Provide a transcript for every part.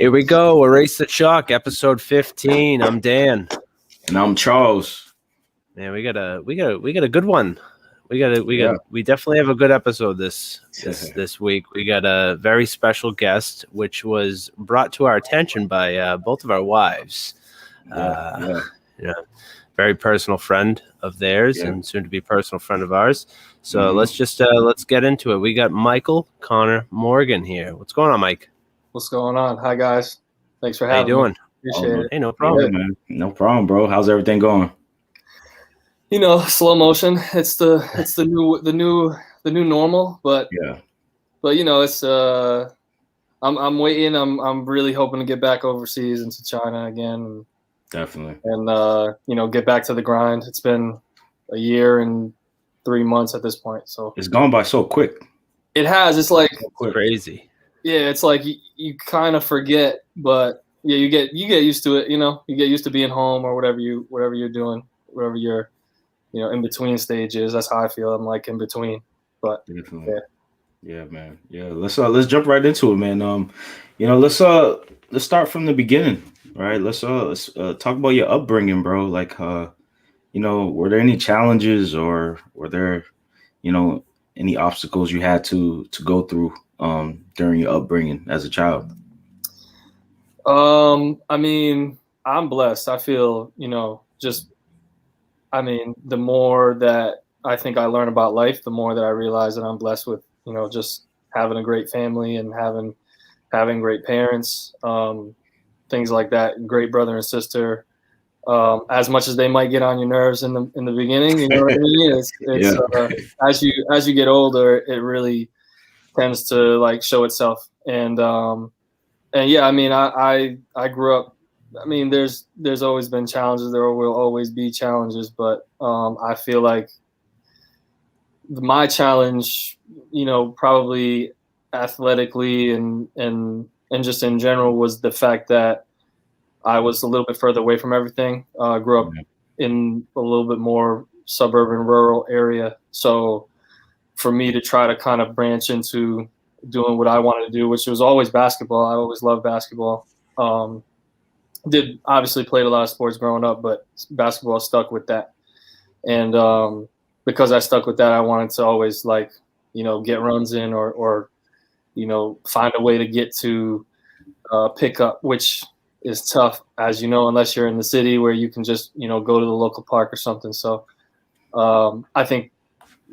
Here we go. Erase the Chalk, episode 15. I'm Dan. And I'm Charles. Man, we got a good one. We definitely have a good episode this week. We got a very special guest, which was brought to our attention by both of our wives. Very personal friend of theirs and soon to be personal friend of ours. So let's get into it. We got Michael Connor Morgan here. What's going on, Mike? What's going on? Hi guys. Thanks for having me. How you doing? Appreciate it. Hey, no problem, man. No problem, bro. How's everything going? You know, slow motion. It's the new normal, but you know, it's I'm waiting. I'm really hoping to get back overseas into China again. Definitely. And you know, get back to the grind. It's been a year and 3 months at this point. So it's gone by so quick. It has. It's like crazy. Yeah, it's like you kind of forget, but yeah, you get used to it. You know, you get used to being home or whatever you're doing, wherever you're, you know, in between stages. That's how I feel. I'm like in between, but definitely. Yeah, man. Yeah, let's jump right into it, man. You know, let's start from the beginning, right? Let's talk about your upbringing, bro. Like, you know, were there any challenges or were there, you know, any obstacles you had to go through during your upbringing as a child? I mean, I'm blessed. I feel, you know, the more that I think I learn about life, the more that I realize that I'm blessed with, you know, just having a great family and having great parents, things like that, great brother and sister. As much as they might get on your nerves in the beginning, you know what I mean? As you get older, it really tends to like show itself. And yeah, I mean, I grew up. I mean, there's always been challenges. There will always be challenges, but I feel like my challenge, you know, probably athletically and just in general was the fact that I was a little bit further away from everything. Grew up in a little bit more suburban, rural area. So for me to try to kind of branch into doing what I wanted to do, which was always basketball. I always loved basketball. Did obviously played a lot of sports growing up, but basketball stuck with that. And because I stuck with that, I wanted to always like, you know, get runs in or you know, find a way to get to pick up, which is tough, as you know, unless you're in the city where you can just, you know, go to the local park or something. So I think,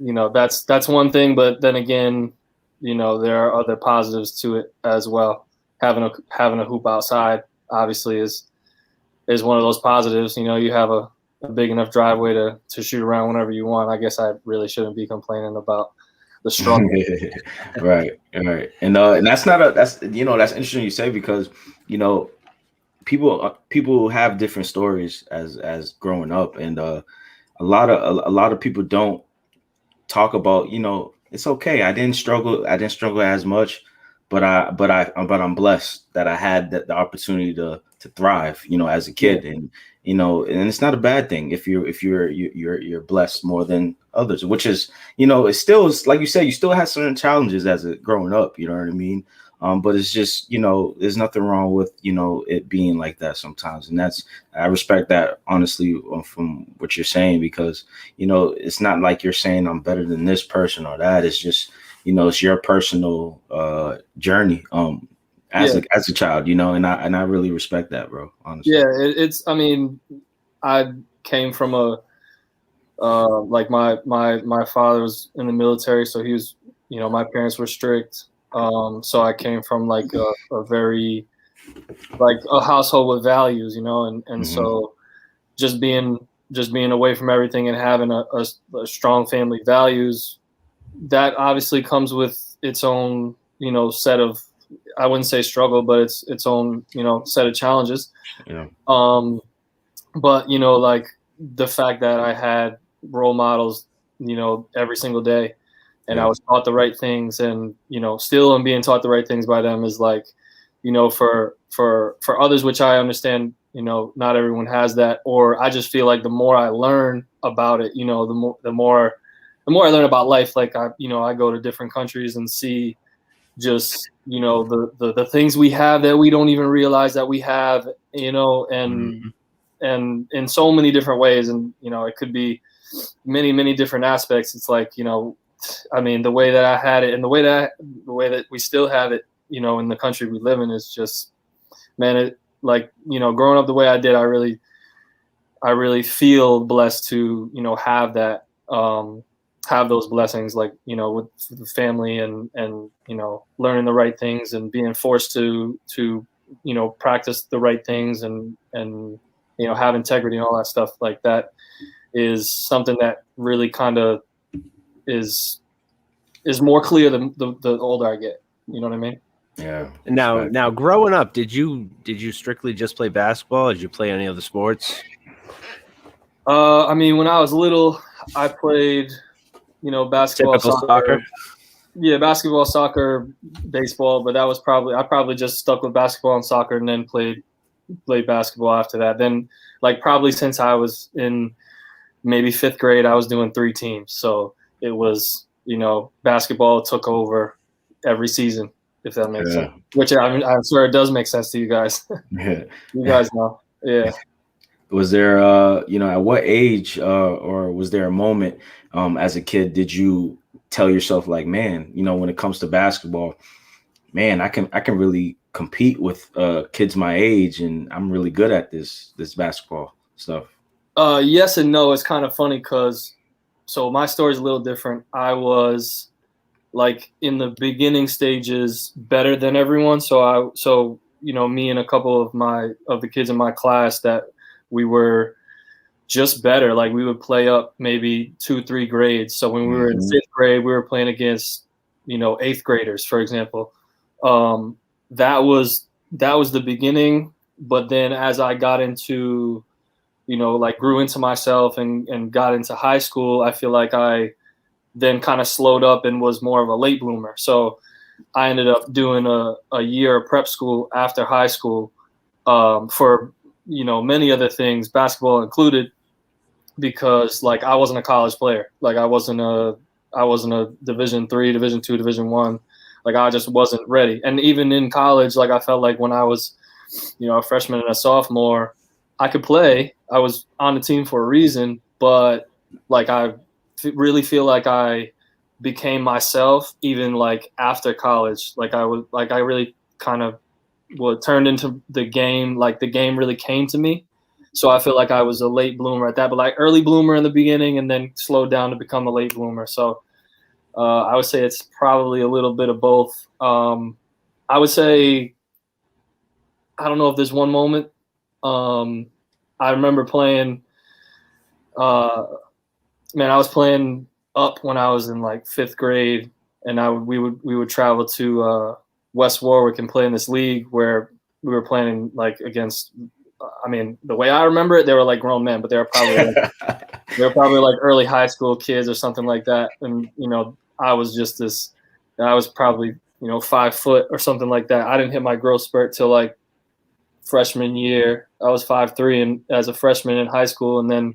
you know, that's one thing, but then again, you know, there are other positives to it as well. Having a hoop outside obviously is one of those positives. You know, you have a big enough driveway to shoot around whenever you want. I guess I really shouldn't be complaining about the struggle. Right. And that's that's interesting you say, because, you know, people have different stories as growing up, and a lot of people don't talk about, you know, it's okay. I didn't struggle as much, but I'm blessed that I had the opportunity to thrive, you know, as a kid. And, you know, and it's not a bad thing if you're blessed more than others, which is, you know, it's still, like you said, you still have certain challenges as a growing up, you know what I mean? But it's just, you know, there's nothing wrong with, you know, it being like that sometimes. And I respect that, honestly, from what you're saying, because, you know, it's not like you're saying I'm better than this person or that. It's just, you know, it's your personal journey as a child, you know, and I really respect that, bro, honestly. Yeah, I mean, I came from like my father was in the military, so he was, you know, my parents were strict. So I came from like a very, like a household with values, you know, and so just being away from everything and having a strong family values, that obviously comes with its own, you know, set of, I wouldn't say struggle, but its own, you know, set of challenges. Yeah. But, you know, like the fact that I had role models, you know, every single day, and I was taught the right things, and, you know, still I'm being taught the right things by them, is like, you know, for others, which I understand, you know, not everyone has that, or I just feel like the more I learn about it, you know, the more I learn about life, like I go to different countries and see just, you know, the things we have that we don't even realize that we have, you know, and in so many different ways. And, you know, it could be many, many different aspects. It's like, you know, I mean, the way that I had it and the way that we still have it, you know, in the country we live in is just, man, it, like, you know, growing up the way I did, I really feel blessed to, you know, have that, have those blessings, like, you know, with the family and, you know, learning the right things and being forced to, you know, practice the right things and, you know, have integrity and all that stuff. Like, that is something that really kind of is more clear the older I get. You know what I mean? Yeah. Now growing up, did you strictly just play basketball? Or did you play any other sports? I mean, when I was little, I played, you know, basketball, soccer. Yeah, basketball, soccer, baseball, but I probably just stuck with basketball and soccer, and then played basketball after that. Then, like, probably since I was in maybe 5th grade, I was doing 3 teams. So it was, you know, basketball took over every season, if that makes sense. Which, I mean, I'm sure it does make sense to you guys. Yeah. You guys know. Yeah. Was there, you know, at what age or was there a moment as a kid did you tell yourself, like, man, you know, when it comes to basketball, man, I can really compete with kids my age, and I'm really good at this basketball stuff? Yes and no. It's kind of funny because, so my story is a little different. I was, like, in the beginning stages better than everyone. So you know, me and a couple of the kids in my class, that we were just better. Like, we would play up maybe 2-3 grades. So when we were in 5th grade, we were playing against, you know, 8th graders, for example. That was the beginning. But then as I got into, you know, like, grew into myself and got into high school, I feel like I then kind of slowed up and was more of a late bloomer. So I ended up doing a year of prep school after high school, for, you know, many other things, basketball included, because, like, I wasn't a college player. Like, I wasn't a Division III, Division II, Division I. Like, I just wasn't ready. And even in college, like, I felt like when I was, you know, a freshman and a sophomore, I could play. I was on the team for a reason, but, like, I really feel like I became myself even, like, after college. Like, I really kind of turned into the game. Like, the game really came to me. So I feel like I was a late bloomer at that, but, like, early bloomer in the beginning and then slowed down to become a late bloomer. So I would say it's probably a little bit of both. I would say, I don't know if there's one moment. I remember playing, I was playing up when I was in, like, 5th grade, and we would travel to West Warwick and play in this league where we were playing, like, against, I mean, the way I remember it, they were, like, grown men, but they were probably like early high school kids or something like that. And, you know, I was probably, you know, 5 foot or something like that. I didn't hit my growth spurt till, like, freshman year. I was 5'3" and as a freshman in high school, and then,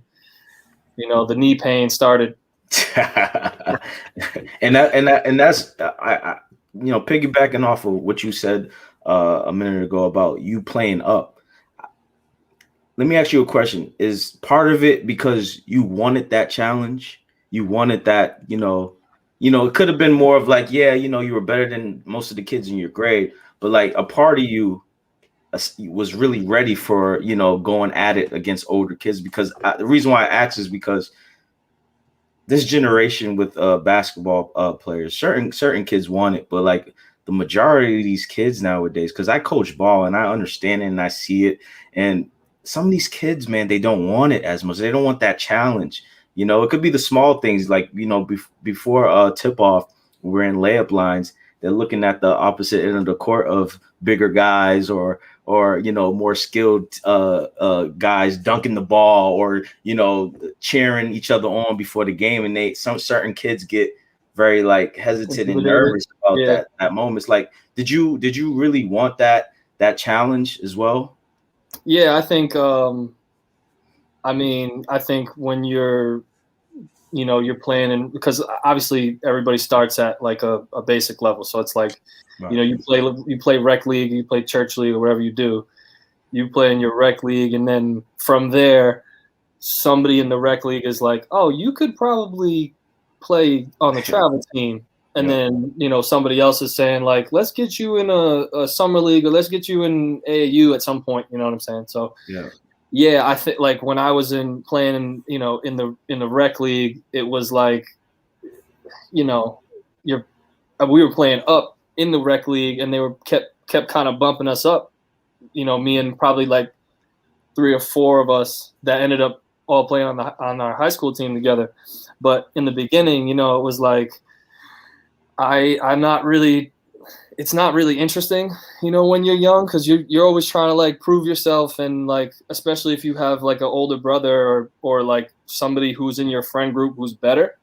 you know, the knee pain started. and that's I you know, piggybacking off of what you said a minute ago about you playing up. Let me ask you a question. Is part of it because you wanted that challenge? You wanted that, you know, it could have been more of like, yeah, you know, you were better than most of the kids in your grade, but, like, a part of you was really ready for, you know, going at it against older kids. Because the reason why I asked is because this generation with basketball players, certain kids want it, but, like, the majority of these kids nowadays, because I coach ball and I understand it and I see it, and some of these kids, man, they don't want it as much. They don't want that challenge. You know, it could be the small things, like, you know, before tip off, we're in layup lines. They're looking at the opposite end of the court of bigger guys or you know, more skilled guys dunking the ball, or, you know, cheering each other on before the game. And some certain kids get very, like, hesitant and nervous about that moment. It's like, did you really want that challenge as well? Yeah, I think, I think when you're you're playing, and because obviously everybody starts at like a basic level. So it's like, Right. you play rec league, you play church league, or whatever you do. You play in your rec league, and then from there, somebody in the rec league is like, oh, you could probably play on the travel team. And then, somebody else is saying like, let's get you in a summer league, or let's get you in AAU at some point. You know what I'm saying? So yeah, I think like when I was playing in the rec league, it was like, we were playing up in the rec league, and they were kept kind of bumping us up. Me and probably like 3 or 4 of us that ended up all playing on our high school team together. But in the beginning, it was like, it's not really interesting, when you're young, because you're always trying to like prove yourself, and like especially if you have like an older brother or like somebody who's in your friend group who's better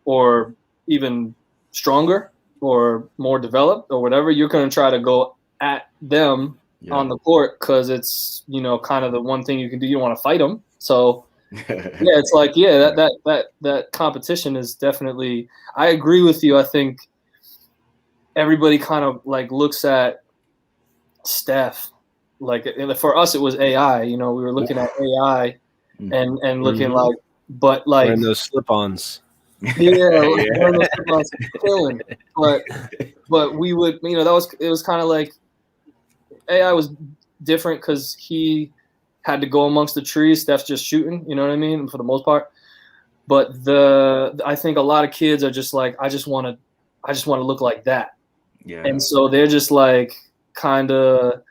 or even stronger or more developed or whatever, you're going to try to go at them on the court, because it's kind of the one thing you can do. You don't want to fight them, so it's like that competition is definitely. I agree with you. I think everybody kind of like looks at Steph, like for us it was AI. We were looking at AI and looking like, but like wearing those slip-ons. Wearing those slip-ons, killing. But we would, it was kind of like AI was different because he had to go amongst the trees. Steph's just shooting, you know what I mean, for the most part. But I think a lot of kids are just like, I just want to look like that. Yeah. And so they're just like they're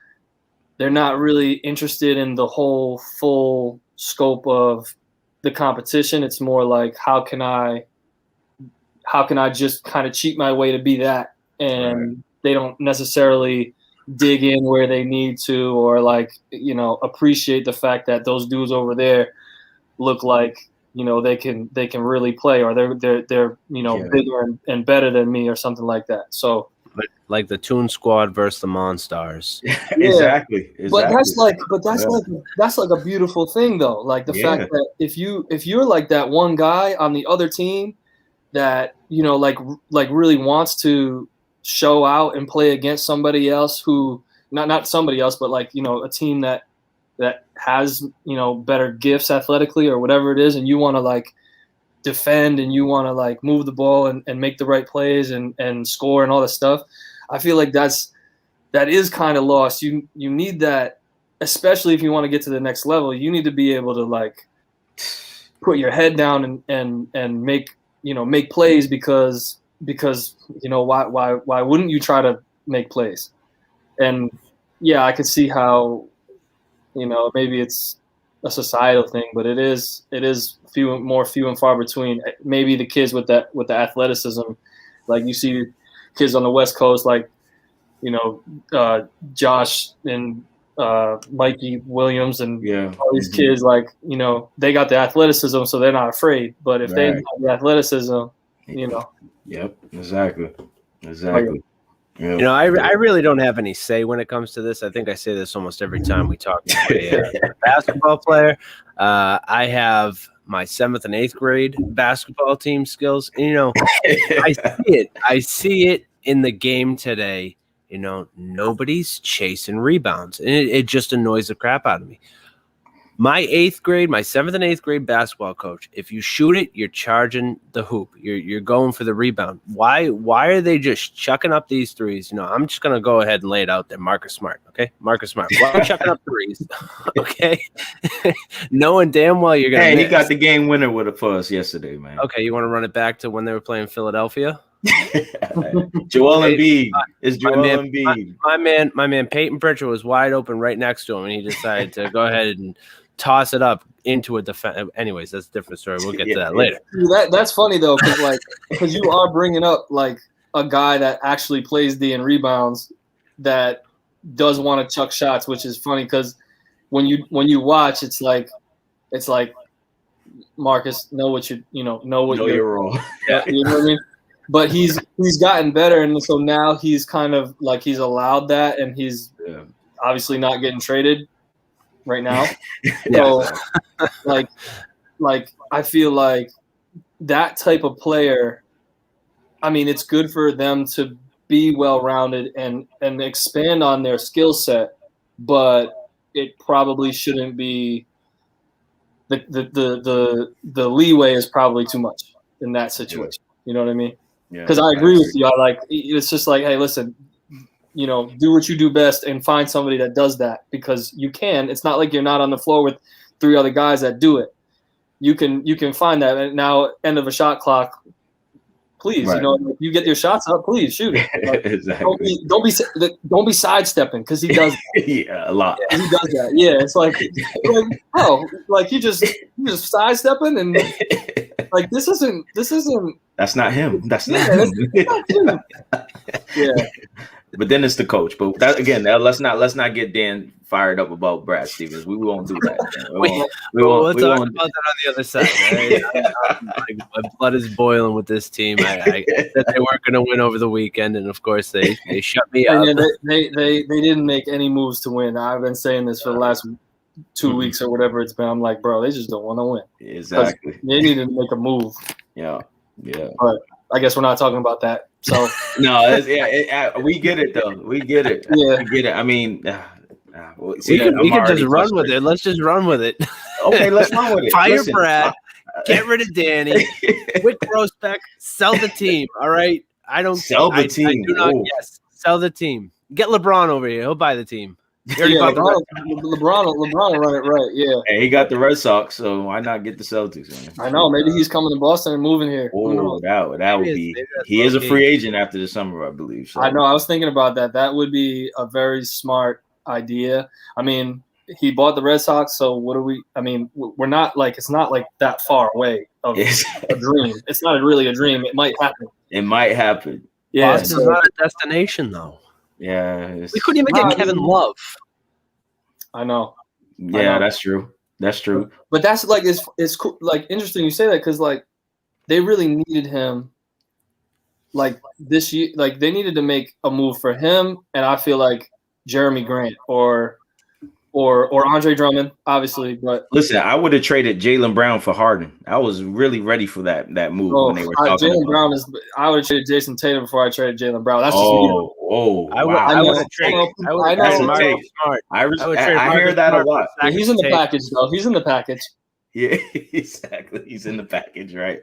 not really interested in the whole full scope of the competition. It's more like, how can I just kind of cheat my way to be that? And they don't necessarily dig in where they need to, or like, appreciate the fact that those dudes over there look like, they can really play, or they're bigger and better than me or something like that. So like the Toon Squad versus the Monstars. Exactly. But that's like a beautiful thing though. Like the fact that if you're like that one guy on the other team that, like really wants to show out and play against somebody else who not somebody else, but like, a team that has, better gifts athletically or whatever it is, and you want to like defend and you want to like move the ball and make the right plays and score and all this stuff. I feel like that is kind of lost. You need that, especially if you want to get to the next level. You need to be able to like put your head down and make plays, because why wouldn't you try to make plays? And I could see how, maybe it's a societal thing, but it is few and far between. Maybe the kids with the athleticism, like you see kids on the West Coast, like, Josh and Mikey Williams and all these kids, like, they got the athleticism, so they're not afraid. But if they have the athleticism, Yep, exactly. Yeah. I really don't have any say when it comes to this. I think I say this almost every time we talk to a basketball player. I have my 7th and 8th grade basketball team skills. I see it in the game today. Nobody's chasing rebounds, and it just annoys the crap out of me. My 7th and 8th grade basketball coach, if you shoot it, you're charging the hoop. You're going for the rebound. Why are they just chucking up these threes? I'm just going to go ahead and lay it out there. Marcus Smart, okay? Marcus Smart. Why are you chucking up threes? Okay? Knowing damn well you're going to miss. He got the game winner for us yesterday, man. Okay, you want to run it back to when they were playing Philadelphia? Joel Embiid. It's Joel Embiid. My man Peyton Pritchard was wide open right next to him, and he decided to go ahead and toss it up into a defense. Anyways, that's a different story. We'll get to that later. That's funny though, because you are bringing up like a guy that actually plays D and rebounds that does want to chuck shots, which is funny because when you watch, it's like Marcus, know what you're wrong. Yeah, you know what I mean. But he's gotten better, and so now he's kind of like he's allowed that, and he's obviously not getting traded right now. So like I feel like that type of player, I mean, it's good for them to be well-rounded and expand on their skill set, but it probably shouldn't be the leeway is probably too much in that situation. You know what I mean? Yeah. Because I agree with you. It's just like, hey, listen, do what you do best and find somebody that does that, because you can. It's not like you're not on the floor with 3 other guys that do it. You can find that. And now, end of a shot clock, please, Right. if you get your shots up, please shoot it. Like, Exactly. don't be sidestepping, because he does. Yeah, a lot. He does that. Yeah, it's like you just sidestepping, and like this isn't. That's not him. That's not Yeah, him. Yeah. But then it's the coach. But that again, let's not get Dan fired up about Brad Stevens. We won't do that. We'll talk about that on the other side. Right? My blood is boiling with this team. I said they weren't going to win over the weekend, and of course they shut me up. And they didn't make any moves to win. I've been saying this for the last 2 weeks or whatever it's been. I'm like, bro, they just don't want to win. Exactly. They need to make a move. Yeah. But I guess we're not talking about that. So no, we get it though. We get it. Yeah. We get it. I mean, we can just run with it. Let's just run with it. Okay, let's run with it. Fire Brad. Get rid of Danny. Quit Grousbeck. Sell the team. All right. I don't sell the team. I do not, yes, sell the team. Get LeBron over here. He'll buy the team. LeBron will run it right. Yeah. Hey, he got the Red Sox, so why not get the Celtics? Man? I know. Maybe he's coming to Boston and moving here. Oh, that would be. He is a free agent after the summer, I believe. So. I know. I was thinking about that. That would be a very smart idea. I mean, he bought the Red Sox, so what do we? I mean, we're not like, it's not like that far away of a dream. It's not really a dream. It might happen. It might happen. Yeah, Boston's not a destination, though. Yeah, we couldn't even get Kevin Love. I know. Yeah, that's true. That's true. But that's like it's cool, like interesting you say that, because like they really needed him. Like this year, like they needed to make a move for him, and I feel like Jeremy Grant or Andre Drummond, obviously. But listen, I would have traded Jaylen Brown for Harden. I was really ready for that move when they were talking. Jaylen Brown is. I would have traded Jason Tatum before I traded Jaylen Brown. That's just I would have traded. I hear that a lot. He's in the package, though. He's in the package. Yeah, exactly. He's in the package, right?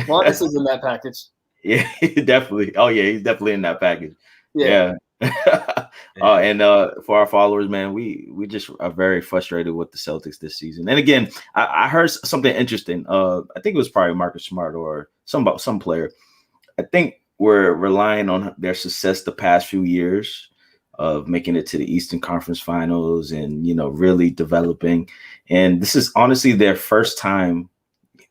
Marcus is in that package. Yeah, definitely. Oh yeah, he's definitely in that package. Yeah. And for our followers, man, we just are very frustrated with the Celtics this season. And again, I heard something interesting. I think it was probably Marcus Smart or some player. I think we're relying on their success the past few years of making it to the Eastern Conference Finals and really developing. And this is honestly their first time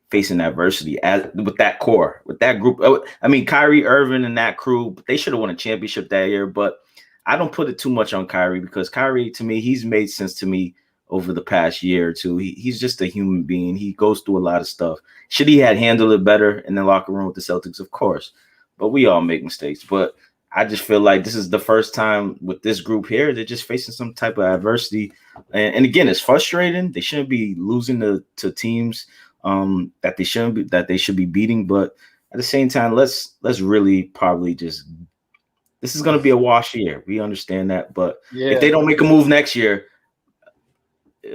facing adversity with that core, with that group. I mean, Kyrie Irving and that crew, they should have won a championship that year, but I don't put it too much on Kyrie, because Kyrie, to me, he's made sense to me over the past year or two. He's just a human being. He goes through a lot of stuff. Should he had handled it better in the locker room with the Celtics? Of course, but we all make mistakes. But I just feel like this is the first time with this group here, they're just facing some type of adversity. And again, it's frustrating. They shouldn't be losing to teams that they should be beating. But at the same time, let's really probably just, this is going to be a wash year. We understand that, but if they don't make a move next year,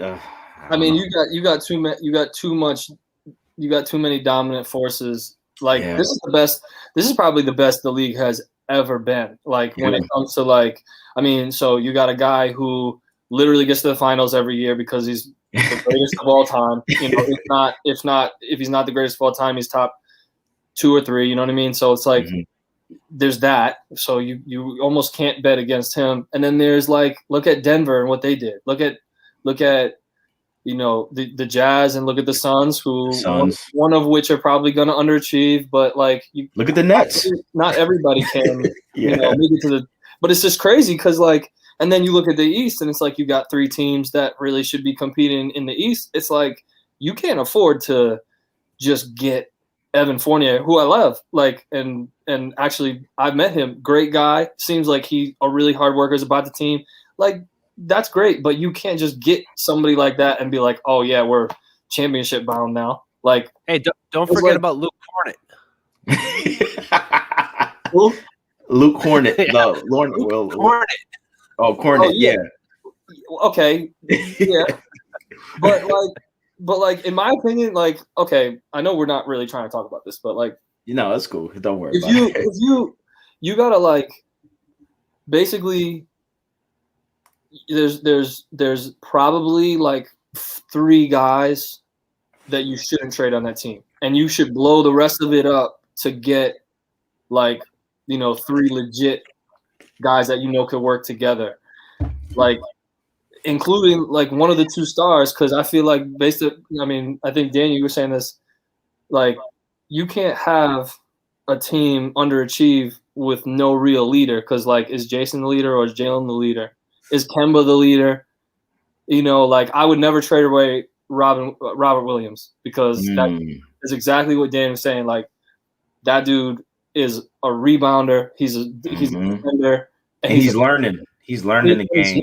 I mean, you got too many dominant forces. Like this is the best. This is probably the best the league has ever been. Like when it comes to like, I mean, so you got a guy who literally gets to the finals every year because he's the greatest of all time. If he's not the greatest of all time, he's top 2 or 3. You know what I mean? So it's like there's that. So you almost can't bet against him. And then there's like, look at Denver and what they did. Look at the Jazz, and look at the Suns, one of which are probably going to underachieve. But like, look at the Nets. Not everybody can make it to the. But it's just crazy because like. And then you look at the East, and it's like you got 3 teams that really should be competing in the East. It's like you can't afford to just get Evan Fournier, who I love. Like, and actually, I've met him. Great guy. Seems like he a really hard worker is about the team. Like, that's great, but you can't just get somebody like that and be like, oh, yeah, we're championship bound now. Like, hey, don't was forget like- about Luke Cornett. Luke Cornett, Yeah. the Lord, well, Cornett. oh, Cornett, Oh, yeah. yeah. Okay, yeah, but like in my opinion, like, okay, I know we're not really trying to talk about this, but like, You know, that's cool. Don't worry if about you it. if you gotta like basically there's probably like 3 guys that you shouldn't trade on that team, and you should blow the rest of it up to get like 3 legit guys that could work together, like including like one of the 2 stars, because I feel like I think Daniel, you were saying this, like you can't have a team underachieve with no real leader, because like is Jason the leader or is Jalen the leader? Is Kemba the leader? Like I would never trade away Robert Williams, because that is exactly what Dan was saying. Like that dude is a rebounder. He's a defender, and he's learning. He's learning the game. He's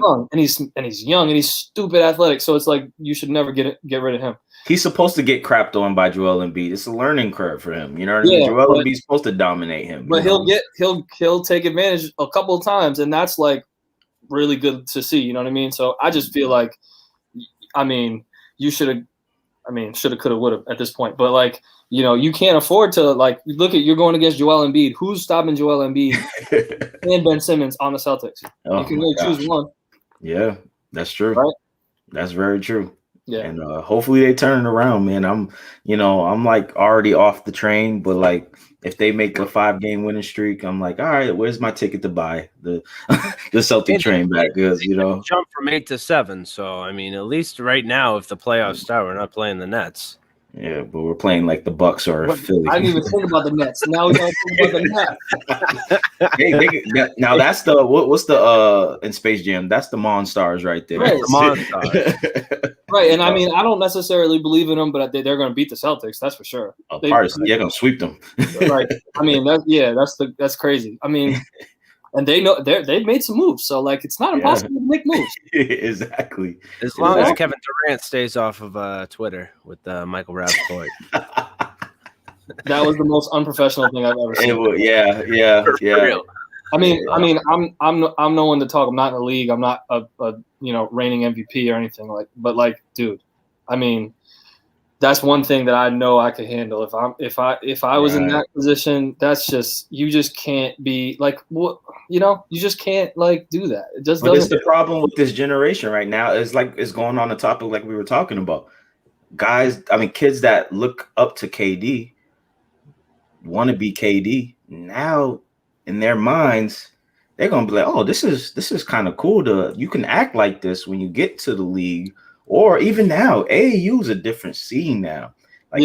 young, and he's stupid athletic. So it's like you should never get rid of him. He's supposed to get crapped on by Joel Embiid. It's a learning curve for him. You know what I mean? Joel Embiid's supposed to dominate him. But he'll take advantage a couple of times, and that's like really good to see. You know what I mean? So I just feel like, you should have. Shoulda, coulda, woulda at this point. But like, you can't afford to like look at you're going against Joel Embiid. Who's stopping Joel Embiid and Ben Simmons on the Celtics? You can only choose one. Yeah, that's true. Right? That's very true. Yeah. And hopefully they turn it around, man. I'm like already off the train, but like if they make a 5-game winning streak, I'm like, all right, where's my ticket to buy the Celtic train back? Because jump from 8 to 7. So at least right now, if the playoffs start, we're not playing the Nets. Yeah, but we're playing like the Bucks or Philly. I didn't even think about the Nets. Now we gotta think about the Nets. Now that's the what's the in Space Jam? That's the Monstars right there. Right. The Monstars. Right, and I don't necessarily believe in them, but they're going to beat the Celtics. That's for sure. They're going to sweep them. Right. That's crazy. And they know they've made some moves, so like it's not impossible to make moves. Exactly. As long as Kevin Durant stays off of Twitter with Michael Rappaport. That was the most unprofessional thing I've ever seen. Yeah. Real. I'm no one to talk. I'm not in the league. I'm not a reigning MVP or anything but like, dude, that's one thing that I know I could handle. If I was in that position, that's just you just can't be like what you just can't like do that. It just doesn't. But it's the problem with this generation right now. Is like it's going on the topic like we were talking about. Guys, kids that look up to KD want to be KD now. In their minds, they're gonna be like, "Oh, this is kind of cool. You can act like this when you get to the league, or even now. AAU is a different scene now. Like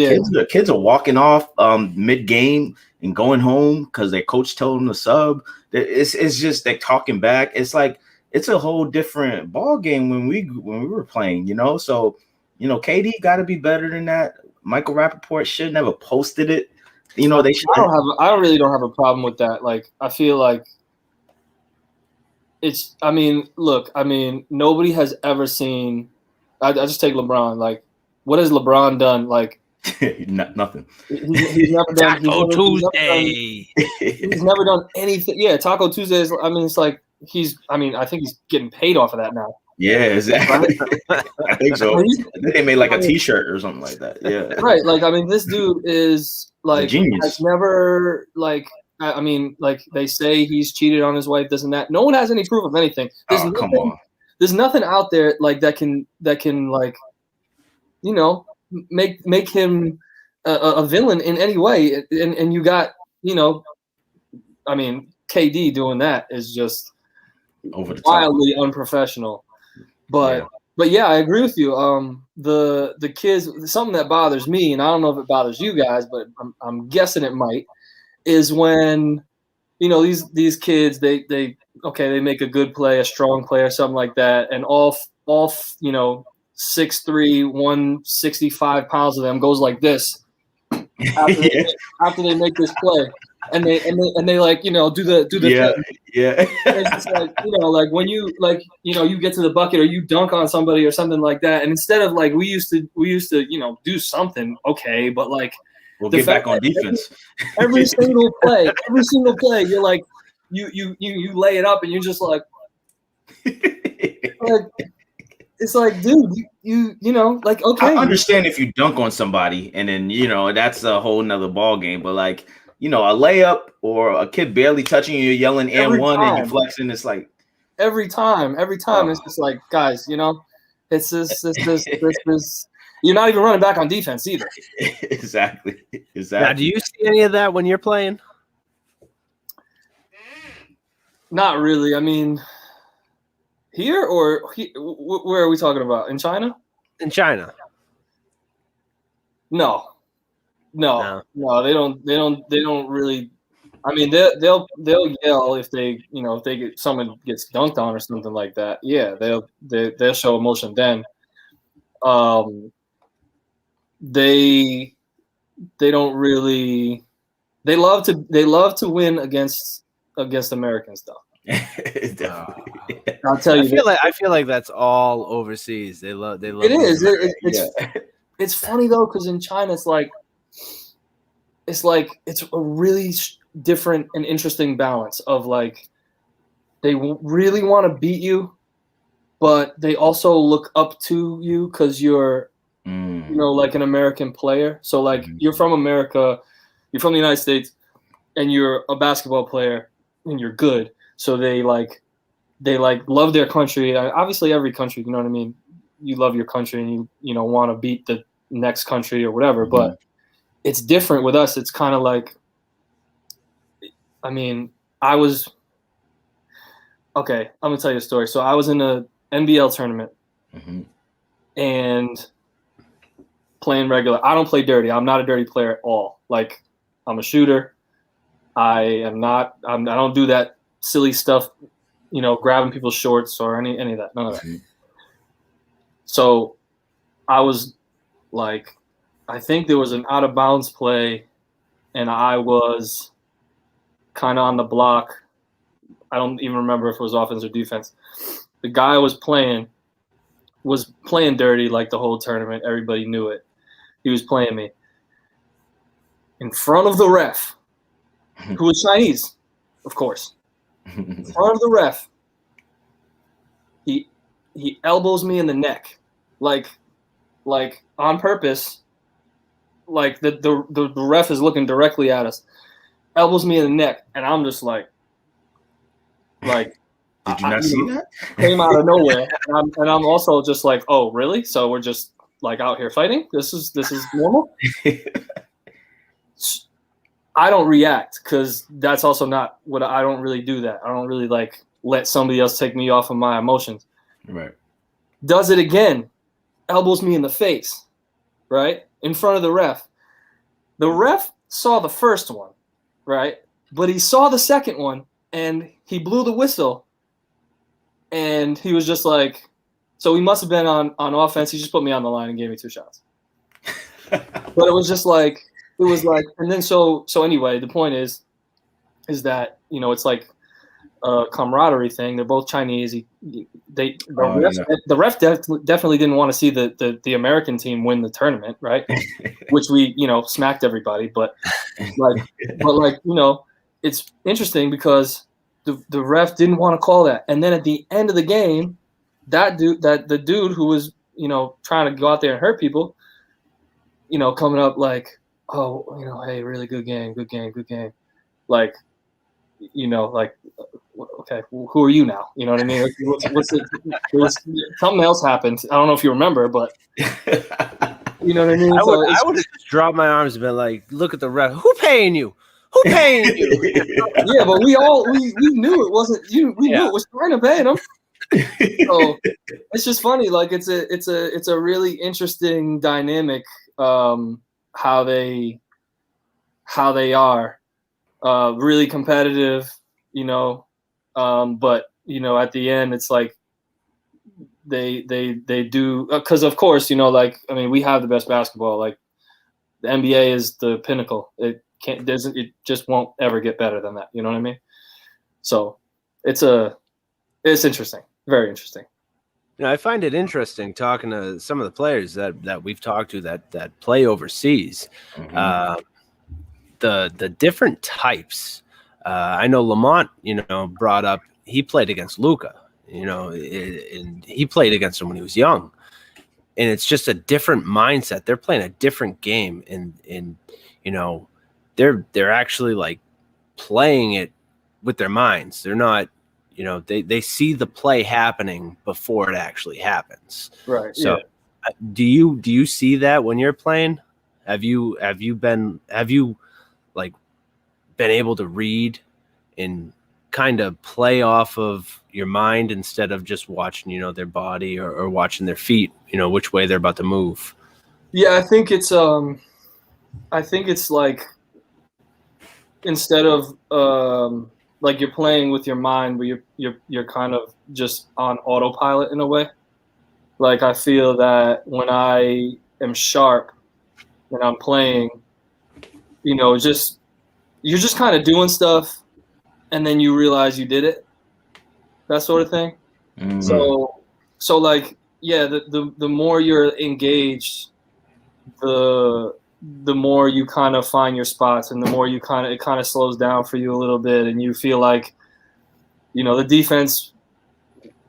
kids are walking off mid game and going home because their coach told them to sub. It's just they're talking back. It's like it's a whole different ball game when we were playing. So KD got to be better than that. Michael Rappaport should never posted it. They should. I really don't have a problem with that. Like, I feel like it's. Look. Nobody has ever seen. I just take LeBron. Like, what has LeBron done? Like, nothing. He's never done. Taco Tuesday. He's never done anything. Yeah, Taco Tuesday is. It's like he's. I think he's getting paid off of that now. Yeah, exactly. I think so. I think they made like a T-shirt or something like that. Yeah. Right. Like, this dude is like genius. Has never like. Like they say he's cheated on his wife, this and that. No one has any proof of anything. Come on. There's nothing out there like that can like, make him a villain in any way. And you got, KD doing that is just over the wildly unprofessional. But yeah, I agree with you. The kids, something that bothers me, and I don't know if it bothers you guys, but I'm guessing it might, is when these kids they make a good play, a strong play, or something like that, and all 6'3", 165 pounds of them goes like this after they make this play, they like, you know, do the thing. Yeah. And it's just like, you know, like when you like, you know, you get to the bucket or you dunk on somebody or something like that, and instead of like we used to, you know, do something, okay, but like We'll get back on defense. Every single play, you're like, you lay it up and you're just like it's like, dude, you know, like, okay. I understand if you dunk on somebody and then, you know, that's a whole nother ball game, but like, you know, a layup or a kid barely touching you, you're yelling and one and you're flexing, it's like every time it's just like, guys, you know, it's this you're not even running back on defense either. Exactly. Now, do you see any of that when you're playing? Not really. I mean, here or where are we talking about? In China? In China. No. They don't really. I mean, they'll yell if they, you know, if they get someone gets dunked on or something like that. Yeah, they'll show emotion then. They don't really. They love to win against American stuff. I'll tell you. I feel like that's all overseas. They love. It is. It's funny though, because in China it's a really different and interesting balance of like they really want to beat you, but they also look up to you because you're you know, like an American player. So like you're from America, you're from the United States, and you're a basketball player and you're good. So they love their country. Obviously, every country, you know what I mean. You love your country and you know want to beat the next country or whatever. But it's different with us. It's kind of like, I mean, I'm gonna tell you a story. So I was in a NBL tournament and playing regular. I don't play dirty. I'm not a dirty player at all. Like, I'm a shooter. I don't do that silly stuff, you know, grabbing people's shorts or any of that. None of that. So I was like, I think there was an out of bounds play and I was kind of on the block. I don't even remember if it was offense or defense. The guy I was playing dirty like the whole tournament. Everybody knew it. He was playing me in front of the ref, who was Chinese, of course. In front of the ref, he elbows me in the neck, like on purpose. Like the ref is looking directly at us, elbows me in the neck, and I'm just like. Did you not see that? Came out of nowhere, and I'm also just like, oh, really? So we're just like out here fighting? This is normal? I don't react because that's also not what I don't really do that. I don't really like let somebody else take me off of my emotions. Right. Does it again, elbows me in the face, right? In front of the ref. The ref saw the first one, right? But he saw the second one and he blew the whistle and he was just like, so he must have been on offense. He just put me on the line and gave me 2 shots. But it was just like, and then so anyway, the point is that, you know, it's like a camaraderie thing. They're both Chinese. The ref definitely didn't want to see the American team win the tournament, right? Which we, you know, smacked everybody. But like, you know, it's interesting because the ref didn't want to call that. And then at the end of the game, the dude who was, you know, trying to go out there and hurt people, you know, coming up like, oh, you know, hey, really good game. Like, you know, like, okay, who are you now? You know what I mean? Something else happened. I don't know if you remember, but you know what I mean? I would have just dropped my arms and been like, look at the ref. Who paying you? Who paying you? Yeah, but we knew it wasn't you. We knew it was China paying them. So it's just funny. Like it's a really interesting dynamic. How they are really competitive, you know, but you know, at the end it's like they do, because of course, you know, like, I mean, we have the best basketball. Like the NBA is the pinnacle. It it just won't ever get better than that. You know what I mean? So it's interesting, very interesting. I find it interesting talking to some of the players that we've talked to that play overseas. Mm-hmm. The different types. I know Lamont, brought up he played against Luka, and he played against him when he was young, and it's just a different mindset. They're playing a different game, and they're actually like playing it with their minds. They're not. They see the play happening before it actually happens. Right. So, yeah. do you see that when you're playing? Have you like been able to read and kind of play off of your mind instead of just watching, their body or watching their feet, which way they're about to move? Yeah, I think it's like instead of like you're playing with your mind, but you're kind of just on autopilot in a way. Like I feel that when I am sharp and I'm playing, you're just kind of doing stuff, and then you realize you did it, that sort of thing. Mm-hmm. So like, yeah, the more you're engaged, the more you kind of find your spots, and the more it kind of slows down for you a little bit, and you feel like, the defense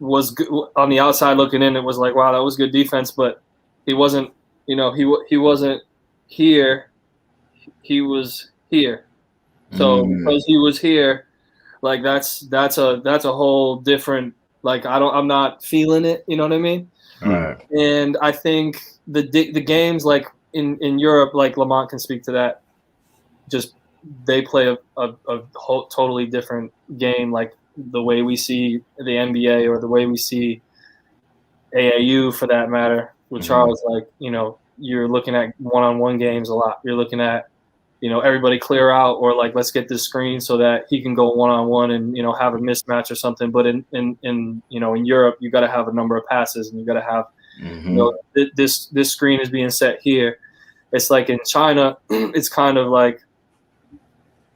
was good on the outside looking in. It was like, wow, that was good defense, but he wasn't, he wasn't here. He was here. So because he was here, like that's a whole different, like I'm not feeling it. You know what I mean? Right. And I think the games like in Europe, like Lamont can speak to that. Just they play a whole totally different game, like the way we see the NBA or the way we see AAU for that matter. With Charles, like you're looking at one-on-one games a lot. You're looking at everybody clear out, or like let's get this screen so that he can go one-on-one and have a mismatch or something. But in Europe, you got to have a number of passes, and you got to have this screen is being set here. It's like in China, it's kind of like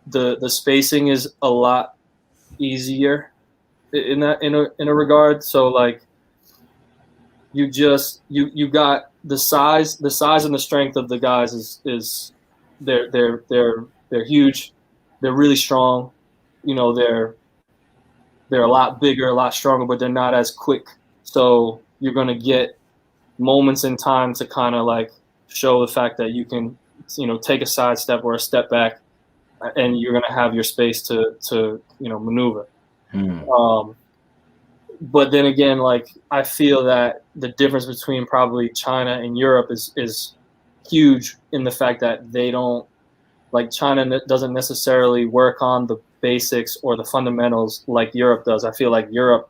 the spacing is a lot easier in a regard. So like you got the size and the strength of the guys is they're huge, they're really strong, they're a lot bigger, a lot stronger, but they're not as quick. So you're going to get moments in time to kind of like show the fact that you can take a side step or a step back, and you're going to have your space to maneuver. But then again, like I feel that the difference between probably China and Europe is huge in the fact that they don't, like China doesn't necessarily work on the basics or the fundamentals like Europe does. I feel like Europe,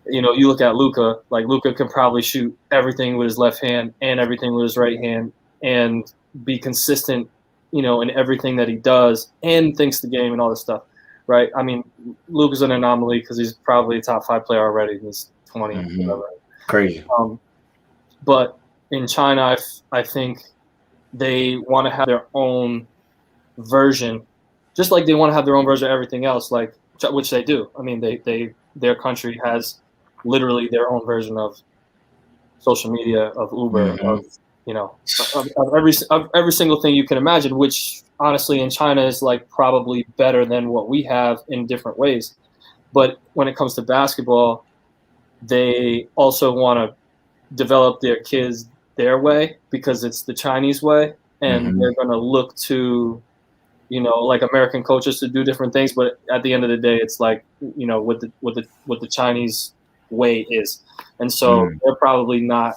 you look at Luka, like Luka can probably shoot everything with his left hand and everything with his right hand and be consistent, in everything that he does and thinks the game and all this stuff. Right. I mean, Luka's an anomaly because he's probably a top 5 player already. He's 20, whatever. Crazy. But in China, I think they want to have their own version, just like they want to have their own version of everything else, like which they do. I mean, their country has literally their own version of social media, of Uber, of every single thing you can imagine, which honestly in China is like probably better than what we have in different ways. But when it comes to basketball, they also want to develop their kids their way because it's the Chinese way, and they're going to look to, like American coaches to do different things. But at the end of the day, it's like, what the Chinese way is. And so they're probably not,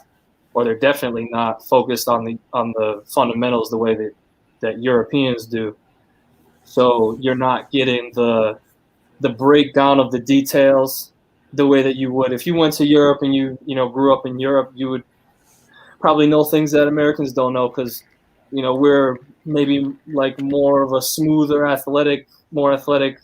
or they're definitely not focused on the fundamentals the way that Europeans do. So you're not getting the breakdown of the details the way that you would if you went to Europe and you grew up in Europe. You would probably know things that Americans don't know because we're maybe like more of a smoother, more athletic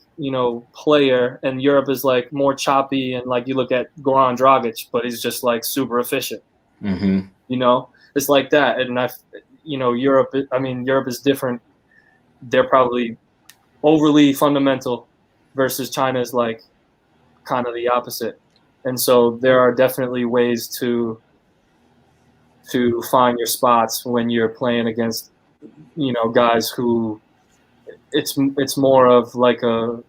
player, and Europe is like more choppy, and like you look at Goran Dragic, but he's just like super efficient. It's like that. And Europe is different they're probably overly fundamental versus China's like kind of the opposite. And so there are definitely ways to find your spots when you're playing against, guys who it's more of like a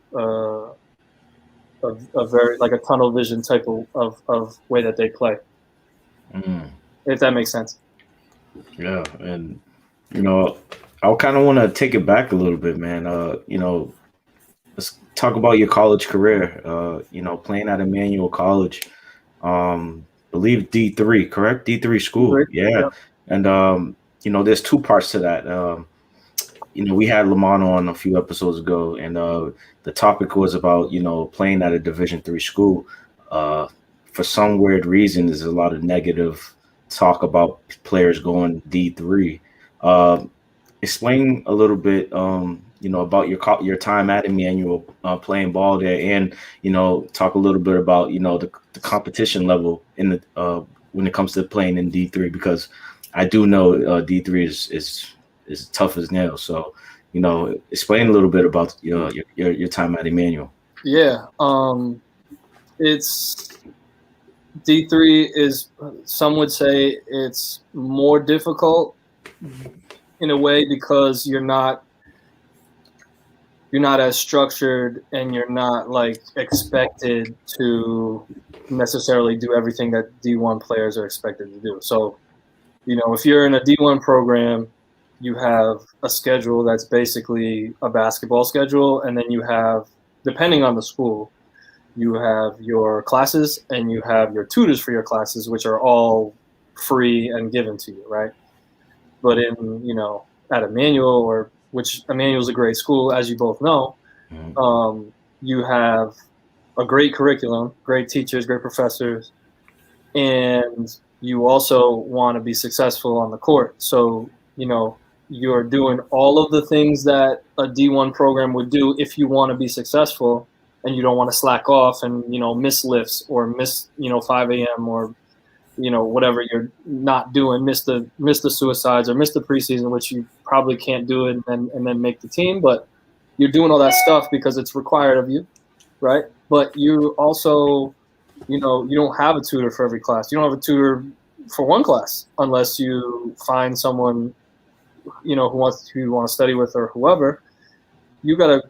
very like a tunnel vision type of way that they play. If that makes sense. Yeah, and I kind of want to take it back a little bit, man. Let's talk about your college career. Playing at Emmanuel College, believe D3, correct? D3 school, D3, yeah. And there's two parts to that. We had Lamont on a few episodes ago, and the topic was about playing at a Division III school. For some weird reason, there's a lot of negative talk about players going D3. Explain a little bit, about your time at Emmanuel, playing ball there, and talk a little bit about the competition level in the when it comes to playing in D3, because I do know D3 is tough as nails. So explain a little bit about your time at Emmanuel. Yeah, it's D3 is, some would say it's more difficult in a way because you're not as structured, and you're not like expected to necessarily do everything that D1 players are expected to do. So, if you're in a D1 program, you have a schedule that's basically a basketball schedule, and then you have, depending on the school, you have your classes and you have your tutors for your classes, which are all free and given to you, right? But at Emmanuel, which Emmanuel's a great school, as you both know, you have a great curriculum, great teachers, great professors, and you also want to be successful on the court. So, you're doing all of the things that a D1 program would do if you want to be successful, and you don't want to slack off and, miss lifts or miss, 5 a.m. or, whatever you're not doing, miss the suicides or miss the preseason, which you probably can't do it and then make the team. But you're doing all that stuff because it's required of you, right? But you also, you don't have a tutor for every class. You don't have a tutor for one class unless you find someone, who you want to study with, or whoever. You gotta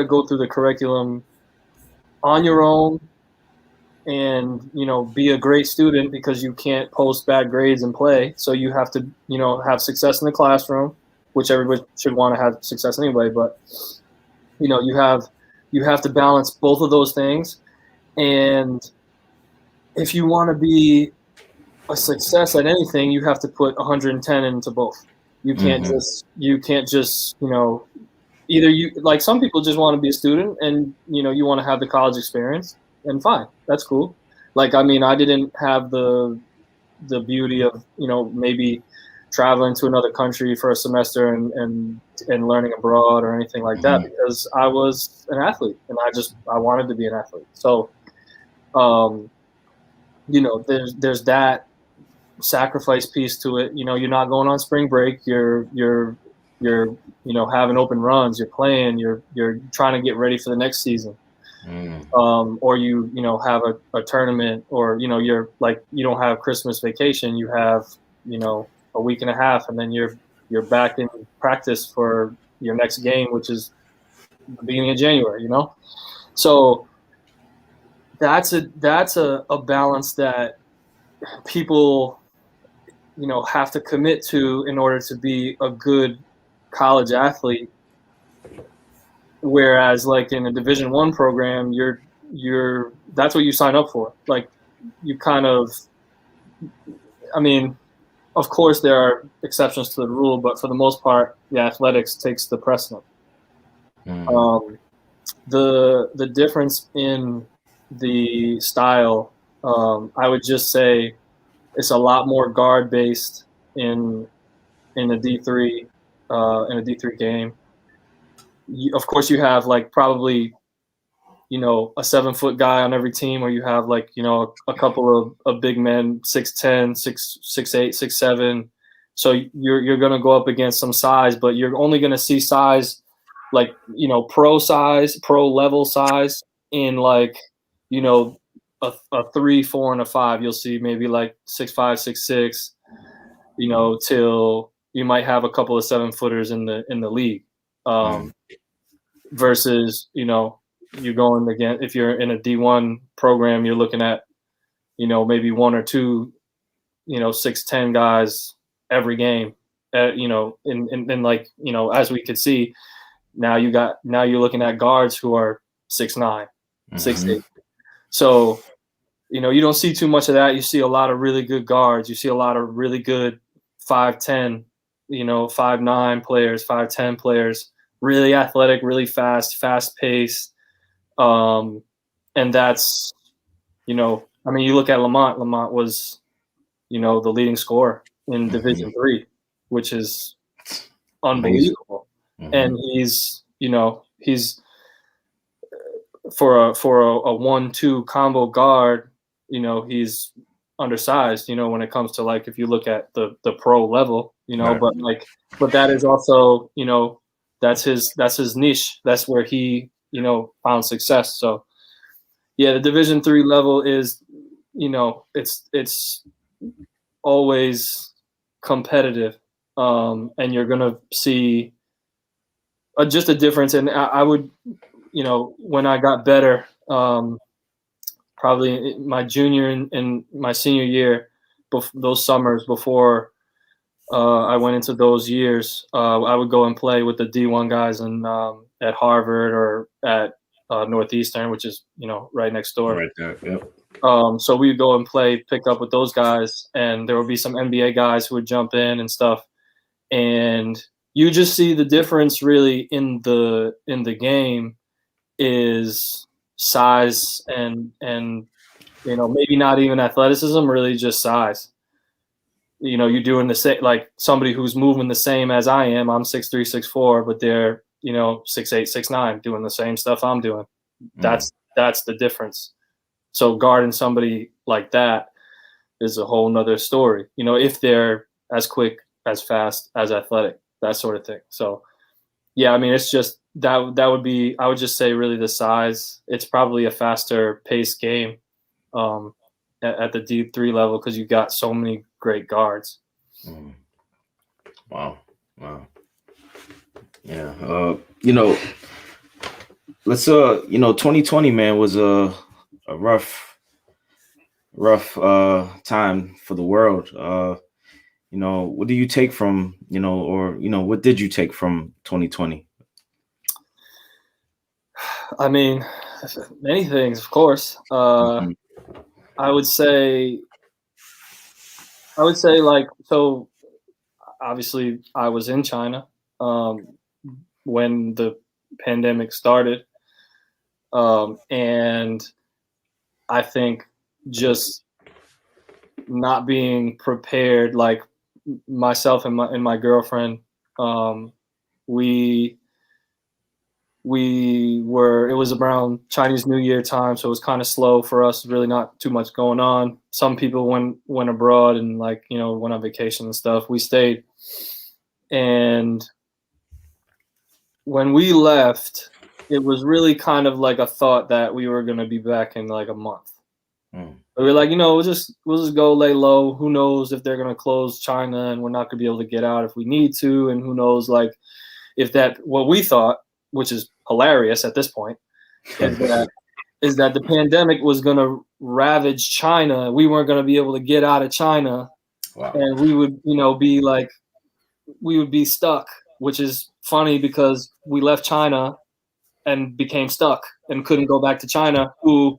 go through the curriculum on your own, and be a great student, because you can't post bad grades and play. So you have to have success in the classroom, which everybody should want to have success anyway. But you have to balance both of those things, and if you want to be a success at anything, you have to put 110 into both. You can't just either you, like, some people just want to be a student and you want to have the college experience, and fine, that's cool. Like, I mean, I didn't have the beauty of maybe traveling to another country for a semester and learning abroad or anything like that, because I was an athlete and I wanted to be an athlete. So there's that sacrifice piece to it. You're not going on spring break, you're having open runs, you're playing, you're trying to get ready for the next season. Or you have a tournament, or you're like, you don't have Christmas vacation, you have a week and a half, and then you're back in practice for your next game, which is the beginning of January. So that's a balance that people have to commit to in order to be a good college athlete. Whereas, like, in a Division I program, you're that's what you sign up for. Like, you kind of, I mean, of course there are exceptions to the rule, but for the most part, the athletics takes the precedent. The difference in the style, I would just say it's a lot more guard based in a D3 game. Of course, you have like probably a 7-foot guy on every team, or you have like a couple of big men, 6'10", 6'8", 6'7", So you're going to go up against some size, but you're only going to see size like, pro level size in like, a 3, 4, and a 5. You'll see maybe like 6'5", 6'6", till you might have a couple of 7-footers in the league. Versus, you're going again, if you're in a D1 program, you're looking at, maybe 1 or 2, 6'10" guys every game, and like, as we could see, now you're looking at guards who are 6'9", 6'8". So, you don't see too much of that. You see a lot of really good guards. You see a lot of really good 5'10", 5'9" players, 5'10" players, really athletic, really fast paced. And that's, you look at Lamont. Lamont was, the leading scorer in Division III, which is unbelievable. And he's for a 1-2 combo guard, he's undersized, when it comes to, like, if you look at the pro level, right. but that is also, that's his niche. That's where he, found success. So yeah, the Division III level is, it's always competitive. And you're going to see just a difference. And I would, when I got better, probably my junior and my senior year, those summers before I went into those years, I would go and play with the D1 guys at Harvard or at Northeastern, which is, right next door. Right there, yep. So we would go and pick up with those guys, and there would be some NBA guys who would jump in and stuff. And you just see the difference really in the game is size and maybe not even athleticism, really just size. You're doing the same, like somebody who's moving the same as I am. I'm 6'3", 6'4", but they're 6'8", 6'9", doing the same stuff I'm doing. That's the difference. So guarding somebody like that is a whole nother story. If they're as quick, as fast, as athletic, that sort of thing. So yeah, it's just that would be, I would just say really the size. It's probably a faster paced game at the D3 level because you got so many great guards. Wow. Yeah. Let's 2020, man, was a rough time for the world. What do you take from, what did you take from 2020? Many things, of course. I would say like, so obviously I was in China when the pandemic started. And I think just not being prepared, like myself and my girlfriend, it was around Chinese New Year time, so it was kind of slow for us, really not too much going on. Some people went abroad and went on vacation and stuff. We stayed. And when we left, it was really kind of like a thought that we were going to be back in like a month. We were like, we'll just go lay low. Who knows if they're going to close China and we're not going to be able to get out if we need to. And who knows, like, if what we thought, which is hilarious at this point, is that the pandemic was going to ravage China. We weren't going to be able to get out of China. Wow. And we would, we would be stuck, which is funny because we left China and became stuck and couldn't go back to China, who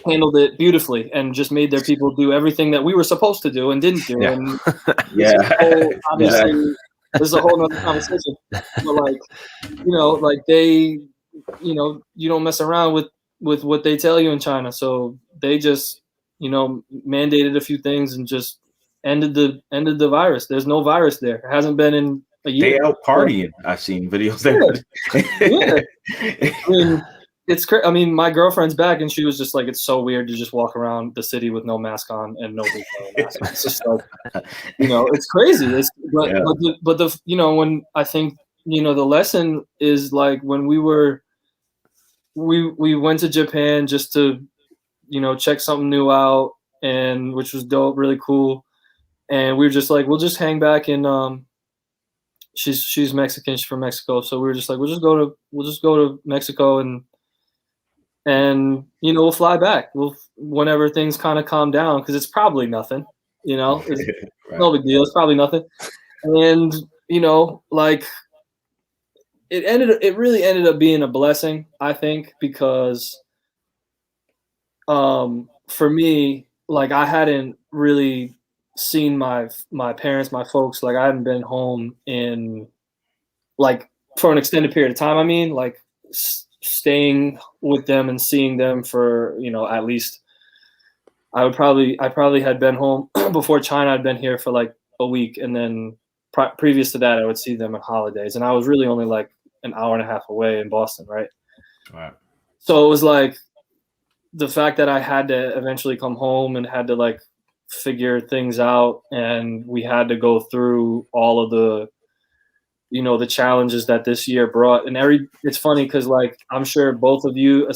handled it beautifully and just made their people do everything that we were supposed to do and didn't do. Yeah. And obviously, this is a whole other conversation. But they, you don't mess around with what they tell you in China. So they just, mandated a few things and just ended the virus. There's no virus there. It hasn't been in a year. They out partying. I've seen videos there. Yeah. it's crazy. I mean, my girlfriend's back, and she was just like, "It's so weird to just walk around the city with no mask on and nobody's wearing a mask on." It's just like, it's crazy. But the when I think the lesson is like when we went to Japan just to check something new out, and which was dope, really cool. And we were just like, we'll just hang back in. She's Mexican. She's from Mexico, so we were just like, we'll just go to Mexico and we'll fly back. Whenever things kind of calm down, because it's probably nothing. It's Right. no big deal. It's probably nothing. And like it really ended up being a blessing, I think, because for me, like I hadn't really seen my parents, my folks. Like I hadn't been home in like for an extended period of time. I mean, like staying with them and seeing them for at least I probably had been home before China. I'd been here for like a week, and then previous to that I would see them on holidays, and I was really only like an hour and a half away in Boston, right? So it was like the fact that I had to eventually come home and had to like figure things out, and we had to go through all of the the challenges that this year brought. And it's funny because like I'm sure both of you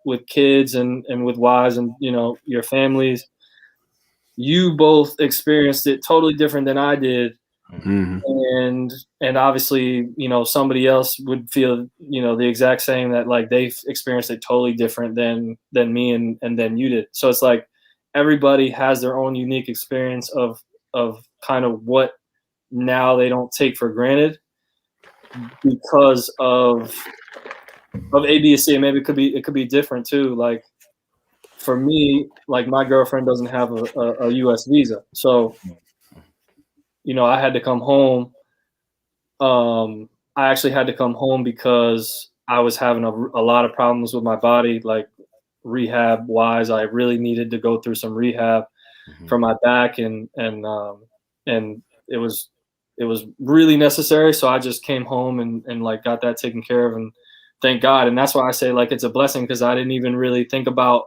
with kids and with wives and your families, you both experienced it totally different than I did. Mm-hmm. And obviously somebody else would feel the exact same, that like they've experienced it totally different than me and then you did. So it's like everybody has their own unique experience of kind of what now they don't take for granted because of A, B, C. And maybe it could be different too. Like for me, like my girlfriend doesn't have a US visa, so I had to come home. I actually had to come home because I was having a lot of problems with my body, like rehab wise. I really needed to go through some rehab for my back, and it was really necessary. So I just came home and like got that taken care of, and thank God. And that's why I say like it's a blessing, because I didn't even really think about.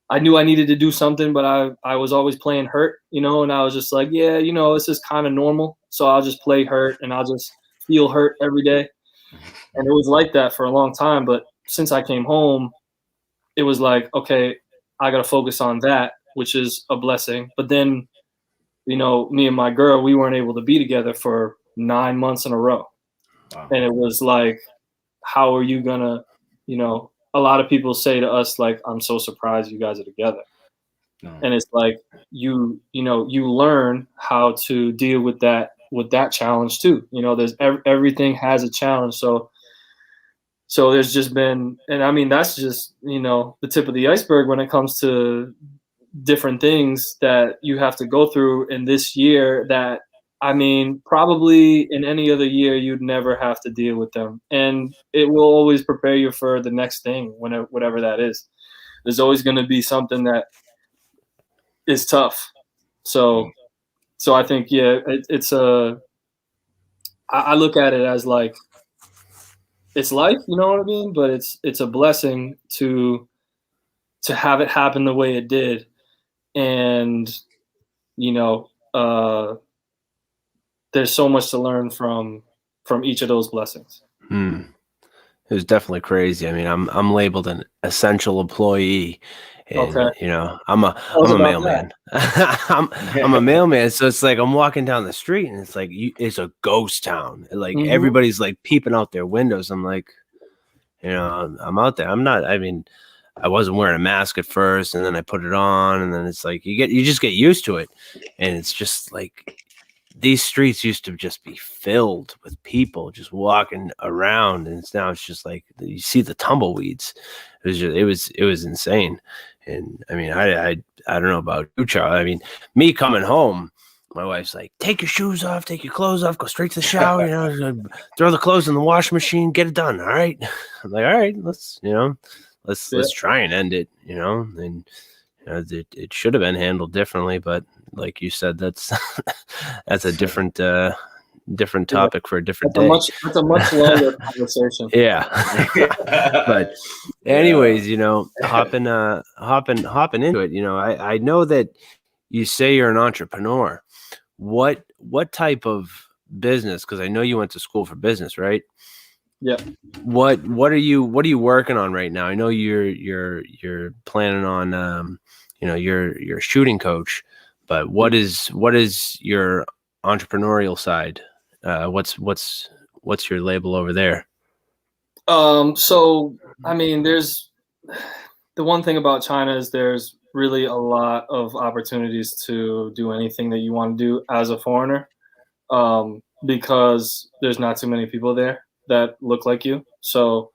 I knew I needed to do something, but I was always playing hurt, and I was just like, yeah, this is kind of normal. So I'll just play hurt and I'll just feel hurt every day. And it was like that for a long time. But since I came home, it was like, okay, I got to focus on that, which is a blessing. But then, me and my girl, we weren't able to be together for 9 months in a row. Wow. And it was like, how are you gonna, a lot of people say to us, like, I'm so surprised you guys are together. No. And it's like, you learn how to deal with that challenge too. There's everything has a challenge. So there's just been, and I mean, that's just, the tip of the iceberg when it comes to different things that you have to go through in this year that, I mean, probably in any other year, you'd never have to deal with them. And it will always prepare you for the next thing, whatever that is. There's always going to be something that is tough. So I think, yeah, I look at it as like, it's life, you know what I mean? But it's a blessing to have it happen the way it did. And, there's so much to learn from each of those blessings. It was definitely crazy. I mean, I'm labeled an essential employee, and I'm a mailman. I'm a mailman, so it's like I'm walking down the street, and it's like it's a ghost town. Like everybody's like peeping out their windows. I'm like, I'm out there. I'm not. I mean, I wasn't wearing a mask at first, and then I put it on, and then it's like you just get used to it, and it's just like. These streets used to just be filled with people just walking around, and now it's just like you see the tumbleweeds. It was insane. And I mean, I don't know about you, Charlie. I mean, me coming home, my wife's like, "Take your shoes off, take your clothes off, go straight to the shower, throw the clothes in the washing machine, get it done." All right, I'm like, all right, let's try and end it, and. It should have been handled differently, but like you said, that's a different different topic for a different That's day. That's a much longer conversation. Yeah. But anyways, hopping into it, I know that you say you're an entrepreneur. What type of business? Because I know you went to school for business, right? Yeah. What are you working on right now? I know you're planning on you're a shooting coach, but what is your entrepreneurial side? What's your label over there? So I mean, there's the one thing about China is there's really a lot of opportunities to do anything that you want to do as a foreigner, because there's not too many people there that look like you. So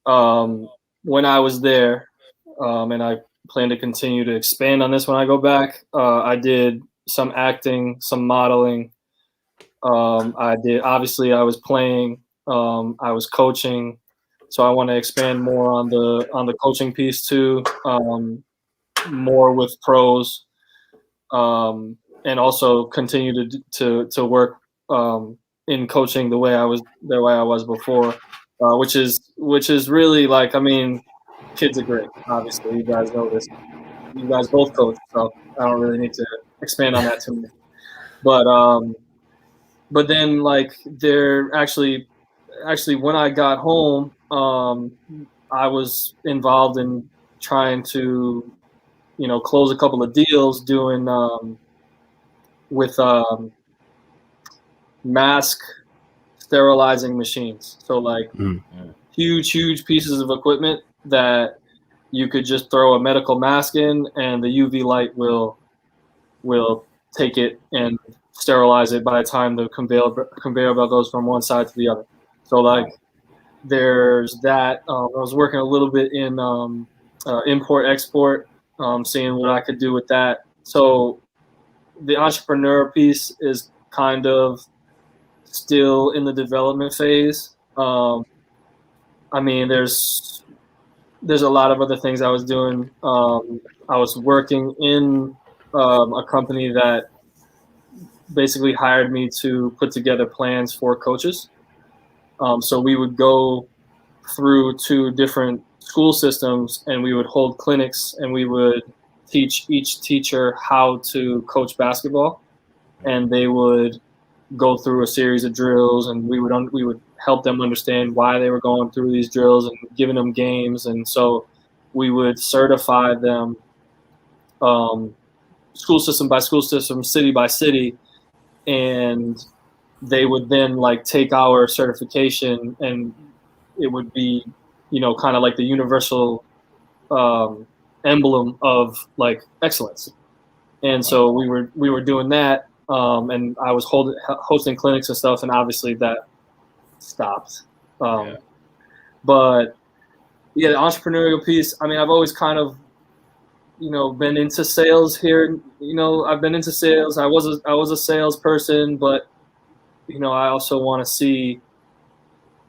when I was there, and I plan to continue to expand on this when I go back, I did some acting, some modeling. I was playing, I was coaching. So I want to expand more on the coaching piece too, more with pros, and also continue to work in coaching the way I was before, which is really like, I mean, kids are great. Obviously, you guys know this. You guys both coach, so I don't really need to expand on that too much. But then like they're actually when I got home, I was involved in trying to, close a couple of deals doing with mask sterilizing machines. So like huge pieces of equipment that you could just throw a medical mask in, and the UV light will take it and sterilize it by the time the conveyor belt goes from one side to the other. So like there's that. I was working a little bit in import export, seeing what I could do with that. So the entrepreneur piece is kind of still in the development phase. I mean, there's a lot of other things I was doing. I was working in a company that basically hired me to put together plans for coaches. So we would go through 2 different school systems, and we would hold clinics, and we would teach each teacher how to coach basketball, and they would go through a series of drills, and we would help them understand why they were going through these drills and giving them games. And so we would certify them school system by school system, city by city, and they would then like take our certification, and it would be, kind of like the universal emblem of like excellence. And so we were doing that, and I was hosting clinics and stuff, and obviously that stopped. But yeah, the entrepreneurial piece. I mean, I've always kind of, been into sales here. I've been into sales. I was a salesperson, but I also want to see,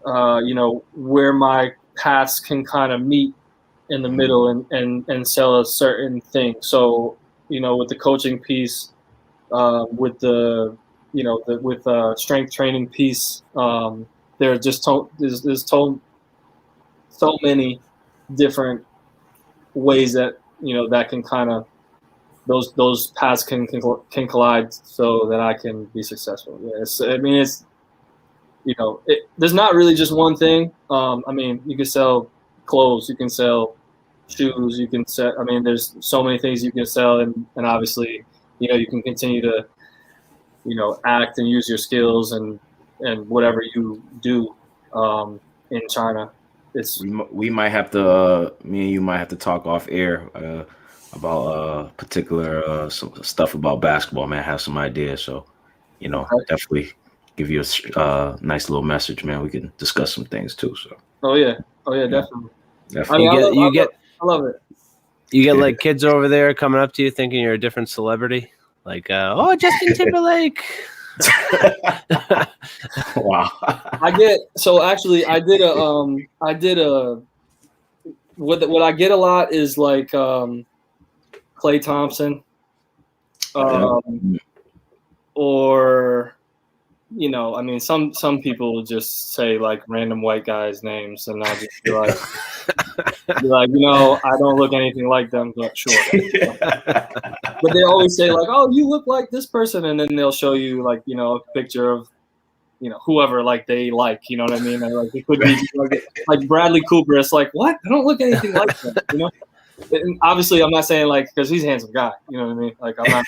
where my paths can kind of meet in the middle and sell a certain thing. So, with the coaching piece, with the, with strength training piece, there are just there's so many different ways that, that can kind of, those paths can collide so that I can be successful. Yeah, there's not really just one thing. I mean, you can sell clothes, you can sell shoes, you can sell. I mean, there's so many things you can sell, and obviously, you can continue to, act and use your skills and whatever you do in China. We might have to, me and you might have to talk off air about particular stuff about basketball, man. I have some ideas, so definitely give you a nice little message, man. We can discuss some things too. So. Oh yeah, definitely. Definitely. I love it. You get like kids over there coming up to you thinking you're a different celebrity, like Justin Timberlake. Wow. I did what I get a lot is like Klay Thompson, or you know, I mean, some people will just say like random white guys' names, and I'll just be like, you know, I don't look anything like them, but sure. But they always say like, oh, you look like this person, and then they'll show you like, you know, a picture of, you know, whoever like they like, you know what I mean? And, like it could be like Bradley Cooper. It's like, what? I don't look anything like him, you know. And obviously, I'm not saying like because he's a handsome guy, you know what I mean? Like I'm not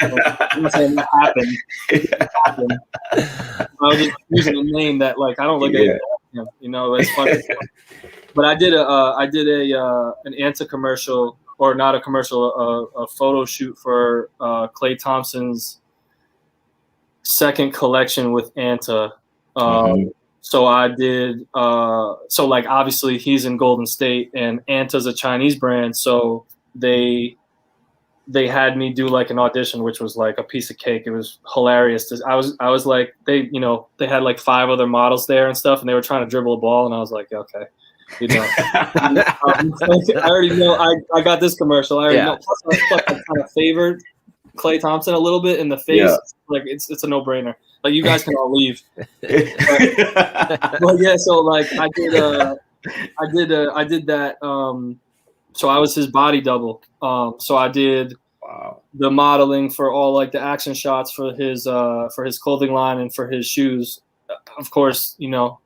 saying that happened. I was just using a name that like I don't look anything like him, you know. It's funny. But I did an Anta commercial, or not a commercial, a photo shoot for Klay Thompson's second collection with Anta. So I did, so like obviously he's in Golden State and Anta's a Chinese brand. So they had me do like an audition, which was like a piece of cake. It was hilarious. I was like, they had like 5 other models there and stuff, and they were trying to dribble a ball. And I was like, okay, you know, I already know I got this commercial. I already know. Plus I kind of favored Klay Thompson a little bit in the face. Yeah. Like it's a no-brainer. Like you guys can all leave. But yeah, so like I did that. So I was his body double. So I did the modeling for all like the action shots for his clothing line and for his shoes. Of course, you know,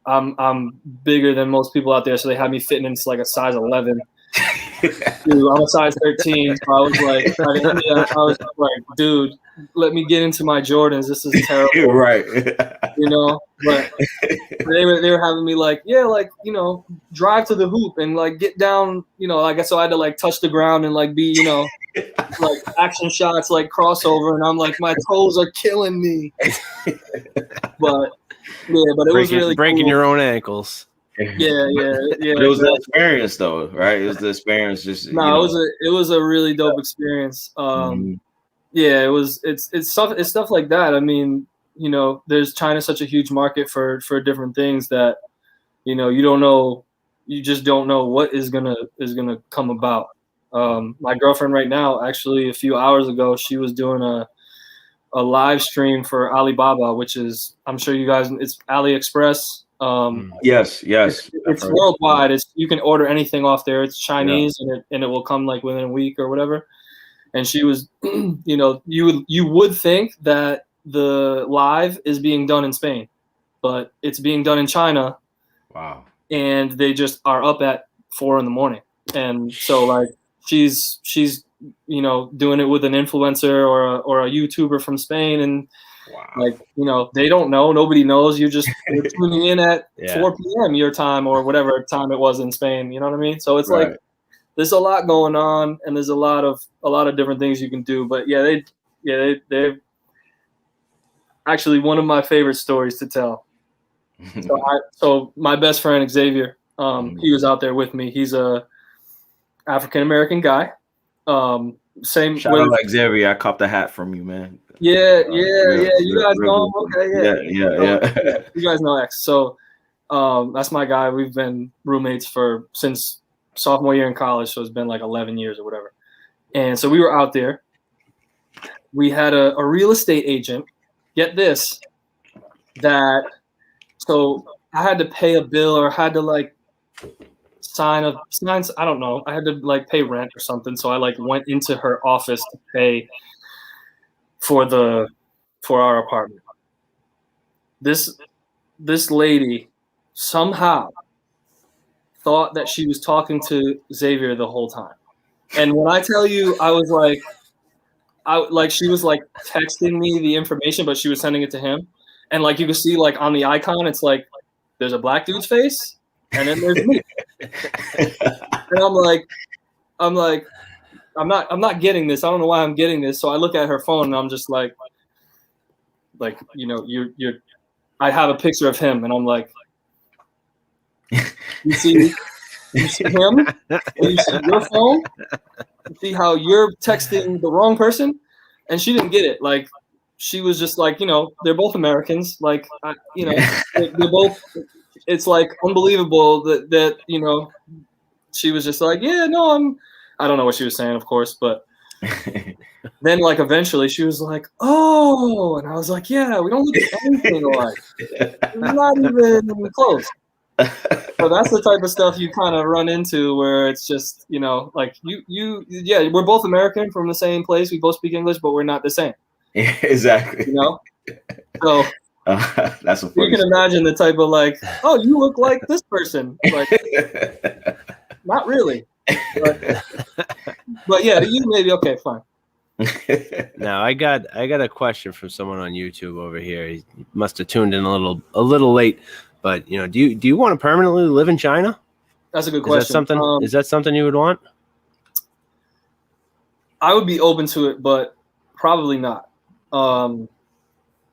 I'm bigger than most people out there, so they had me fitting into like a size 11. Dude, I'm a size 13. So I was like, dude, let me get into my Jordans. This is terrible. Right. You know, but they were having me like, yeah, like, you know, drive to the hoop and like get down, you know, I guess so I had to like touch the ground and like be, you know, like action shots, like crossover. And I'm like, my toes are killing me. But it was really breaking cool. your own ankles. Yeah. It was the experience, though, right? It was the experience. Just it was a really dope experience. Yeah, it's stuff like that. I mean, you know, there's China such a huge market for different things that, you know, you just don't know what is gonna come about. My girlfriend right now, actually, a few hours ago, she was doing a live stream for Alibaba, which is, I'm sure you guys, it's AliExpress. Yes. It's worldwide. You can order anything off there. It's Chinese, and it will come like within a week or whatever. And she was, you know, you would think that the live is being done in Spain, but it's being done in China. Wow. And they just are up at 4 a.m. And so like she's you know, doing it with an influencer or a YouTuber from Spain, and like, you know, they don't know, nobody knows. You're tuning in at 4 p.m. your time or whatever time it was in Spain. You know what I mean? So it's like there's a lot going on, and there's a lot of different things you can do. But they're actually one of my favorite stories to tell. So my best friend Xavier, he was out there with me. He's a African American guy. Same. Shout out to Xavier. I copped a hat from you, man. Yeah. You guys know him? Okay, yeah. You guys know X. So that's my guy. We've been roommates since sophomore year in college, so it's been like 11 years or whatever. And so we were out there. We had a real estate agent. Get this, so I had to pay a bill or had to like sign. I don't know. I had to like pay rent or something. So I like went into her office to pay for our apartment. This lady somehow thought that she was talking to Xavier the whole time. And when I tell you, I was like, she was like texting me the information, but she was sending it to him. And like you can see like on the icon, it's like there's a black dude's face, and then there's me. And I'm not getting this. I don't know why I'm getting this. So I look at her phone and I'm just like, you know, I have a picture of him, and I'm like, you see him? And you see your phone? You see how you're texting the wrong person? And she didn't get it. Like, she was just like, you know, they're both Americans. Like, you know, they're both. It's like unbelievable that you know, she was just like, yeah, no, I don't know what she was saying, of course, but Then like eventually she was like, oh, and I was like, yeah, we don't look anything alike. We're not even close. So that's the type of stuff you kind of run into where it's just, you know, like yeah, we're both American from the same place. We both speak English, but we're not the same. Exactly. You know? So that's a you can imagine the type of like, oh, you look like this person. Like, not really. But yeah, you maybe, okay, fine. Now I got a question from someone on YouTube over here. He must have tuned in a little late, but you know, do you want to permanently live in China? That's a good question. Is that something you would want? I would be open to it, but probably not.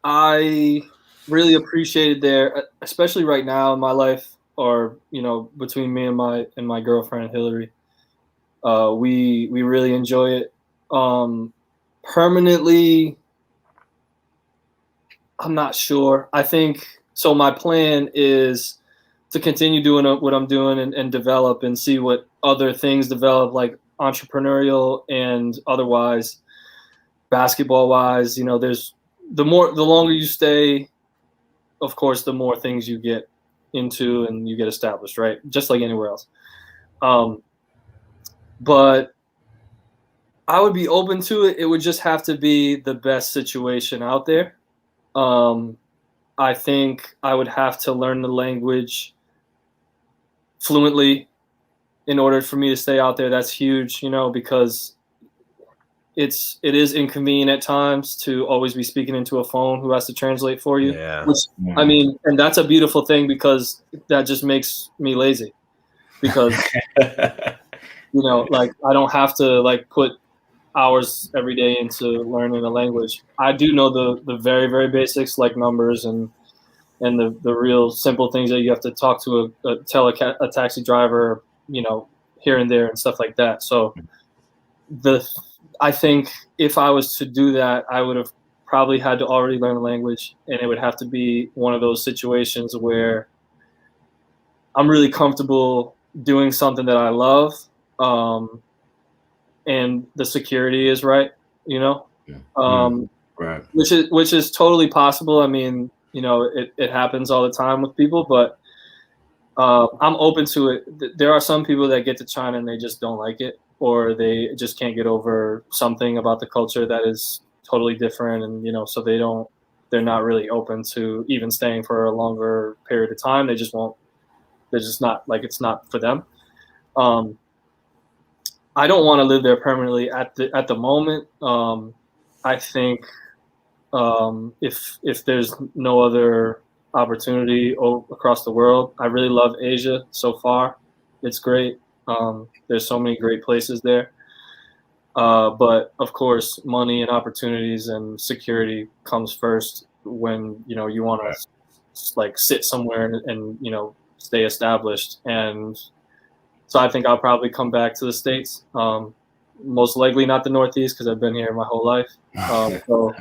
I really appreciated there, especially right now in my life, or you know, between me and my girlfriend Hillary. We really enjoy it. Permanently, I'm not sure. I think so. My plan is to continue doing what I'm doing and develop and see what other things develop, like entrepreneurial and otherwise, basketball wise. You know, there's the longer you stay, of course, the more things you get into and you get established, right? Just like anywhere else. But I would be open to it. It would just have to be the best situation out there. I think I would have to learn the language fluently in order for me to stay out there. That's huge, you know, because it is inconvenient at times to always be speaking into a phone who has to translate for you. Yeah. Which, I mean, and that's a beautiful thing because that just makes me lazy because, you know, like I don't have to like put hours every day into learning a language. I do know the very, very basics like numbers and the real simple things that you have to talk to tell a taxi driver, you know, here and there and stuff like that. So I think if I was to do that, I would have probably had to already learn the language, and it would have to be one of those situations where I'm really comfortable doing something that I love, and the security is right, you know, right. Which is totally possible. I mean, you know, it happens all the time with people, but I'm open to it. There are some people that get to China and they just don't like it, or they just can't get over something about the culture that is totally different, and you know, so they're not really open to even staying for a longer period of time. They're just not, like, it's not for them. I don't want to live there permanently at the moment. I think if there's no other opportunity across the world, I really love Asia so far. It's great. There's so many great places there. But of course, money and opportunities and security comes first when, you know, you want to like sit somewhere and, you know, stay established. And so I think I'll probably come back to the States. Most likely not the Northeast because I've been here my whole life. So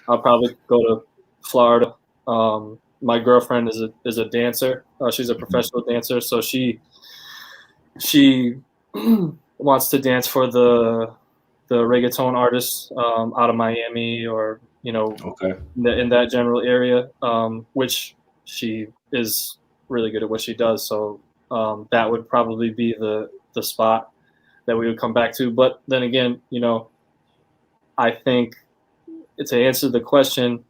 I'll probably go to Florida. My girlfriend is a dancer. She's a professional dancer, so she wants to dance for the reggaeton artists out of Miami, or you know, in that general area, which she is really good at what she does. So that would probably be the spot that we would come back to. But then again, you know, I think to answer the question,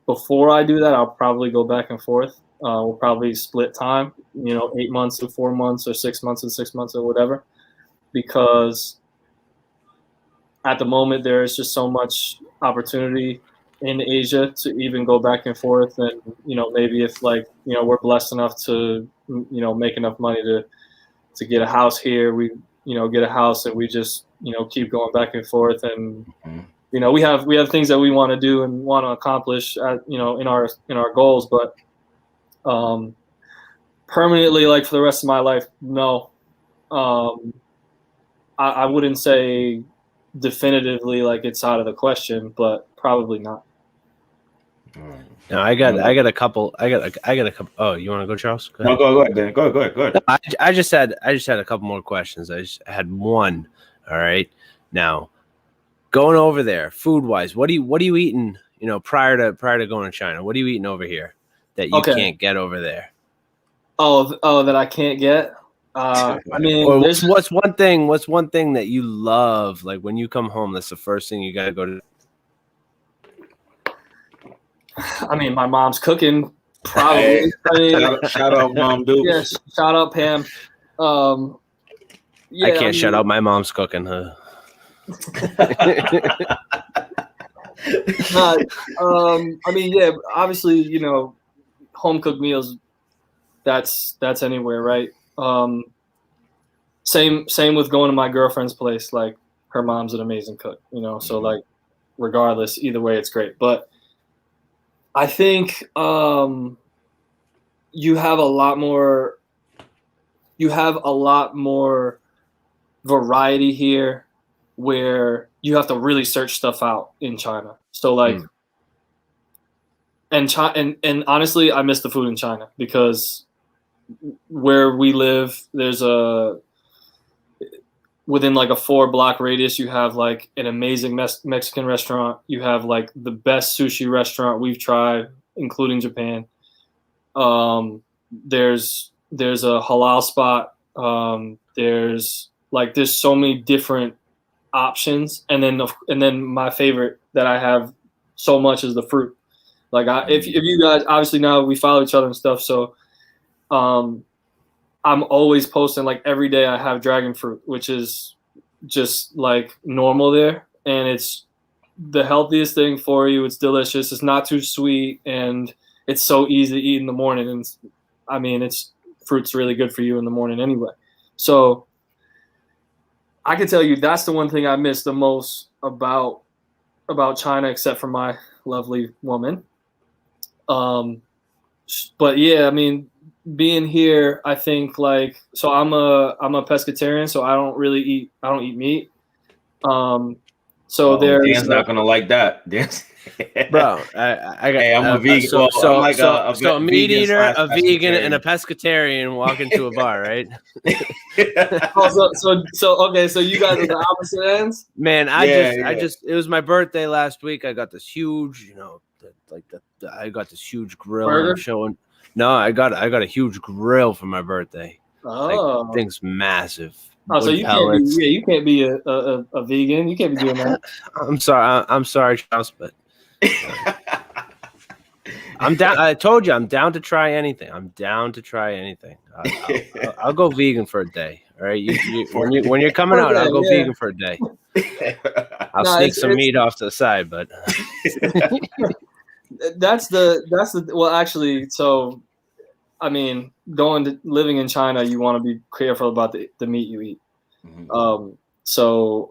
before I do that, I'll probably go back and forth. We'll probably split time, you know, 8 months or 4 months, or 6 months and 6 months, or whatever, because at the moment there is just so much opportunity in Asia to even go back and forth. And, you know, maybe if, like, you know, we're blessed enough to, you know, make enough money to get a house here, we, you know, get a house and we just, you know, keep going back and forth. And, you know, we have things that we want to do and want to accomplish, you know, in our goals, but permanently, like for the rest of my life, no. I wouldn't say definitively like it's out of the question, but probably not. No, I got a couple. Oh, you want to go, Charles? Go ahead. No, go ahead, Dan. Go ahead. I just had a couple more questions. I just had one. All right. Now, going over there, food wise, what are you eating? You know, prior to going to China, what are you eating over here that you can't get over there? Oh, that I can't get. I mean, or what's one thing that you love? Like when you come home, that's the first thing you got to go to. I mean, my mom's cooking. Probably. Hey, I mean, shout out, Mom Dukes. Yes, shout out, Pam. Yeah, I can't shout out my mom's cooking. Huh? I mean, yeah, obviously, you know, home cooked meals. That's anywhere, right? Same with going to my girlfriend's place. Like her mom's an amazing cook, you know. So like, regardless, either way, it's great. But I think you have a lot more variety here, where you have to really search stuff out in China. So like, and honestly, I miss the food in China because where we live, there's within like a 4-block radius, you have like an amazing Mexican restaurant. You have like the best sushi restaurant we've tried, including Japan. There's a halal spot. There's so many different options, and then my favorite that I have so much is the fruit. Like if you guys, obviously now we follow each other and stuff, so I'm always posting, like every day I have dragon fruit, which is just like normal there, and it's the healthiest thing for you. It's delicious. It's not too sweet, and it's so easy to eat in the morning. And I mean, fruit's really good for you in the morning anyway. So I can tell you that's the one thing I miss the most about China, except for my lovely woman. But yeah, I mean, being here, I think like, so I'm a pescatarian, so I don't eat meat. So Dan's not gonna like that. Dan's bro, I'm a vegan. So a meat eater, a vegan, and a pescatarian walk into a bar, right? Okay, so you guys are the opposite ends. Man, I just it was my birthday last week. I got this huge, you know, I got this huge grill. And I'm showing. No, I got a huge grill for my birthday. Oh, like, thing's massive. Oh, so you can't be a vegan. You can't be doing that. I'm sorry, Charles, but I'm down. I told you I'm down to try anything. I'll go vegan for a day. All right, when you're coming out, I'll go vegan for a day. I'll sneak some meat off to the side, but that's the well, actually, so I mean, living in China, you want to be careful about the meat you eat. Mm-hmm. So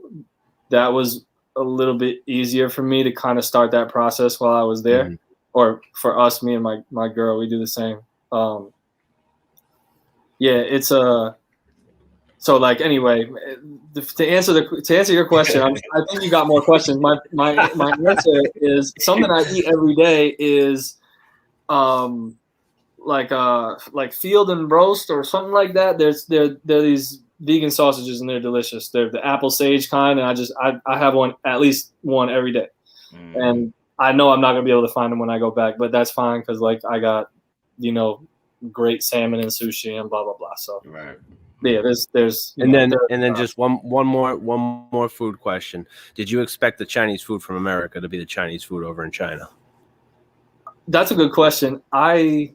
that was a little bit easier for me to kind of start that process while I was there. Mm-hmm. Or for us, me and my girl, we do the same. It's so like, anyway, to answer your question, I think you got more questions. My answer is something I eat every day is like field and roast or something like that. There are these vegan sausages and they're delicious. They're the apple sage kind, and I have at least one every day. And I know I'm not gonna be able to find them when I go back, but that's fine because like I got, you know, great salmon and sushi and blah blah blah. So right. Yeah, there's and then just one more food question. Did you expect the Chinese food from America to be the Chinese food over in China? That's a good question. I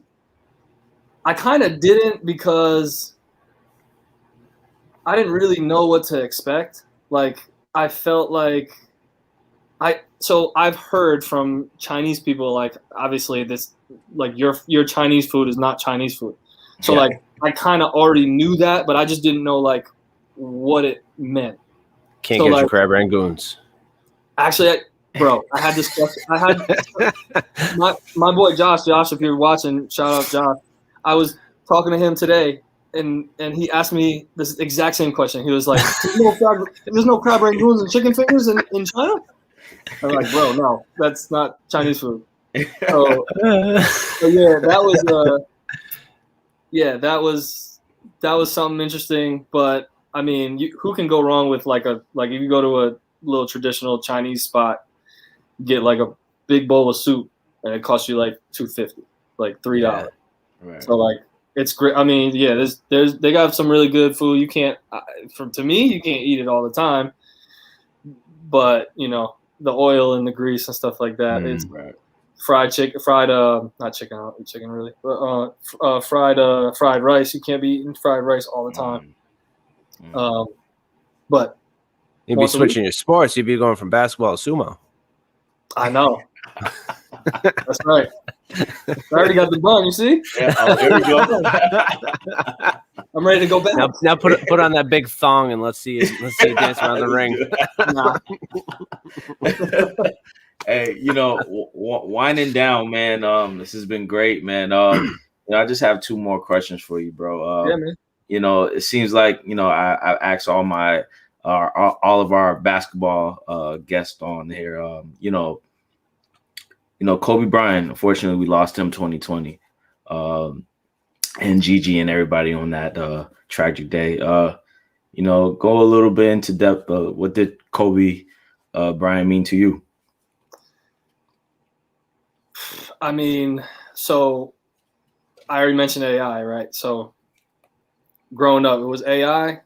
kind of didn't, because I didn't really know what to expect. Like I felt like I've heard from Chinese people, like obviously this, like your Chinese food is not Chinese food. So like I kind of already knew that, but I just didn't know like what it meant. Can't get your crab rangoons. Actually, I had this question. I had my boy Josh, if you're watching, shout out Josh. I was talking to him today, and he asked me this exact same question. He was like, there's no crab rangoons and chicken fingers in China? I'm like, bro, no, that's not Chinese food. So yeah, that was something interesting. But I mean, who can go wrong with like if you go to little traditional Chinese spot, get like a big bowl of soup, and it costs you like $2.50, like $3. Yeah. Right. So like it's great. I mean, yeah, they got some really good food. You can't, to me, you can't eat it all the time, but you know, the oil and the grease and stuff like that. It's Right. fried chicken, not chicken, I don't eat chicken really, but fried rice. You can't be eating fried rice all the time. But You'd be switching your sports. You'd be going from basketball to sumo. I know. That's right. I already got the bun, you see? Yeah, there we go. I'm ready to go back. Now put on that big thong and let's see you dance around the ring. Hey, you know, winding down, man. This has been great, man. You know, I just have 2 more questions for you, bro. Yeah, man. You know, it seems like, you know, I asked all of our basketball guests on here. You know, Kobe Bryant, unfortunately, we lost him 2020. And Gigi and everybody on that tragic day. You know, go a little bit into depth. What did Kobe Bryant mean to you? I mean, so I already mentioned AI, right? So growing up, it was AI,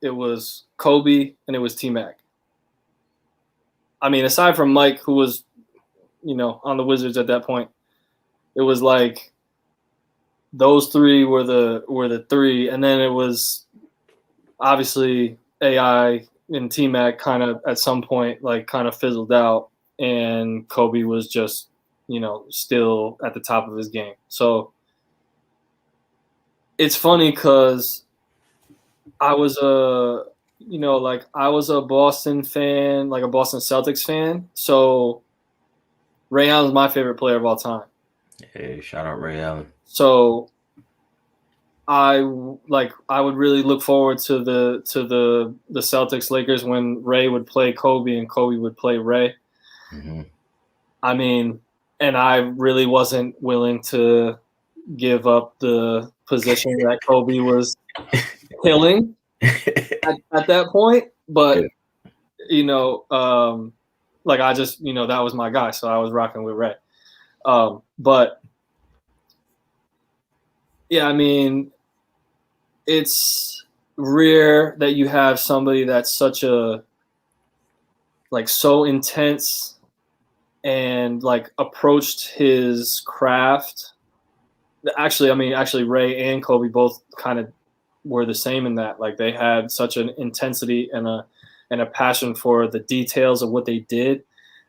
it was Kobe, and it was T-Mac. I mean, aside from Mike, who was, you know, on the Wizards at that point, it was like those 3 were the 3, and then it was obviously AI and T-Mac kind of at some point like kind of fizzled out, and Kobe was just, you know, still at the top of his game. So it's funny because I was a Boston fan, like a Boston Celtics fan. So Ray Allen's my favorite player of all time. Hey, shout out Ray Allen. So I would really look forward to the Celtics Lakers when Ray would play Kobe and Kobe would play Ray. Mm-hmm. I mean, and I really wasn't willing to give up the position that Kobe was killing at that point. But, you know, like I just, you know, that was my guy. So I was rocking with Ray. But, yeah, I mean, it's rare that you have somebody that's such a, like, so intense and like approached his craft. Actually, Ray and Kobe both kind of were the same in that. Like they had such an intensity and a passion for the details of what they did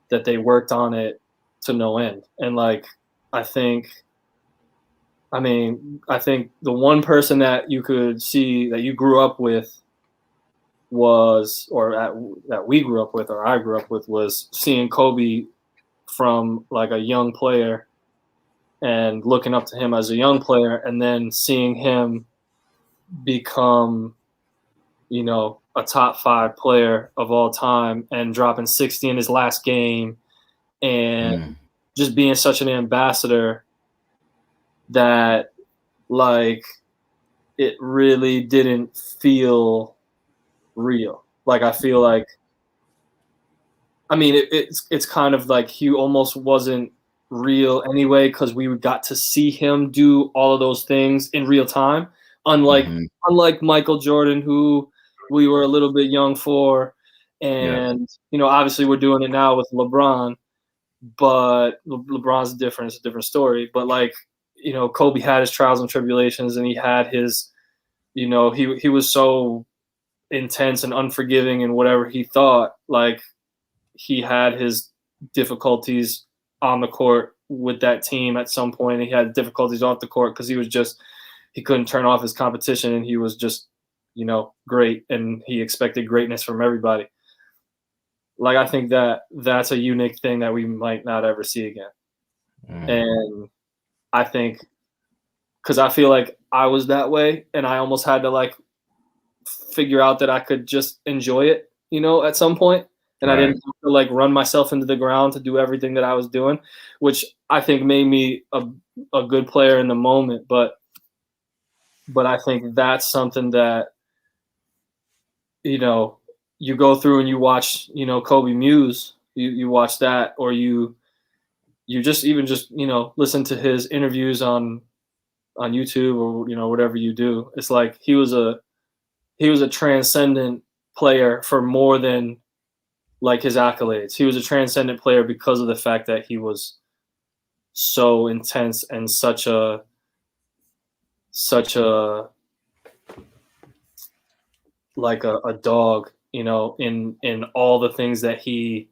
that they worked on it to no end. And like, I think the one person that you could see that you grew up with that we grew up with, or I grew up with, was seeing Kobe from like a young player and looking up to him as a young player, and then seeing him become, you know, a top 5 player of all time and dropping 60 in his last game and just being such an ambassador that like it really didn't feel real. Like I feel like, I mean, it's kind of like he almost wasn't real anyway because we got to see him do all of those things in real time. Unlike Michael Jordan, who we were a little bit young for, and you know, obviously we're doing it now with LeBron, but LeBron's different. It's a different story. But like, you know, Kobe had his trials and tribulations, and he had his, you know, he was so intense and unforgiving in whatever he thought. Like he had his difficulties on the court with that team at some point. He had difficulties off the court because he couldn't turn off his competition, and he was just, you know, great, and he expected greatness from everybody. Like I think that's a unique thing that we might not ever see again. And I think because I feel like I was that way, and I almost had to like figure out that I could just enjoy it, you know, at some point. And I didn't have to like run myself into the ground to do everything that I was doing, which I think made me a good player in the moment. But I think that's something that, you know, you go through and you watch, you know, Kobe Muse, you watch that, or you just you know, listen to his interviews on YouTube, or, you know, whatever you do. It's like he was a transcendent player for more than like his accolades. He was a transcendent player because of the fact that he was so intense and such a like a dog, you know, in all the things that he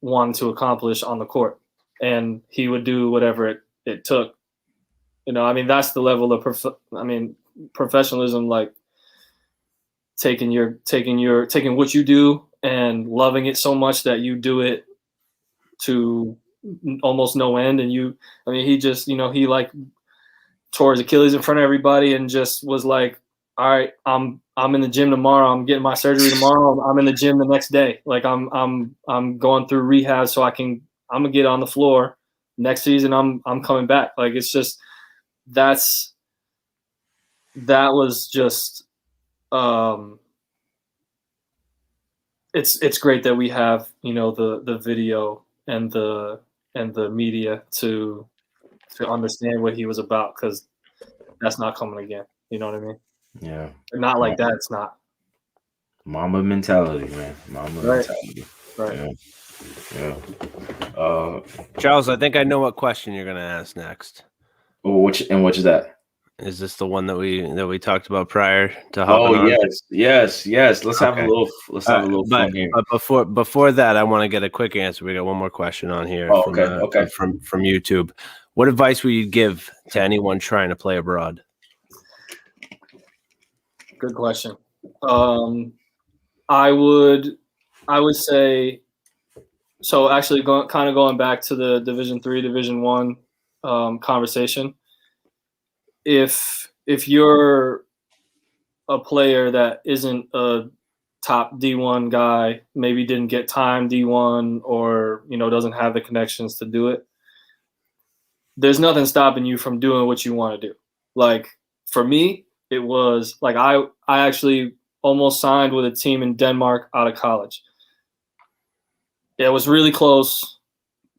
wanted to accomplish on the court, and he would do whatever it took. You know, I mean, that's the level of professionalism, like taking what you do and loving it so much that you do it to almost no end. And he just, you know, he like tore his Achilles in front of everybody and just was like, all right, I'm in the gym tomorrow. I'm getting my surgery tomorrow. I'm in the gym the next day. Like I'm going through rehab so I'm gonna get on the floor next season. I'm coming back. Like, it's just, that was just, it's great that we have, you know, the video and the media to understand what he was about, because that's not coming again. You know what I mean? Yeah. Not like that. It's not. Mamba mentality, man. Mamba mentality. Right. Yeah. Charles, I think I know what question you're gonna ask next. Which is that? Is this the one that we talked about prior to hopping on? Yes. Let's have a little fun here. But before that, I want to get a quick answer. We got one more question on here from YouTube. What advice would you give to anyone trying to play abroad? Good question. I would say, so actually going back to the Division III, Division I conversation. If you're a player that isn't a top D1 guy, maybe didn't get time D1, or, you know, doesn't have the connections to do it, there's nothing stopping you from doing what you want to do. Like, for me, it was like I actually almost signed with a team in Denmark out of college. It was really close.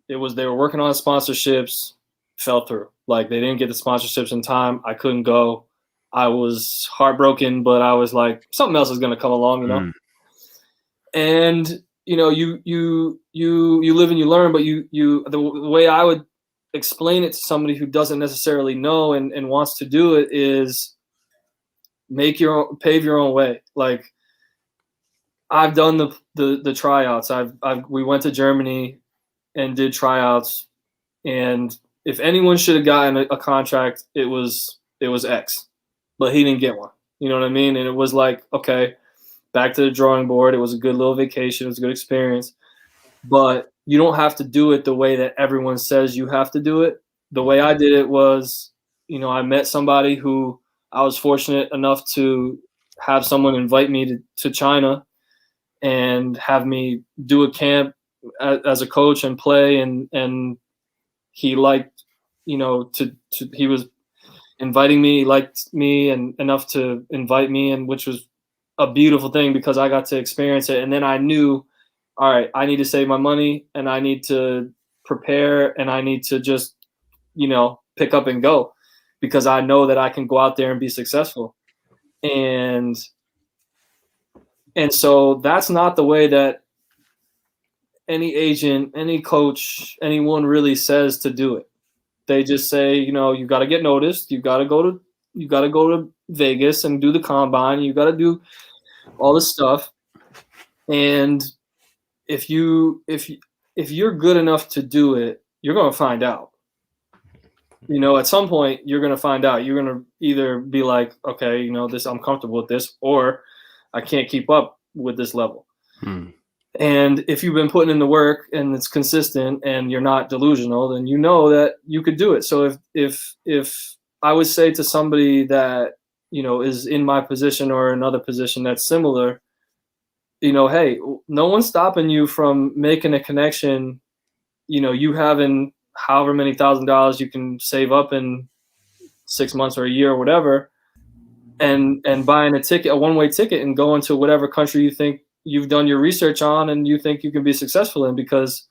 They were working on sponsorships, fell through. Like, they didn't get the sponsorships in time. I couldn't go. I was heartbroken, but I was like, something else is going to come along, you know? And, you know, you live and you learn, but the way I would explain it to somebody who doesn't necessarily know and wants to do it is pave your own way. Like, I've done the tryouts. We went to Germany and did tryouts, and if anyone should have gotten a contract, it was X, but he didn't get one. You know what I mean? And it was like, okay, back to the drawing board. It was a good little vacation. It was a good experience, but you don't have to do it the way that everyone says you have to do it. The way I did it was, you know, I met somebody who I was fortunate enough to have someone invite me to China and have me do a camp as a coach and play. And he liked, you know, he was inviting me, liked me and enough to invite me, and which was a beautiful thing because I got to experience it. And then I knew, all right, I need to save my money and I need to prepare and I need to just, you know, pick up and go, because I know that I can go out there and be successful. And so that's not the way that any agent, any coach, anyone really says to do it. They just say, you know, you got to get noticed. You got to go to Vegas and do the combine. You got to do all this stuff. And if you're good enough to do it, you're going to find out. You know, at some point you're going to find out. You're going to either be like, okay, you know, I'm comfortable with this, or I can't keep up with this level. And if you've been putting in the work and it's consistent and you're not delusional, then you know that you could do it. So if I would say to somebody that, you know, is in my position or another position that's similar, you know, hey, no one's stopping you from making a connection. You know, you having however many $1,000 you can save up in 6 months or a year or whatever, and buying a one-way ticket and going to whatever country you think you've done your research on and you think you can be successful in. Because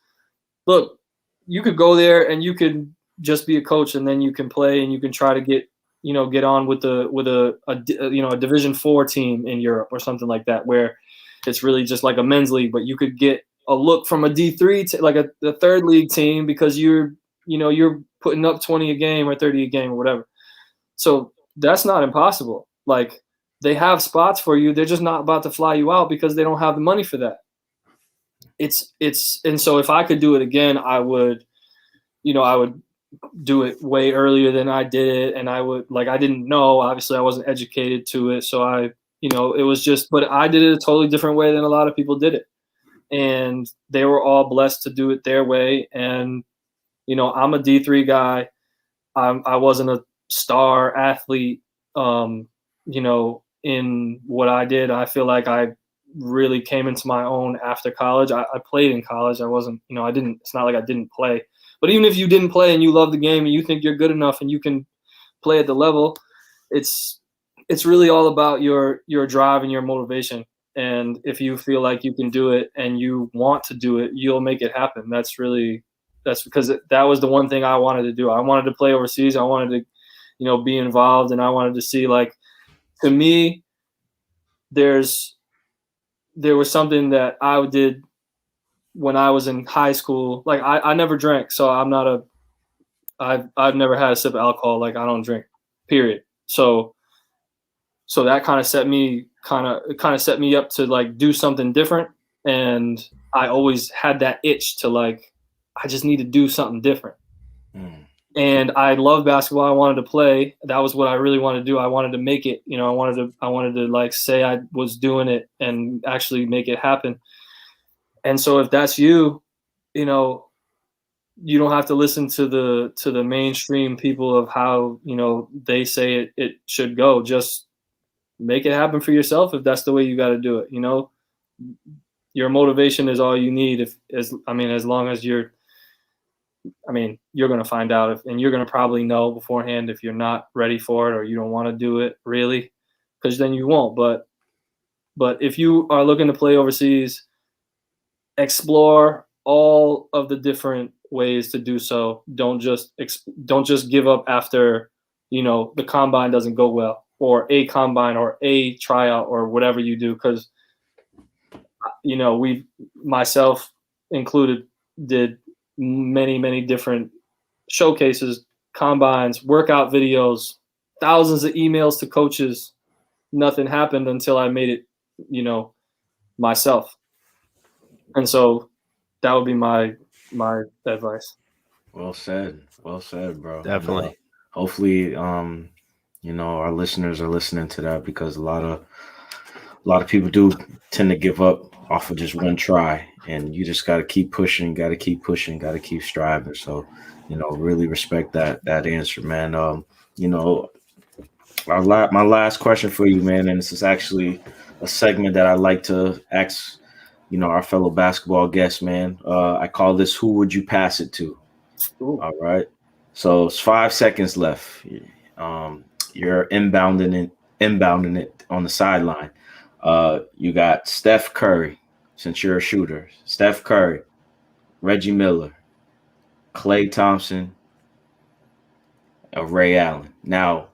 look, you could go there and you could just be a coach, and then you can play and you can try to get on with a Division IV team in Europe or something like that, where it's really just like a men's league, but you could get a look from a D3 like the third league team, because you're putting up 20 a game or 30 a game or whatever. So that's not impossible. Like, they have spots for you. They're just not about to fly you out because they don't have the money for that. And so if I could do it again, I would do it way earlier than I did it. And I didn't know, obviously I wasn't educated to it. So it was just, but I did it a totally different way than a lot of people did it. And they were all blessed to do it their way. And, I'm a D3 guy. I wasn't a star athlete, in what I did. I feel like I really came into my own after college. I played in college. I wasn't, it's not like I didn't play. But even if you didn't play and you love the game and you think you're good enough and you can play at the level, it's really all about your drive and your motivation. And if you feel like you can do it and you want to do it, you'll make it happen. That's because that was the one thing I wanted to do. I wanted to play overseas. I wanted to, be involved, and I wanted to see, like, to me, there was something that I did when I was in high school. Like, I never drank, so I've never had a sip of alcohol. Like, I don't drink, period. So that kind of set me up to, like, do something different. And I always had that itch to, like, I just need to do something different. And I love basketball. I wanted to play. That was what I really wanted to do. I wanted to make it, I wanted to like say I was doing it and actually make it happen. And so if that's you, you don't have to listen to the mainstream people of how, they say it should go. Just make it happen for yourself if that's the way you got to do it. Your motivation is all you need. As long as you're going to find out and you're going to probably know beforehand if you're not ready for it or you don't want to do it really, because then you won't. But if you are looking to play overseas, explore all of the different ways to do so. Don't just give up after, the combine doesn't go well, or a combine or a tryout or whatever you do. Because, we, myself included, did many, many different showcases, combines, workout videos, thousands of emails to coaches. Nothing happened until I made it, myself. And so that would be my advice. Well said, bro. Definitely. Hopefully, our listeners are listening to that, because a lot of people do tend to give up off of just one try, and you just got to keep pushing, got to keep striving. So, really respect that answer, man. My last question for you, man, and this is actually a segment that I like to ask, our fellow basketball guests, man. I call this "Who Would You Pass It To?" Ooh. All right. So it's 5 seconds left. You're inbounding it on the sideline. You got Steph Curry, since you're a shooter. Steph Curry, Reggie Miller, Klay Thompson, Ray Allen. Now,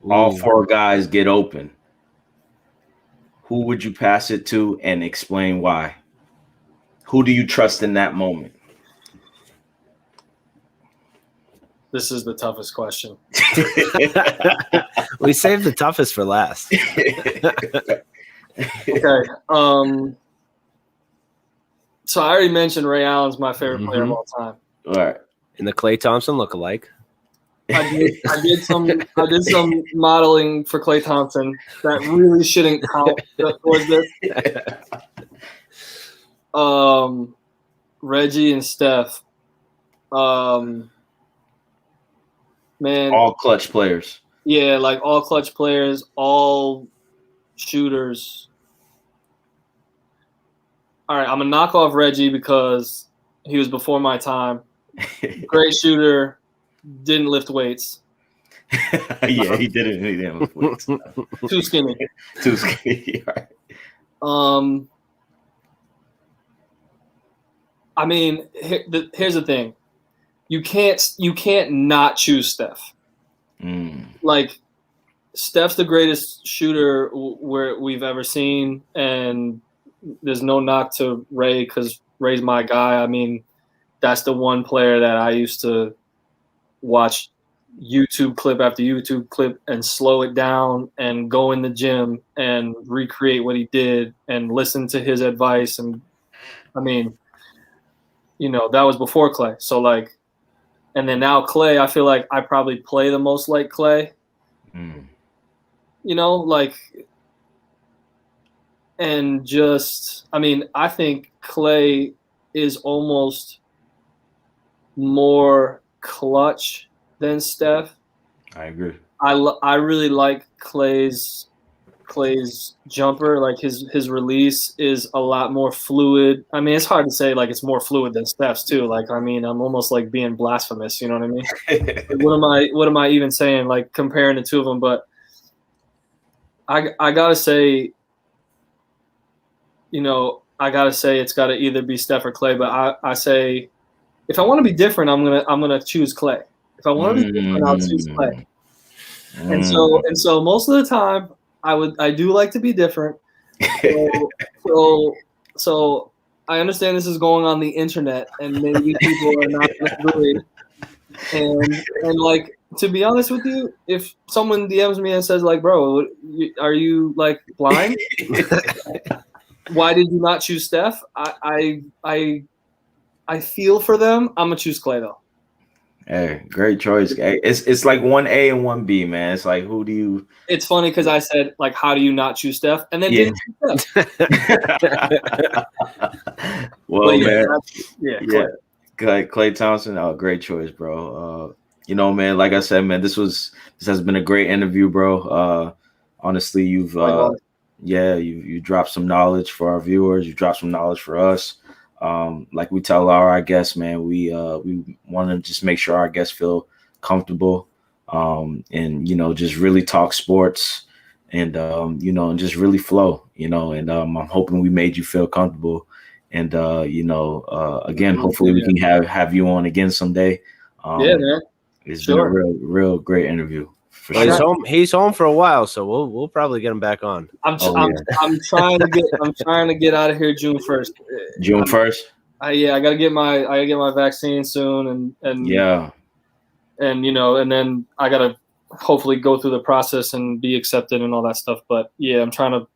all four guys get open. Who would you pass it to, and explain why? Who do you trust in that moment? This is the toughest question. We saved the toughest for last. Okay. So I already mentioned Ray Allen's my favorite player of all time. All right. And the Klay Thompson lookalike. I did some modeling for Klay Thompson that really shouldn't count towards this. Reggie and Steph. Man, all clutch players. Yeah, like all clutch players, all shooters. All right, I'm gonna knock off Reggie because he was before my time. Great shooter, didn't lift weights. Yeah, he didn't lift weights. Too skinny. Too skinny. Right. I mean, here's the thing. You can't not choose Steph. Like, Steph's the greatest shooter we've ever seen, and there's no knock to Ray because Ray's my guy. I mean, that's the one player that I used to watch YouTube clip after YouTube clip and slow it down and go in the gym and recreate what he did and listen to his advice. And I mean, that was before Clay. So like, and then now Clay, I feel like I probably play the most like Clay. Like, and just, I mean, I think Clay is almost more clutch than Steph. I agree. I really like Clay's jumper. Like his release is a lot more fluid. I mean, it's hard to say like it's more fluid than Steph's too. Like, I mean, I'm almost like being blasphemous. You know what I mean? Like, what am I even saying? Like comparing the two of them, but I gotta say, I gotta say it's gotta either be Steph or Clay. But I say, if I want to be different, I'm gonna choose Clay. If I want to be different, I'll choose Clay. And so most of the time, I do like to be different. So I understand this is going on the internet, and maybe people are not going to agree. And like, to be honest with you, if someone DMs me and says like, "Bro, are you like blind? Why did you not choose Steph?" I feel for them. I'm gonna choose Clay though. Hey, great choice. Hey, it's like 1A and 1B, man. It's like, who do you? It's funny because I said like, how do you not choose Steph? And then didn't choose Steph. Well, man, Clay Thompson. Oh, great choice, bro. Man, like I said, man, this has been a great interview, bro. Honestly, you've you dropped some knowledge for our viewers. You dropped some knowledge for us. Like we tell our guests, man, we want to just make sure our guests feel comfortable, and just really talk sports, and and just really flow, and I'm hoping we made you feel comfortable, and again, hopefully we can have you on again someday. Man. It's been a real great interview. He's home for a while, so we'll probably get him back on. I'm trying to get out of here June 1st. June 1st. I gotta get my vaccine soon, and and then I gotta hopefully go through the process and be accepted and all that stuff. But yeah, I'm trying to.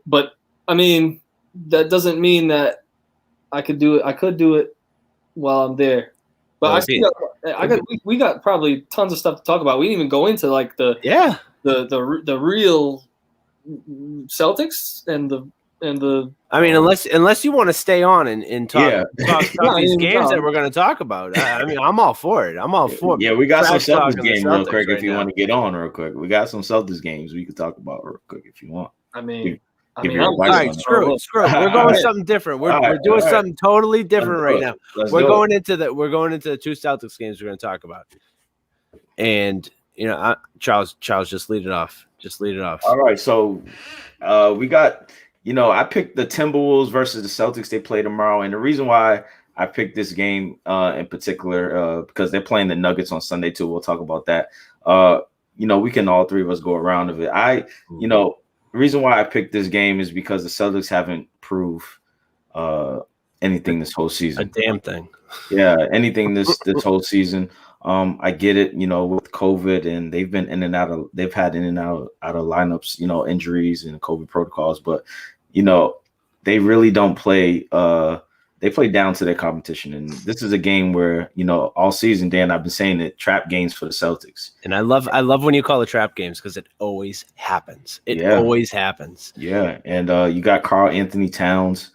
But I mean, that doesn't mean that I could do it. I could do it while I'm there. But we got probably tons of stuff to talk about. We didn't even go into like the real Celtics and the. I mean, unless you want to stay on and talk these games that we're going to talk about. I mean, I'm all for it. I'm all for it. Yeah, we got some Celtics games real quick if you want to get on real quick. We got some Celtics games we could talk about real quick if you want. All right, screw it. We're going something different. We're doing something totally different right now. We're going into the two Celtics games we're going to talk about. And Charles, just lead it off. All right, so we got I picked the Timberwolves versus the Celtics. They play tomorrow, and the reason why I picked this game in particular because they're playing the Nuggets on Sunday too. We'll talk about that. We can all three of us go around of it. The reason why I picked this game is because the Celtics haven't proved anything this whole season. A damn thing. Yeah, anything this whole season. I get it, with COVID, and they've been in and out of lineups, injuries and COVID protocols, but they really don't play. They play down to their competition, and this is a game where all season, Dan, I've been saying it, trap games for the Celtics. And I love when you call it trap games because it always happens. Always happens. Yeah, and you got Karl-Anthony Towns,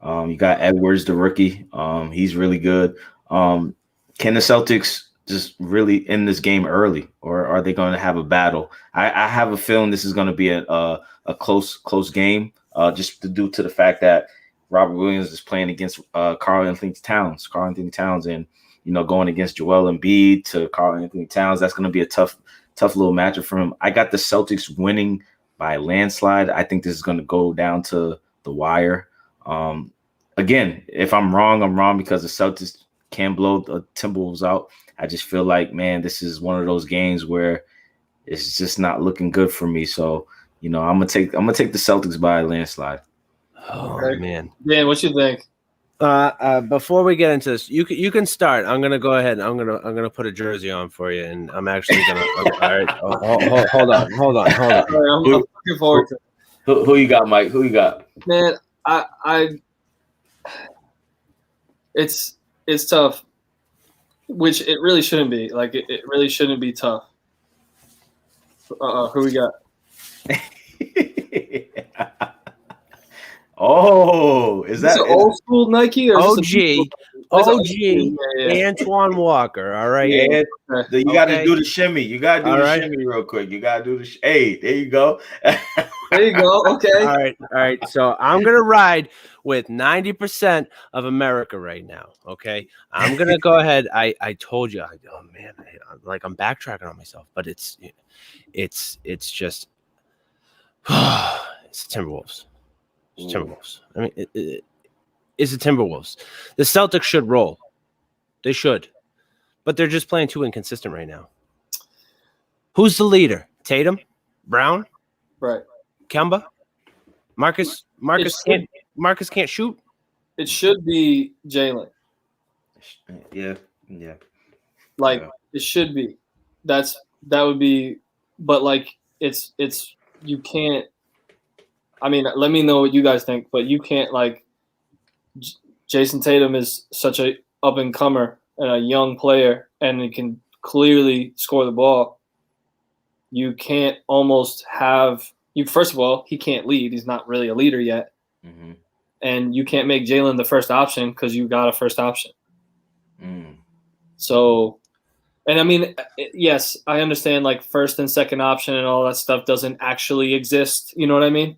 you got Edwards, the rookie. He's really good. Can the Celtics just really end this game early, or are they going to have a battle? I have a feeling this is going to be a close game, just due to the fact that Robert Williams is playing against Karl-Anthony Towns, and going against Joel Embiid to Karl-Anthony Towns. That's going to be a tough little matchup for him. I got the Celtics winning by landslide. I think this is going to go down to the wire. again, if I'm wrong, I'm wrong because the Celtics can blow the Timberwolves out. I just feel like, man, this is one of those games where it's just not looking good for me. So, I'm gonna take the Celtics by a landslide. Oh Okay. man. Dan, what you think? Before we get into this, you can start. I'm gonna go ahead. I'm gonna put a jersey on for you, and I'm actually gonna. All right. Hold on. I'm looking forward to it. Who you got, Mike? Who you got? Man, it's tough, which it really shouldn't be. Like it really shouldn't be tough. Who we got? Oh, is that old school Nike or OG? Yeah. Antoine Walker. All right. Yeah, you got to Okay. do the shimmy. You got to do All the right. shimmy real quick. You got to do the. Hey, there you go. There you go. Okay. All right. So I'm gonna ride with 90% of America right now. Okay. I'm gonna go ahead. I told you. Oh man, I'm backtracking on myself, but it's just it's Timberwolves. It's Timberwolves. I mean, it's the Timberwolves. The Celtics should roll. They should, but they're just playing too inconsistent right now. Who's the leader? Tatum, Brown, Right. Kemba, Marcus can't shoot. It should be Jalen. Yeah. Like it should be. That would be. But like it's you can't. I mean, let me know what you guys think, but you can't like. Jason Tatum is such a up and comer and a young player, and he can clearly score the ball. You can't almost have you. First of all, he can't lead. He's not really a leader yet, and you can't make Jalen the first option because you got a first option. So, and I mean, yes, I understand like first and second option and all that stuff doesn't actually exist. You know what I mean?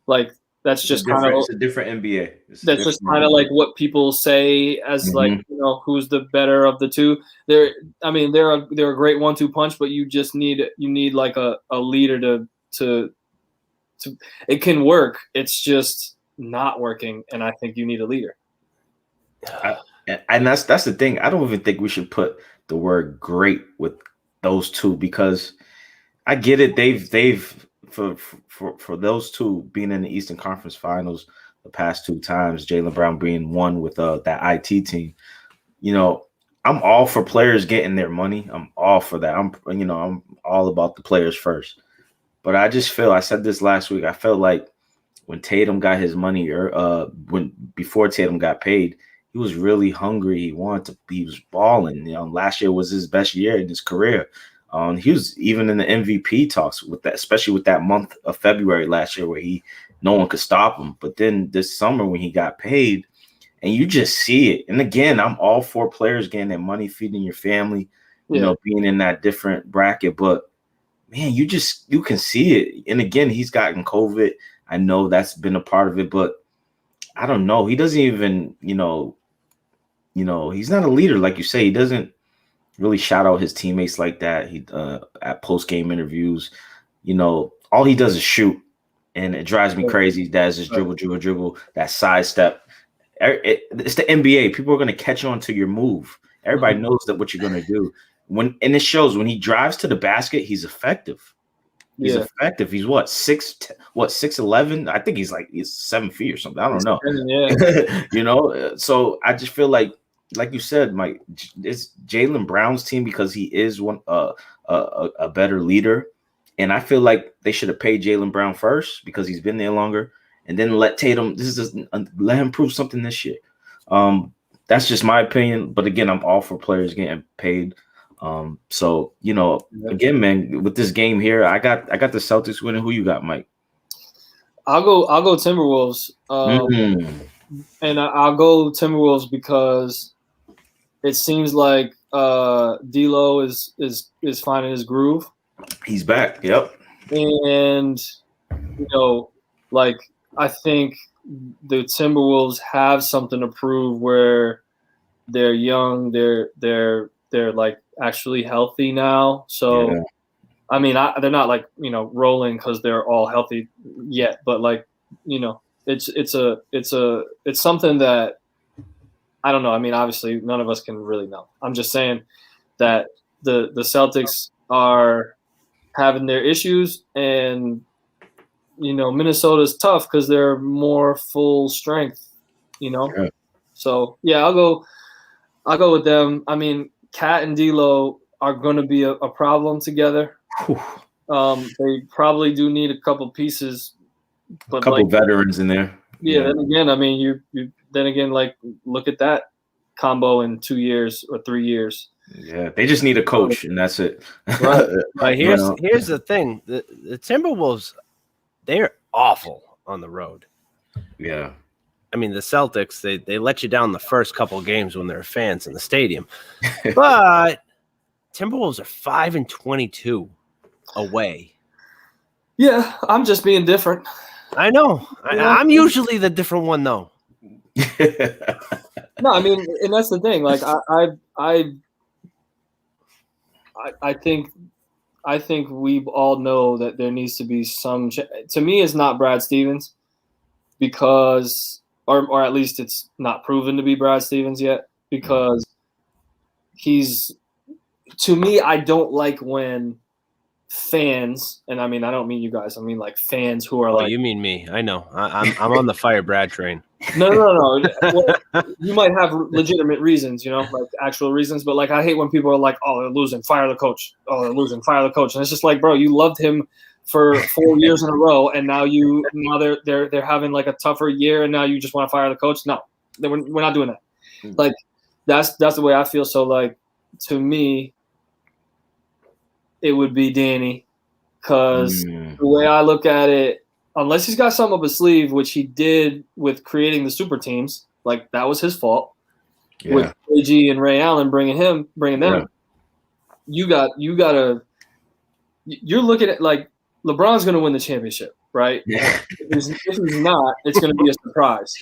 Like that's just kind of it's a different NBA. That's just kind of like what people say as like who's the better of the two. They're a great 1-2 punch, but you need like a leader to it can work. It's just not working, and I think you need a leader. And that's the thing. I don't even think we should put the word great with those two because I get it. They've for those two being in the Eastern Conference Finals the past 2 times, Jaylen Brown being one with that IT team. I'm all for players getting their money. I'm all for that. I'm all about the players first. But I just feel, I said this last week, I felt like when Tatum got his money, before Tatum got paid, he was really hungry. He was balling. Last year was his best year in his career. He was even in the MVP talks with that, especially with that month of February last year where no one could stop him. But then this summer when he got paid, and you just see it. And again, I'm all for players getting their money, feeding your family, being in that different bracket. But man, you can see it. And again, he's gotten COVID. I know that's been a part of it, but I don't know. He doesn't even, he's not a leader, like you say. He doesn't really shout out his teammates like that. He at post-game interviews, all he does is shoot. And it drives me crazy. That's just dribble, that sidestep. It's the NBA. People are going to catch on to your move. Everybody knows that what you're going to do. And it shows when he drives to the basket, he's effective. He's effective. He's 6'11"? I think he's 7 feet or something. I don't know. Yeah. So I just feel like you said, Mike, it's Jaylen Brown's team because he is a better leader. And I feel like they should have paid Jaylen Brown first because he's been there longer, and then let Tatum. Let him prove something this year. That's just my opinion. But again, I'm all for players getting paid. So again, man, with this game here, I got the Celtics winning. Who you got, Mike? I'll go Timberwolves. And I'll go Timberwolves because it seems like D'Lo is finding his groove. He's back. Yep. And I think the Timberwolves have something to prove where they're young, they're like actually healthy now. So yeah. I mean, they're not rolling because they're all healthy yet, but it's something that I don't know. I mean, obviously, none of us can really know. I'm just saying that the Celtics are having their issues, and Minnesota's tough because they're more full strength. Yeah. So yeah, I'll go with them. I mean, Cat and D'Lo are going to be a problem together. They probably do need a couple pieces, but a couple veterans in there. Yeah. Then again, I mean, you like look at that combo in 2 years or 3 years. Yeah, they just need a coach, and that's it. Right. But here's the thing: the Timberwolves, they're awful on the road. Yeah. I mean, the Celtics, they let you down the first couple of games when there are fans in the stadium. But Timberwolves are 5-22 away. Yeah, I'm just being different. I know. I'm usually the different one, though. No, I mean, and that's the thing. Like, I think we all know that there needs to be some. To me, it's not Brad Stevens because. Or at least it's not proven to be Brad Stevens yet, because to me, I don't like when fans, and I mean, I don't mean you guys, I mean like fans who are like. You mean me? I know. I'm on the fire Brad train. No. Well, you might have legitimate reasons, like actual reasons, but like I hate when people are like, "Oh, they're losing, fire the coach." "Oh, they're losing, fire the coach," and it's just like, bro, you loved him for 4 years in a row, and now they're having like a tougher year, and now you just want to fire the coach. No, we're not doing that. Like that's the way I feel. So like to me, it would be Danny, because the way I look at it, unless he's got something up his sleeve, which he did with creating the super teams, like that was his fault. Yeah. With AG and Ray Allen bringing them, Yeah. you're looking at like. LeBron's going to win the championship, right? Yeah. If he's not, it's going to be a surprise,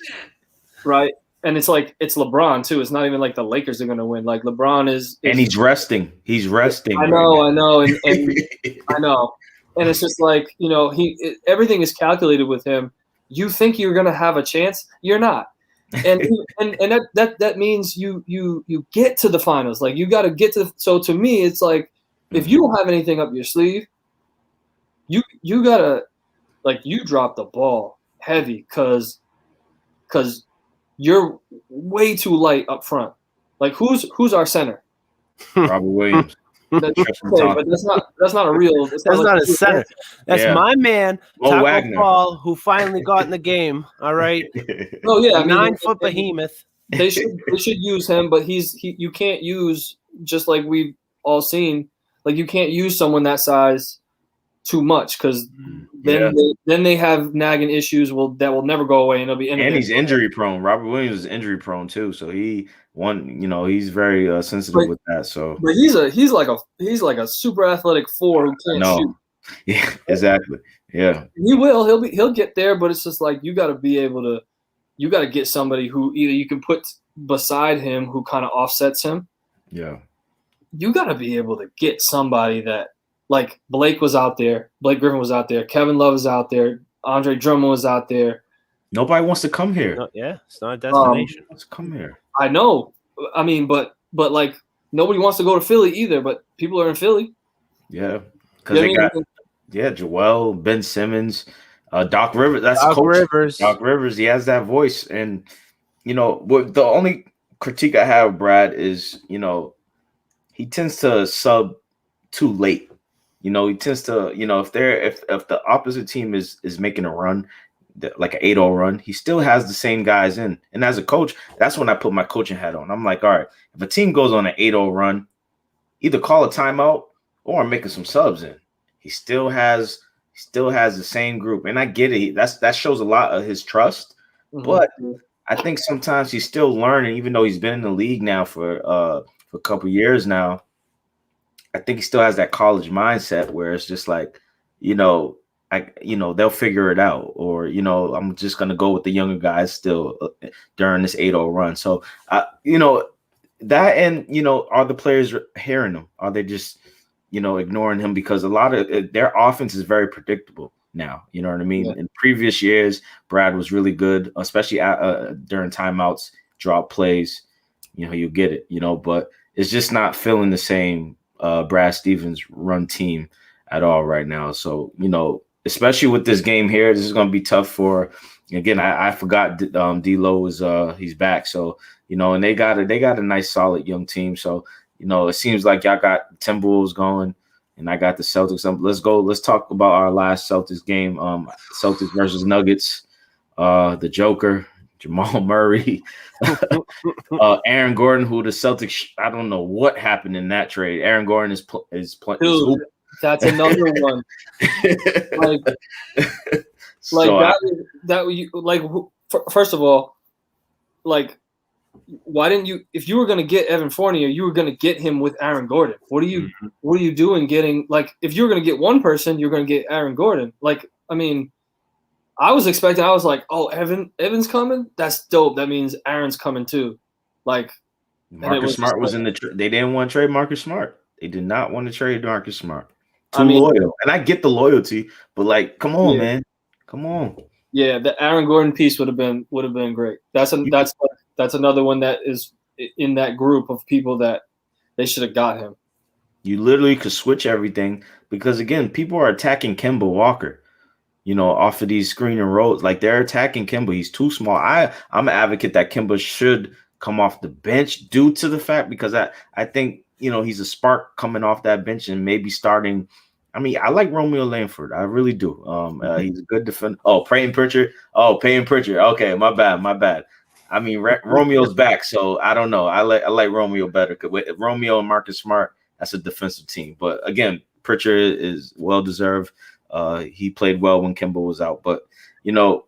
right? And it's like it's LeBron too. It's not even like the Lakers are going to win. Like LeBron is and he's resting. He's resting. I know, and I know, and it's just like everything is calculated with him. You think you're going to have a chance, you're not, and that means you get to the finals. Like you got to get to. So to me, it's like if you don't have anything up your sleeve. You gotta you drop the ball heavy because you're way too light up front. Like who's our center? Robert Williams. But that's not a real. That's not a center. That's my man, Taco Wagner. Fall, who finally got in the game. All right. Oh yeah, I mean, 9-foot behemoth. They should use him, but you can't use, just like we've all seen. Like you can't use someone that size too much, because then they have nagging issues that will never go away, and it'll be. And he's injury prone. Robert Williams is injury prone too, so he's very sensitive with that. So, but he's like a super athletic 4 who can't shoot. Yeah, exactly. Yeah, he will. He'll get there, but it's just like you got to be able to. You got to get somebody who either you can put beside him who kind of offsets him. Yeah, you got to be able to get somebody that. Like Blake was out there, Blake Griffin was out there, Kevin Love is out there, Andre Drummond was out there. Nobody wants to come here. No, it's not a destination. Let's come here. I know. I mean, but like nobody wants to go to Philly either. But people are in Philly. Yeah, because they got Joel, Ben Simmons, Doc Rivers. That's Doc Rivers. Doc Rivers. He has that voice, and what the only critique I have, Brad, is he tends to sub too late. He tends to, if the opposite team is making a run, like an 8-0 run, he still has the same guys in. And as a coach, that's when I put my coaching hat on. I'm like, all right, if a team goes on an 8-0 run, either call a timeout or I'm making some subs in. He still has the same group. And I get it. That shows a lot of his trust. Mm-hmm. But I think sometimes he's still learning, even though he's been in the league now for a couple years now. I think he still has that college mindset where it's just like, they'll figure it out, or, I'm just going to go with the younger guys still during this 8-0 run. So, that, and, are the players hearing them? Are they just, ignoring him? Because a lot of their offense is very predictable. now. You know what I mean? Yeah. In previous years, Brad was really good, especially during timeouts, drop plays. You know, you get it. You know, but it's just not feeling the same Brad Stevens run team at all right now. So, you know, especially with this game here, this is going to be tough for. Again, I forgot D'Lo is he's back. So, you know, and they got a nice solid young team. So, you know, it seems like y'all got Timberwolves going, and I got the Celtics. Let's talk about our last Celtics game. Celtics versus Nuggets. The Joker, Jamal Murray, Aaron Gordon, who the Celtics. I don't know what happened in that trade. Aaron Gordon is playing. Dude, that's another one. Like so first of all, like, why didn't you? If you were going to get Evan Fournier, you were going to get him with Aaron Gordon. What are you doing getting, like, if you were going to get one person, you're going to get Aaron Gordon. Like, I mean, I was like, oh, Evan's coming? That's dope. That means Aaron's coming too. Like, Marcus Smart was in the they didn't want to trade Marcus Smart. They did not want to trade Marcus Smart. Loyal. And I get the loyalty, but like, come on, man. Come on. Yeah, the Aaron Gordon piece would have been great. That's another one that is in that group of people that they should have got him. You literally could switch everything because, again, people are attacking Kemba Walker, you know, off of these screen and rolls. Like, they're attacking Kemba. He's too small. I'm an advocate that Kemba should come off the bench due to the fact because I think, you know, he's a spark coming off that bench and maybe starting. I mean, I like Romeo Langford. I really do. He's a good defender. Oh, Peyton Pritchard. Okay, my bad. I mean, Romeo's back, so I don't know. I like Romeo better. With Romeo and Marcus Smart, that's a defensive team. But again, Pritchard is well deserved. He played well when Kemba was out. But you know,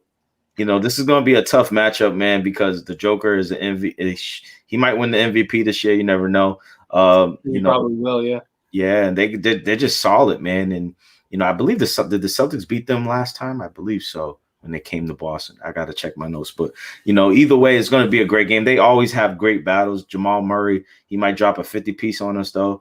this is going to be a tough matchup, man, because the Joker is an MVP. He might win the MVP this year. You never know. He probably will. Yeah. Yeah, and they're just solid, man. And you know, I believe did the Celtics beat them last time? I believe so. When they came to Boston, I got to check my notes, but you know, either way, it's going to be a great game. They always have great battles. Jamal Murray, he might drop a 50 piece on us though,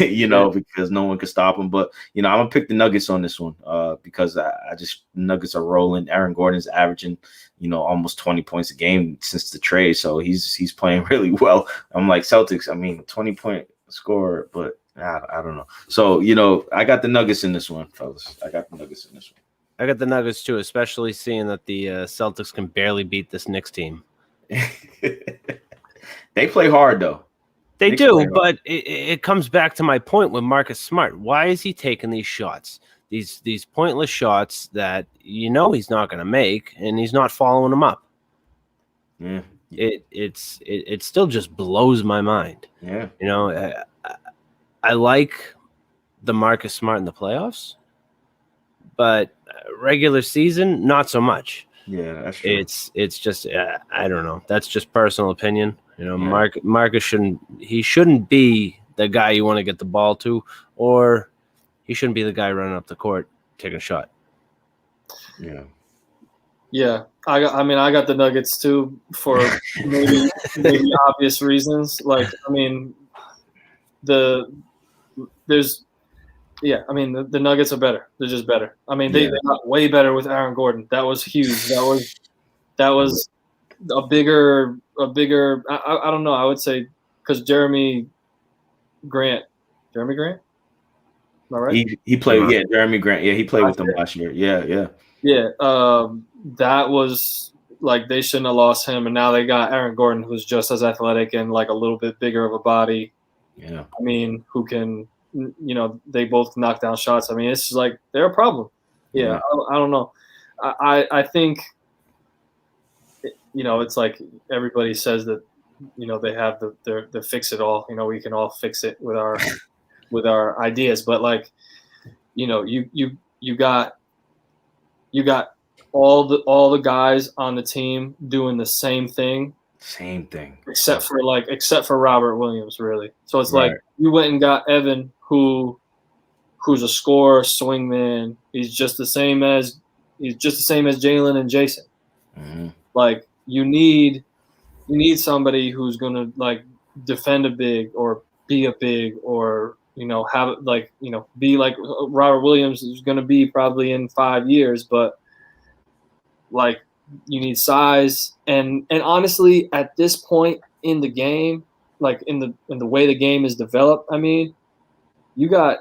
you know, because no one can stop him. But you know, I'm gonna pick the Nuggets on this one because I just Nuggets are rolling. Aaron Gordon's averaging, you know, almost 20 points a game since the trade, so he's playing really well. I'm like Celtics. I mean, 20-point score, but I don't know. So you know, I got the Nuggets in this one, fellas. I got the Nuggets in this one. I got the Nuggets too, especially seeing that the Celtics can barely beat this Knicks team. They play hard, though. They do, but it comes back to my point with Marcus Smart. Why is he taking these shots, these pointless shots that you know he's not going to make, and he's not following them up? Yeah, it still just blows my mind. Yeah, you know, I like the Marcus Smart in the playoffs, but regular season, not so much. Yeah, that's true. It's just I don't know. That's just personal opinion. You know, yeah. Marcus shouldn't be the guy you want to get the ball to, or he shouldn't be the guy running up the court taking a shot. Yeah. Yeah, I got the Nuggets too for maybe obvious reasons. Like, I mean, the Nuggets are better. They're just better. I mean, they got way better with Aaron Gordon. That was huge. That was a bigger. I don't know. I would say because Jeremy Grant. Am I right? He played. Yeah, Jeremy Grant. Yeah, he played with them last year. Yeah. Yeah. That was like they shouldn't have lost him, and now they got Aaron Gordon, who's just as athletic and like a little bit bigger of a body. Yeah. I mean, who can. You know, they both knock down shots. I mean, it's just like they're a problem. Yeah. I don't know. I think, you know, it's like everybody says that, you know, they have the fix it all. You know, we can all fix it with our ideas. But like, you know, you got all the guys on the team doing the same thing. Same thing. Except for Robert Williams, really. So it's like you went and got Evan, who's a scorer, swingman. He's just the same as Jalen and Jason. Mm-hmm. Like you need somebody who's gonna like defend a big or be a big or have like, be like Robert Williams is going to be probably in 5 years, but like you need size. And honestly, at this point in the game, like in the way the game is developed, I mean, you got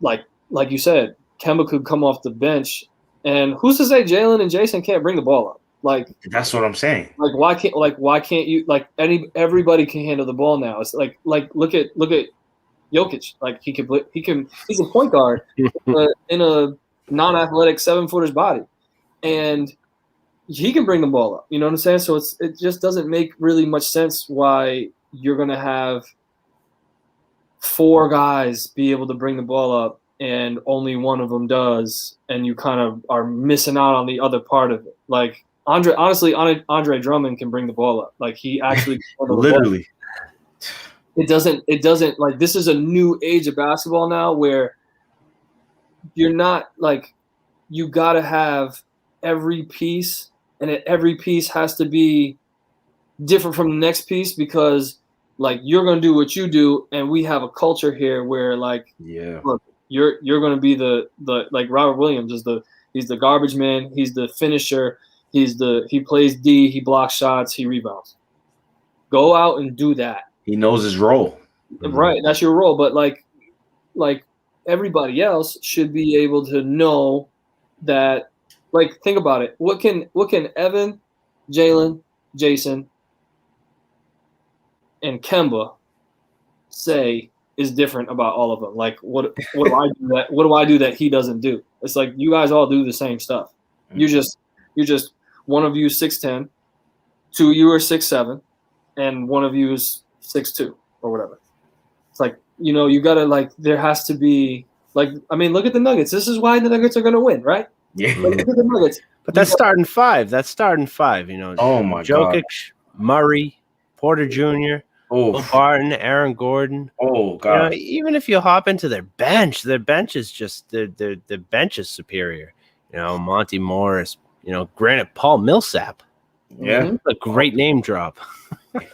like you said, Kemba could come off the bench, and who's to say Jalen and Jason can't bring the ball up? Like that's what I'm saying. Like why can't you, like everybody can handle the ball now? It's like look at Jokic. Like he's a point guard in a non-athletic 7-footer's body, and he can bring the ball up. You know what I'm saying? So it just doesn't make really much sense why you're gonna have 4 guys be able to bring the ball up and only one of them does, and you kind of are missing out on the other part of it. Like Andre Drummond can bring the ball up. Like he actually literally. It doesn't like, this is a new age of basketball now where you're not like, you got to have every piece, and every piece has to be different from the next piece, because like you're going to do what you do, and we have a culture here where like, look, you're going to be the like Robert Williams he's the garbage man, he's the finisher, he plays D, he blocks shots, he rebounds. Go out and do that. He knows his role. Right, that's your role. But like everybody else should be able to know that. Like, think about it. What can Evan, Jalen, Jason, and Kemba say is different about all of them? Like, what do I do that he doesn't do? It's like you guys all do the same stuff. You're just one of you is 6'10", 2 of you are 6'7", and one of you is 6'2", or whatever. It's like, you gotta, like, there has to be, like, I mean, look at the Nuggets. This is why the Nuggets are gonna win, right? Yeah. Like, look at the Nuggets. But that's starting 5. Oh my God. Jokic, Murray, Porter Jr., Will Barton, Aaron Gordon. Oh God. Even if you hop into their bench is just their bench is superior. Monty Morris. Granted, Paul Millsap. Yeah, mm-hmm. A great name drop.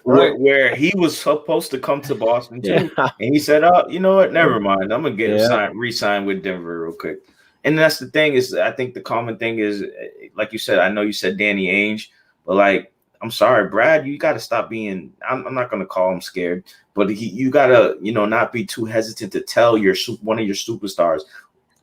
where he was supposed to come to Boston too, and he said, "Oh, you know what? Never mind. I'm gonna get him re-signed with Denver real quick." And that's the thing is, I think the common thing is, like you said, I know you said Danny Ainge, but like, I'm sorry, Brad, you got to stop being. I'm not gonna call him scared, but you gotta, not be too hesitant to tell one of your superstars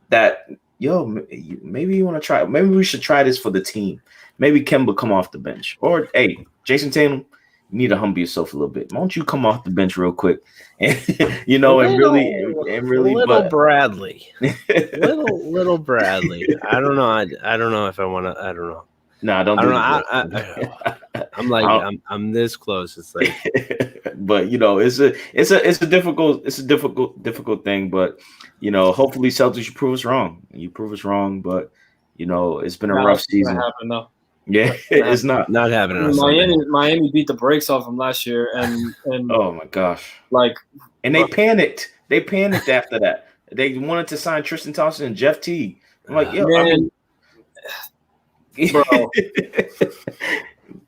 that, maybe you want to try. Maybe we should try this for the team. Maybe Kemba come off the bench, or hey, Jason Tatum, you need to humble yourself a little bit. Why don't you come off the bench real quick, and little Bradley, little Bradley. I don't know. I don't know if I want to. I don't know. No, don't do that. I'm like I'm this close. It's like, but it's a difficult thing. But hopefully Celtics, you prove us wrong. You prove us wrong. But it's been a rough season. Happen, though. Yeah, it's not happening. Miami beat the brakes off them last year, and oh my gosh, like, and they panicked. They panicked after that. They wanted to sign Tristan Thompson and Jeff Teague. I'm like, man. Bro,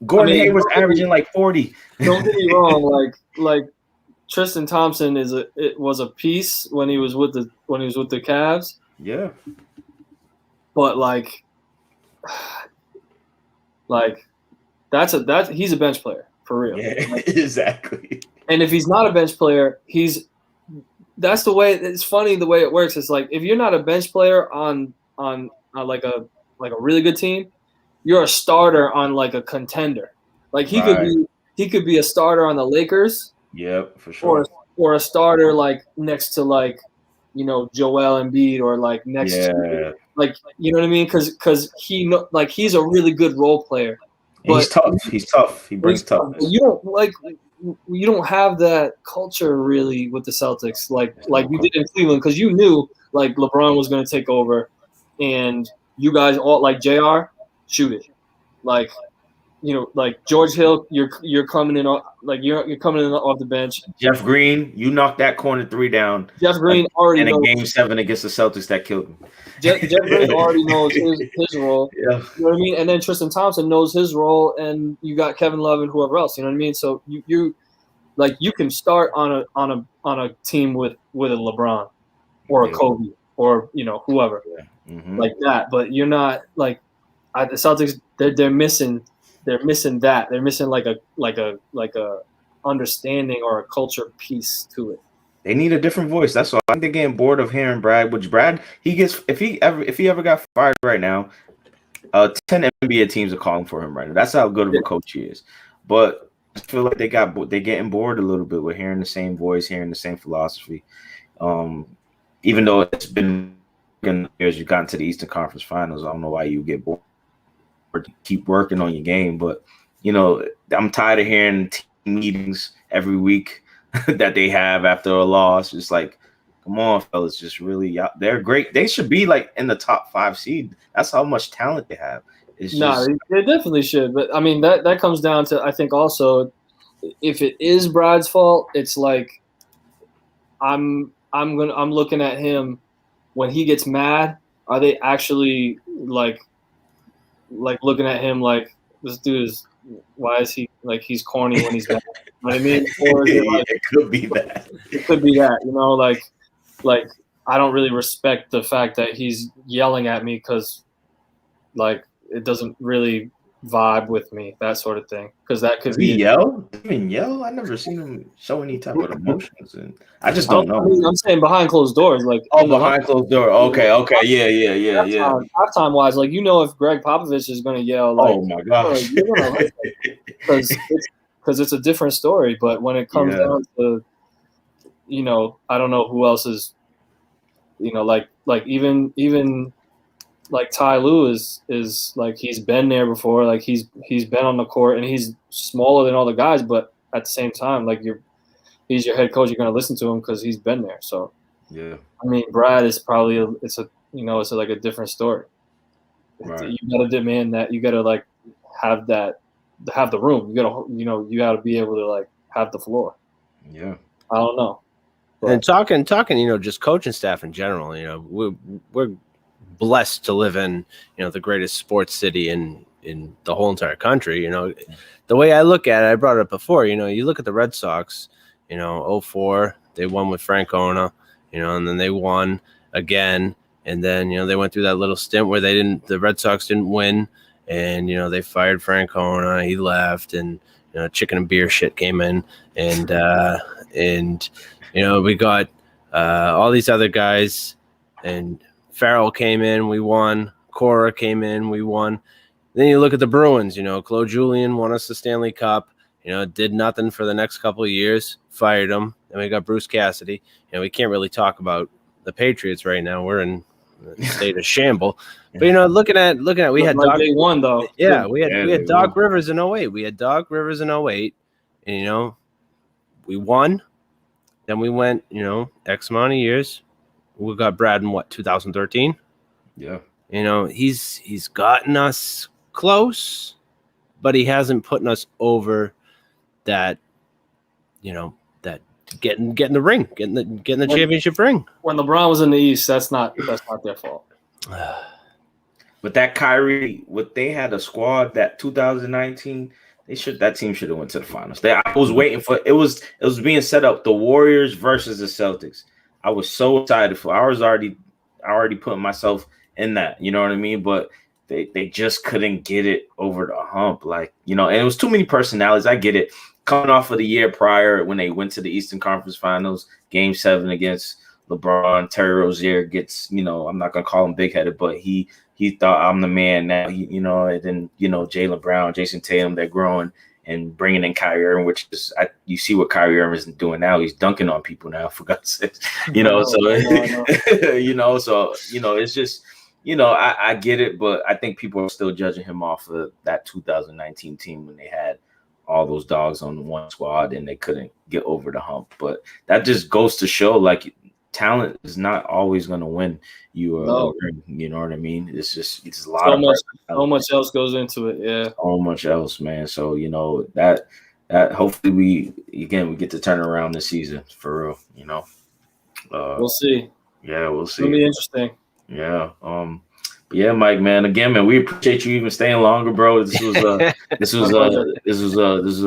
Gordon Hayward's averaging like 40. Don't get me wrong, like Tristan Thompson was a piece when he was with the Cavs. Yeah, but like he's a bench player for real. Yeah, exactly. And if he's not a bench player, that's the way. It's funny the way it works. It's like if you're not a bench player on like a really good team, you're a starter on like a contender. Like he could be a starter on the Lakers. Yep, for sure. Or a starter like next to like Joel Embiid, or like next to like, you know what I mean? Because he's a really good role player. But he's tough. He brings toughness. You don't have that culture really with the Celtics like you did in Cleveland, because you knew like LeBron was going to take over, and you guys all like JR, shoot it, like like George Hill, you're coming in like you're coming in off the bench. Jeff Green, you knocked that corner 3 down. Jeff Green already in knows. Game 7 against the Celtics that killed him. Jeff Green already knows his role. Yeah. You know what I mean? And then Tristan Thompson knows his role, and you got Kevin Love and whoever else. You know what I mean? So like you can start on a team with a LeBron or a Kobe or whoever like that, but you're not like the Celtics. They're missing that. They're missing like a understanding or a culture piece to it. They need a different voice. That's all. I think they're getting bored of hearing Brad. Which Brad, he gets if he ever got fired right now, 10 NBA teams are calling for him right now. That's how good of a coach he is. But I feel like they're getting bored a little bit with hearing the same voice, hearing the same philosophy. Even though it's been years you've gotten to the Eastern Conference Finals, I don't know why you get bored. Keep working on your game, but I'm tired of hearing team meetings every week that they have after a loss. It's like, come on, fellas, just really, they're great. They should be like in the top 5 seed. That's how much talent they have. They definitely should. But I mean, that comes down to, I think also, if it is Brad's fault, it's like I'm looking at him when he gets mad. Are they actually like looking at him like, this dude is, why is he like, he's corny when he's mad? You know what I mean? Or is it like, it could be that. It could be that, like I don't really respect the fact that he's yelling at me because like it doesn't really vibe with me, that sort of thing. Because that could be yell. Even yell. I never seen him show any type of emotions, and I just don't know. I'm saying behind closed doors, like behind closed door. Okay, yeah. Halftime wise, like if Greg Popovich is going to yell, like, oh my gosh, because it's a different story. But when it comes down to, I don't know who else is, like even like Ty Lue is like, he's been there before, like he's been on the court and he's smaller than all the guys, but at the same time, like he's your head coach, you're going to listen to him because he's been there. So yeah, I mean, Brad is probably it's like a different story. Right. You got to demand that, you got to like have the room. You got to you got to be able to like have the floor. Yeah, I don't know. But. And talking, just coaching staff in general. We're blessed to live in the greatest sports city in the whole entire country. The way I look at it, I brought it up before, you look at the Red Sox, 2004 they won with Francona, and then they won again, and then they went through that little stint where the Red Sox didn't win, and they fired Francona, he left, and chicken and beer shit came in, and we got all these other guys, and Farrell came in, we won. Cora came in, we won. Then you look at the Bruins, Claude Julien won us the Stanley Cup, did nothing for the next couple of years, fired him. Then we got Bruce Cassidy. We can't really talk about the Patriots right now. We're in a state of shamble. But looking at we had like they won though. Yeah, we had Doc Rivers in 08. We had Doc Rivers in 08, and we won. Then we went, X amount of years. We got Brad in 2013. Yeah. He's gotten us close, but he hasn't put us over that, that getting the ring, getting the championship ring. When LeBron was in the East, that's not their fault. But that Kyrie, they had a squad that 2019, that team should have went to the finals. I was waiting for it was being set up, the Warriors versus the Celtics. I was so excited for. I was already putting myself in that, you know what I mean? But they just couldn't get it over the hump, and it was too many personalities. I get it. Coming off of the year prior when they went to the Eastern Conference Finals, Game 7 against LeBron, Terry Rozier gets, I'm not gonna call him big headed, but he thought I'm the man now. And then Jaylen Brown, Jason Tatum, they're growing. And bringing in Kyrie Irving, which is you see what Kyrie Irving is doing now. He's dunking on people now, for God's sake. So it's just I get it, but I think people are still judging him off of that 2019 team when they had all those dogs on one squad and they couldn't get over the hump. But that just goes to show, like, talent is not always going to win you a ring. You know what I mean? It's a lot so much else goes into it. Yeah, so much else, man. So that hopefully we get to turn around this season for real. We'll see. Yeah, we'll see. It'll be interesting. Yeah. Yeah, Mike, man. Again, man, we appreciate you even staying longer, bro. This was a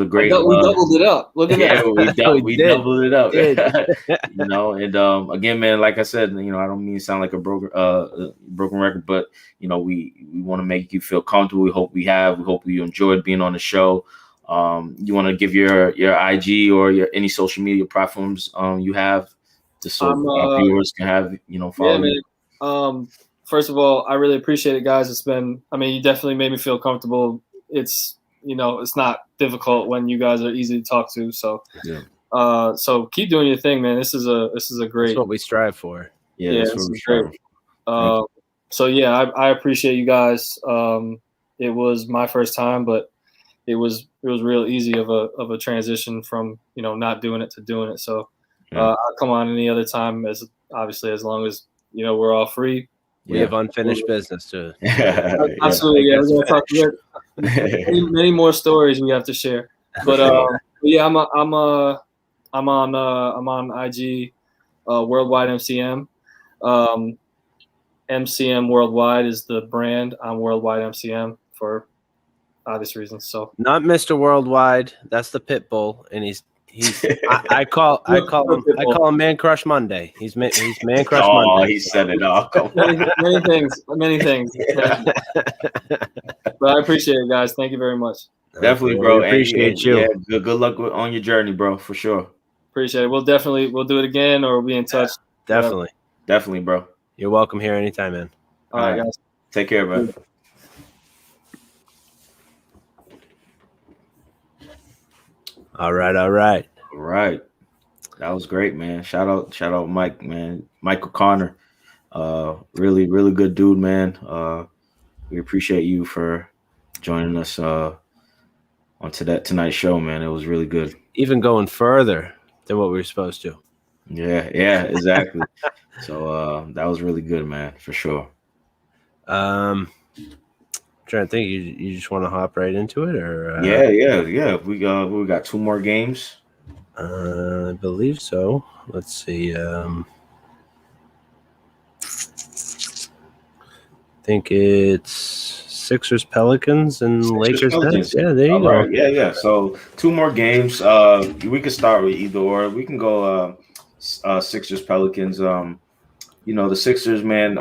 great. We doubled it up. Look at that. We doubled it up. You know, and again, man, like I said, you know, I don't mean to sound like a broken record, but you know, we want to make you feel comfortable. We hope you enjoyed being on the show. You want to give your IG or your any social media platforms you have, just so our viewers can have, you know, follow you. Man. First of all, I really appreciate it, guys. You definitely made me feel comfortable. It's not difficult when you guys are easy to talk to. So, so keep doing your thing, man. This is a great. That's what we strive for. Yeah, this is great. So yeah, I appreciate you guys. It was my first time, but it was real easy of a transition from, you know, not doing it to doing it. So I'll come on any other time, as long as, you know, we're all free. We have unfinished business to. Absolutely, yeah. We're gonna talk many more stories we have to share. But yeah, I'm on IG, Worldwide MCM. MCM Worldwide is the brand. I'm Worldwide MCM for obvious reasons. So not Mr. Worldwide. That's the pit bull, and he's. I call him Man Crush Monday. He's Man Crush Monday. Oh, he said it all. Many things. But I appreciate it, guys. Thank you very much. Definitely, bro. We appreciate you. Yeah, good luck on your journey, bro. For sure. Appreciate it. We'll do it again, or we'll be in touch. Definitely, bro. You're welcome here anytime, man. All right, guys. Take care, man. All right. That was great, man. Shout out Mike, man. Michael Connor. Really, really good dude, man. We appreciate you for joining us on tonight's show, man. It was really good. Even going further than what we were supposed to. Yeah, exactly. So that was really good, man, for sure. Trying to think, you just want to hop right into it, or yeah. We got 2 more games. I believe so. Let's see. I think it's Sixers Pelicans and Lakers Nets. Yeah, there you go. Right. Yeah. So 2 more games. We could start with either or. We can go Sixers Pelicans. You know, the Sixers, man.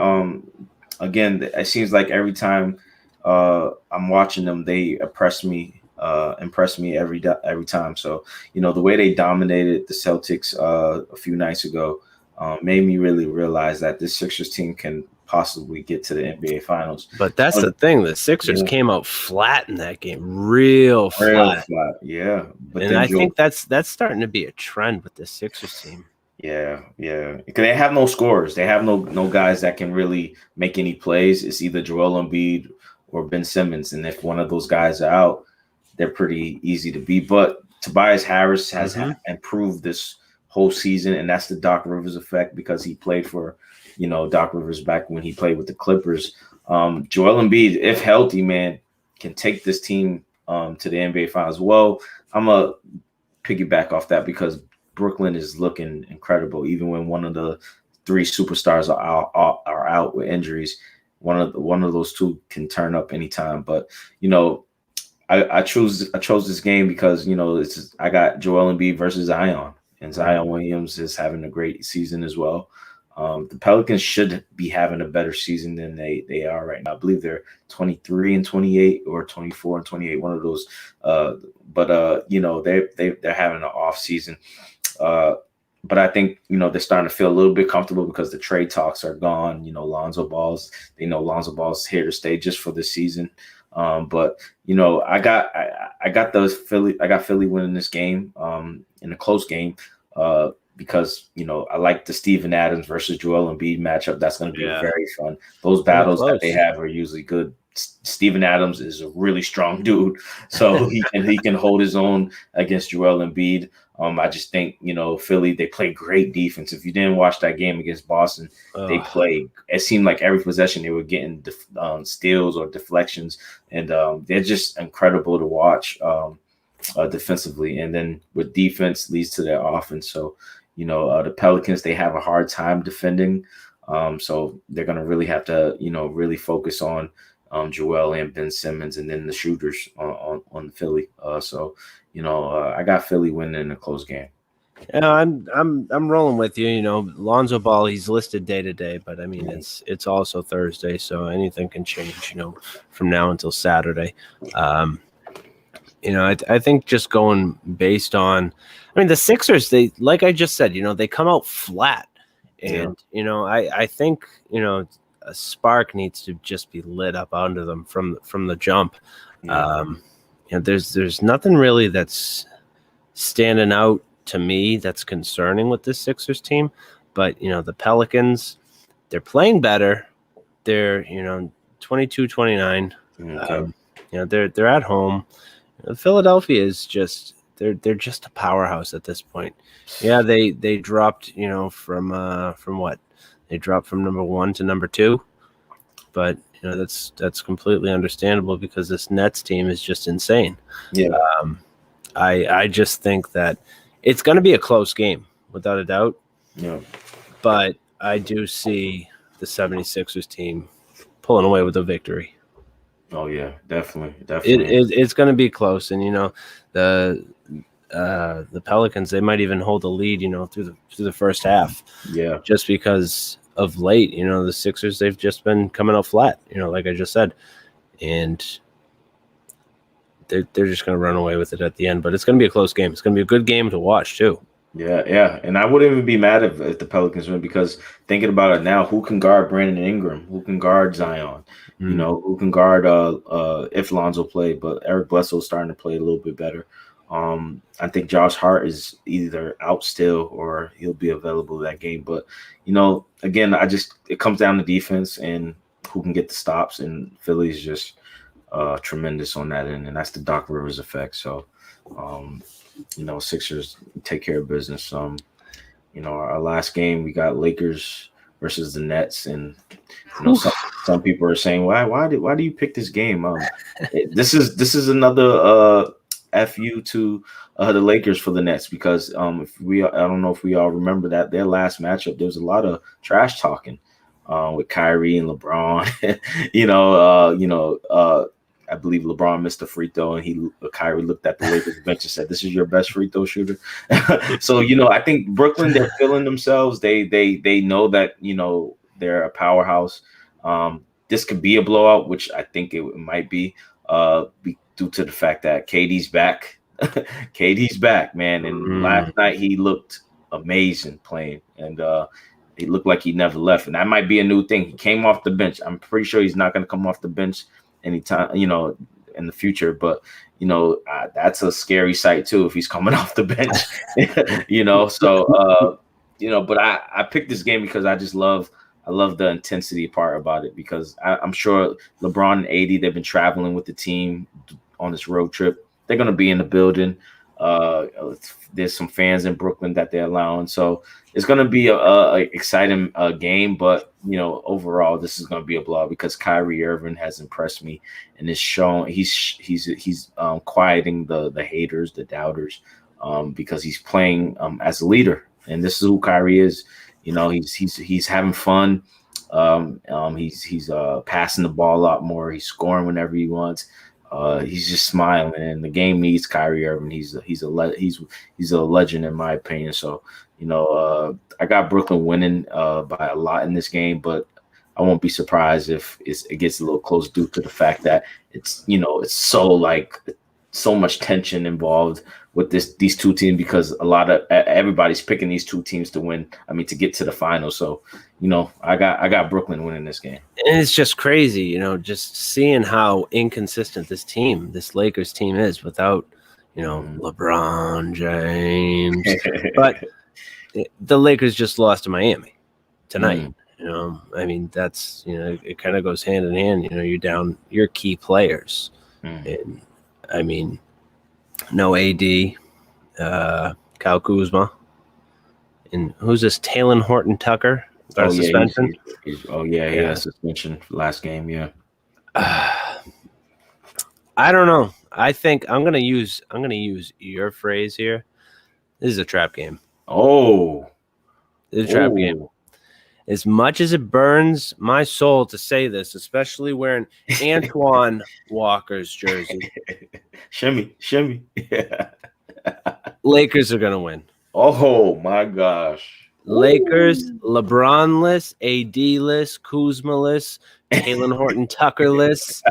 Again, it seems like every time I'm watching them, they impress me every time. So, you know, the way they dominated the Celtics a few nights ago made me really realize that this Sixers team can possibly get to the NBA Finals. But that's the thing. The Sixers came out flat in that game, real flat. Yeah. But and I think that's starting to be a trend with the Sixers team. Yeah. Because they have no scorers. They have no guys that can really make any plays. It's either Joel Embiid or Ben Simmons. And if one of those guys are out, they're pretty easy to beat. But Tobias Harris has improved this whole season, and that's the Doc Rivers effect, because he played for, you know, Doc Rivers back when he played with the Clippers. Joel Embiid, if healthy, man, can take this team to the NBA Finals. Well, I'm going to piggyback off that because Brooklyn is looking incredible, even when one of the 3 superstars are out with injuries. One of those 2 can turn up anytime. But, you know, I chose this game because, you know, I got Joel Embiid versus Zion, and Zion Williams is having a great season as well. The Pelicans should be having a better season than they are right now. I believe they're 23-28 or 24-28, one of those. But you know, they're having an off season. But I think, you know, they're starting to feel a little bit comfortable because the trade talks are gone. You know, Lonzo Ball's here to stay just for this season. But you know, I got Philly winning this game in a close game because, you know, I like the Steven Adams versus Joel Embiid matchup. That's going to be very fun. Those battles that they have are usually good. Steven Adams is a really strong dude, so he can hold his own against Joel Embiid. I just think, you know, Philly, they play great defense. If you didn't watch that game against Boston, they played. It seemed like every possession they were getting steals or deflections, and they're just incredible to watch defensively. And then with defense leads to their offense. So, you know, the Pelicans, they have a hard time defending So they're going to really have to, really focus on Joel and Ben Simmons, and then the shooters on Philly. I got Philly winning in a close game. Yeah, I'm rolling with you. Lonzo Ball, he's listed day to day, but I mean it's also Thursday, so anything can change. From now until Saturday. I think just going based on, I mean, the Sixers, they, like I just said, they come out flat, and I think a spark needs to just be lit up under them from the jump. There's nothing really that's standing out to me that's concerning with this Sixers team, but the Pelicans, they're playing better. They're 22-29. They're at home. Philadelphia is just they're just a powerhouse at this point. Yeah, they dropped from what, they dropped from number 1 to number 2, but that's completely understandable because this Nets team is just insane. Yeah, I just think that it's going to be a close game, without a doubt. Yeah. But I do see the 76ers team pulling away with a victory. Oh, yeah, definitely. It's going to be close. And, the Pelicans, they might even hold the lead, through the first half. Yeah. Just because of late, the Sixers, they've just been coming out flat, like I just said. And they're just going to run away with it at the end. But it's going to be a close game. It's going to be a good game to watch, too. Yeah. And I wouldn't even be mad if the Pelicans win, because thinking about it now, who can guard Brandon Ingram? Who can guard Zion? Who can guard if Lonzo played? But Eric Bledsoe's starting to play a little bit better. I think Josh Hart is either out still or he'll be available that game. But, again, it comes down to defense and who can get the stops. And Philly's just tremendous on that end. And that's the Doc Rivers effect. So, Sixers take care of business. Our last game, we got Lakers versus the Nets, and some people are saying, why do you pick this game? This is another FU to the Lakers for the Nets, because I don't know if we all remember that their last matchup, there was a lot of trash talking with Kyrie and LeBron. I believe LeBron missed a free throw, and Kyrie looked at the Lakers bench and said, "This is your best free throw shooter." So I think Brooklyn, they're feeling themselves. They know that they're a powerhouse. This could be a blowout, which I think it might be due to the fact that KD's back. KD's back, man, and last night he looked amazing playing, and he looked like he never left. And that might be a new thing. He came off the bench. I'm pretty sure he's not going to come off the bench anytime, in the future, but that's a scary sight too if he's coming off the bench. But I picked this game because I love the intensity part about it, because I'm sure LeBron and AD, they've been traveling with the team on this road trip. They're going to be in the building. There's some fans in Brooklyn that they're allowing, so it's going to be a exciting game. But overall, this is going to be a blowout because Kyrie Irving has impressed me, and is shown he's quieting the haters, the doubters, because he's playing as a leader, and this is who Kyrie is. He's having fun. He's passing the ball a lot more. He's scoring whenever he wants. He's just smiling, and the game needs Kyrie Irving. He's a legend in my opinion. So I got Brooklyn winning by a lot in this game, but I won't be surprised if it gets a little close due to the fact that it's so much tension involved with these two teams, because everybody's picking these two teams to win. I mean, to get to the final. So, I got Brooklyn winning this game. And it's just crazy, just seeing how inconsistent this Lakers team is without, LeBron James. But the Lakers just lost to Miami tonight. I mean, that's, it kind of goes hand in hand. You're down your key players. And I mean, no AD, Kyle Kuzma, and who's this? Talen Horton-Tucker got a suspension. He had suspension for last game. Yeah. I don't know. I think I'm gonna use your phrase here. This is a trap game. Oh, it's a trap game. as much as it burns my soul to say this, especially wearing Antoine Walker's jersey, shimmy. Yeah. Lakers are going to win. Oh my gosh. Lakers, LeBron-less, AD-less, Kuzma-less, Talen Horton-Tucker-less.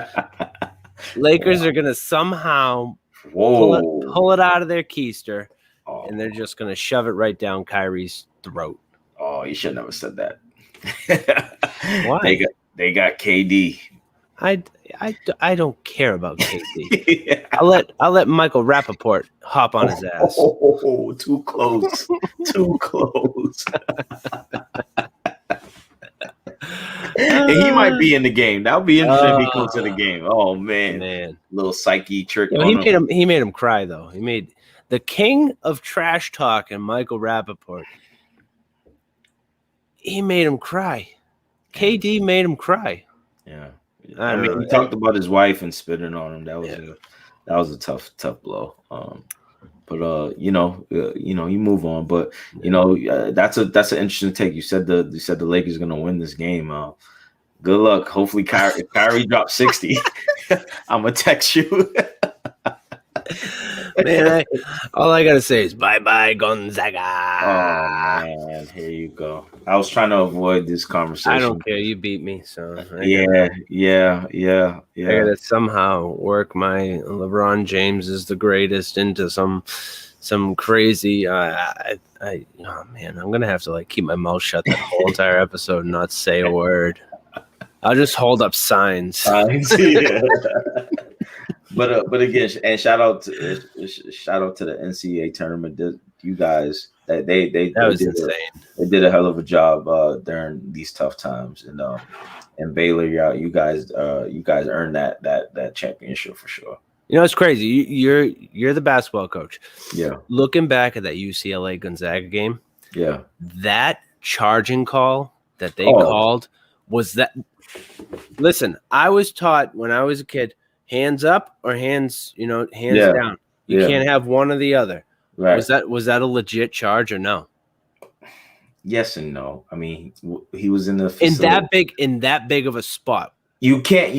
Lakers are going to somehow pull it out of their keister, and they're just going to shove it right down Kyrie's throat. Oh, you should never said that. Why? They got KD. I don't care about KD. Yeah. I'll let Michael Rappaport hop on his ass. Oh, too close. Too close. And he might be in the game. That'll be interesting if he comes to the game. Oh man. Little psyche trick. You know, he made him cry though. He made the king of trash talk and Michael Rappaport. He made him cry. KD made him cry. Yeah. I mean, he talked about his wife and spitting on him. That was a tough blow. But you move on. But that's an interesting take. You said the Lakers are gonna win this game. Good luck. Hopefully, if Kyrie drops 60, I'm gonna text you. Man, all I gotta say is bye Gonzaga. Oh man, here you go. I was trying to avoid this conversation. I don't care. You beat me, so yeah. I gotta somehow work my LeBron James is the greatest into some crazy. Oh man, I'm gonna have to keep my mouth shut that whole entire episode and not say a word. I'll just hold up signs. Yeah. But again, and shout out to the NCAA tournament. You guys, that was insane. They did a hell of a job during these tough times, and Baylor, you guys earned that championship for sure. It's crazy. You're the basketball coach. Yeah. Looking back at that UCLA Gonzaga game, yeah, that charging call that they called was that. Listen, I was taught when I was a kid. Hands up or hands down. You can't have one or the other. Right. Was that a legit charge or no? Yes and no. I mean, he was in the facility. in that big of a spot. You can't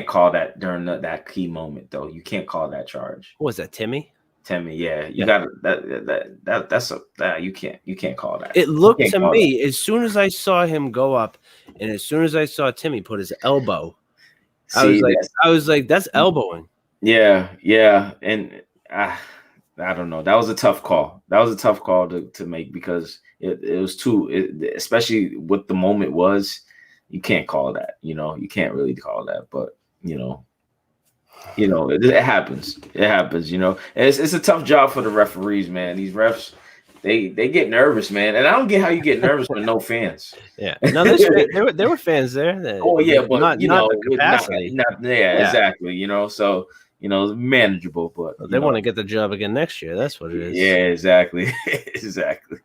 call that during that key moment though. You can't call that charge. What was that, Timmy? Yeah. You got that. You can't call that. It looked to me as soon as I saw him go up, and as soon as I saw Timmy put his elbow. I was like, that's elbowing. Yeah, and I don't know. That was a tough call. To make because it was especially what the moment was. You can't call that. You can't really call that. But it happens. It happens. It's a tough job for the referees, man. These refs. They get nervous, man, and I don't get how you get nervous with no fans. Yeah, no, there were fans there. But not the capacity. Exactly. So manageable, but they want to get the job again next year. That's what it is. Yeah, exactly, exactly.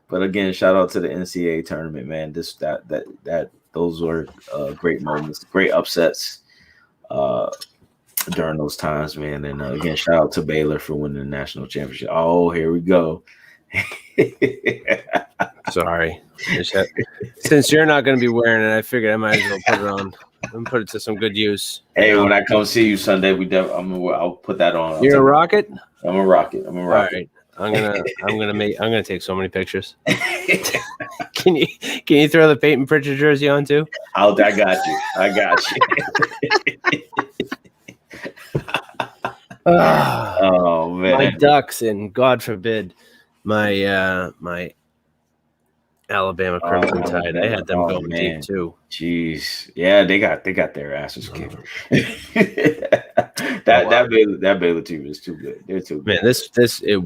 But again, shout out to the NCAA tournament, man. Those were great moments, great upsets during those times, man. And again, shout out to Baylor for winning the national championship. Oh, here we go. Sorry. Since you're not going to be wearing it, I figured I might as well put it on. I'm going to put it to some good use. Hey, when I come see you Sunday, I'll put that on. You're a rocket? I'm a rocket. All right. I'm gonna take so many pictures. Can you throw the Peyton Pritchard jersey on too? I got you. Oh man, my Ducks and God forbid my Alabama Crimson Tide. I had them going deep too. Jeez, yeah, they got their asses kicked. that Baylor team is too good. They're too good. Man, it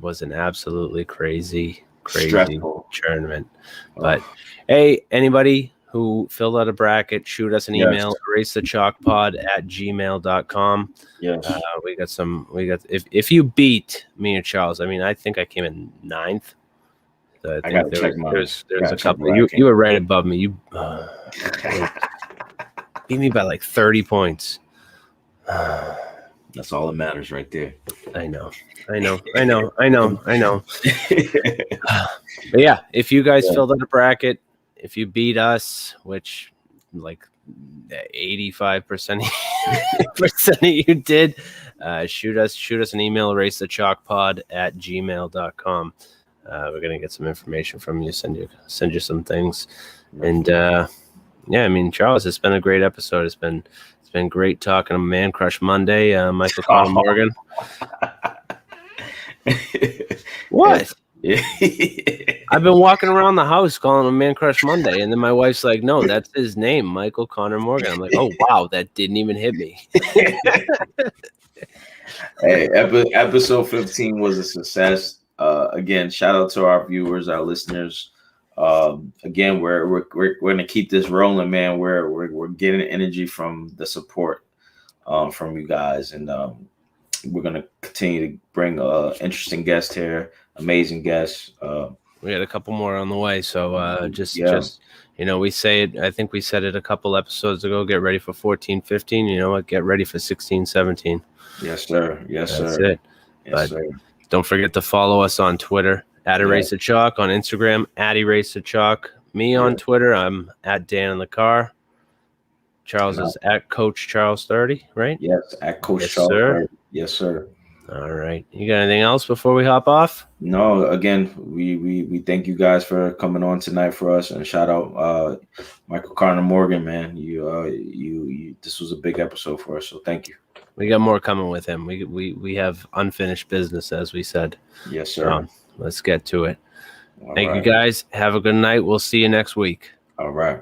was an absolutely crazy stressful tournament. But hey, anybody who filled out a bracket, shoot us an email, erasethechalkpod@gmail.com. Yes. If you beat me and Charles, I mean, I think I came in 9th. So I think there's a couple. You were right above me. You beat me by like 30 points. That's all that matters right there. I know. But yeah, if you guys filled out a bracket, if you beat us, which like 85% of you did, shoot us an email, racethechalkpod@gmail.com. We're gonna get some information from you, send you some things. And I mean, Charles, it's been a great episode. It's been great talking to Man Crush Monday, Michael Conor Morgan. What? I've been walking around the house calling him Man Crush Monday, and then my wife's like, "No, that's his name, Michael Conor Morgan." I'm like, "Oh wow, that didn't even hit me." Hey, episode 15 was a success. Again, shout out to our viewers, our listeners. Again, we're gonna keep this rolling, man. We're getting energy from the support from you guys, and we're gonna continue to bring interesting guests here, amazing guests. We got a couple more on the way, so just we say it. I think we said it a couple episodes ago. Get ready for 14, 15. You know what? Get ready for 16, 17. Yes, sir. Yes, That's sir. it. Yes, But sir. don't forget to follow us on Twitter @EraseTheChalk, on Instagram @EraseTheChalk. Me on Twitter, I'm @Dan in the Car. Charles is @CoachCharles30, right? Yes, at Coach Yes, Charles. sir. Right? Yes, sir. All right. You got anything else before we hop off? No, again, we thank you guys for coming on tonight for us, and shout out Michael Conor Morgan, man. You this was a big episode for us, so thank you. We got more coming with him. We have unfinished business, as we said. Yes, sir. Let's get to it. All Thank you right. guys. Have a good night. We'll see you next week. All right.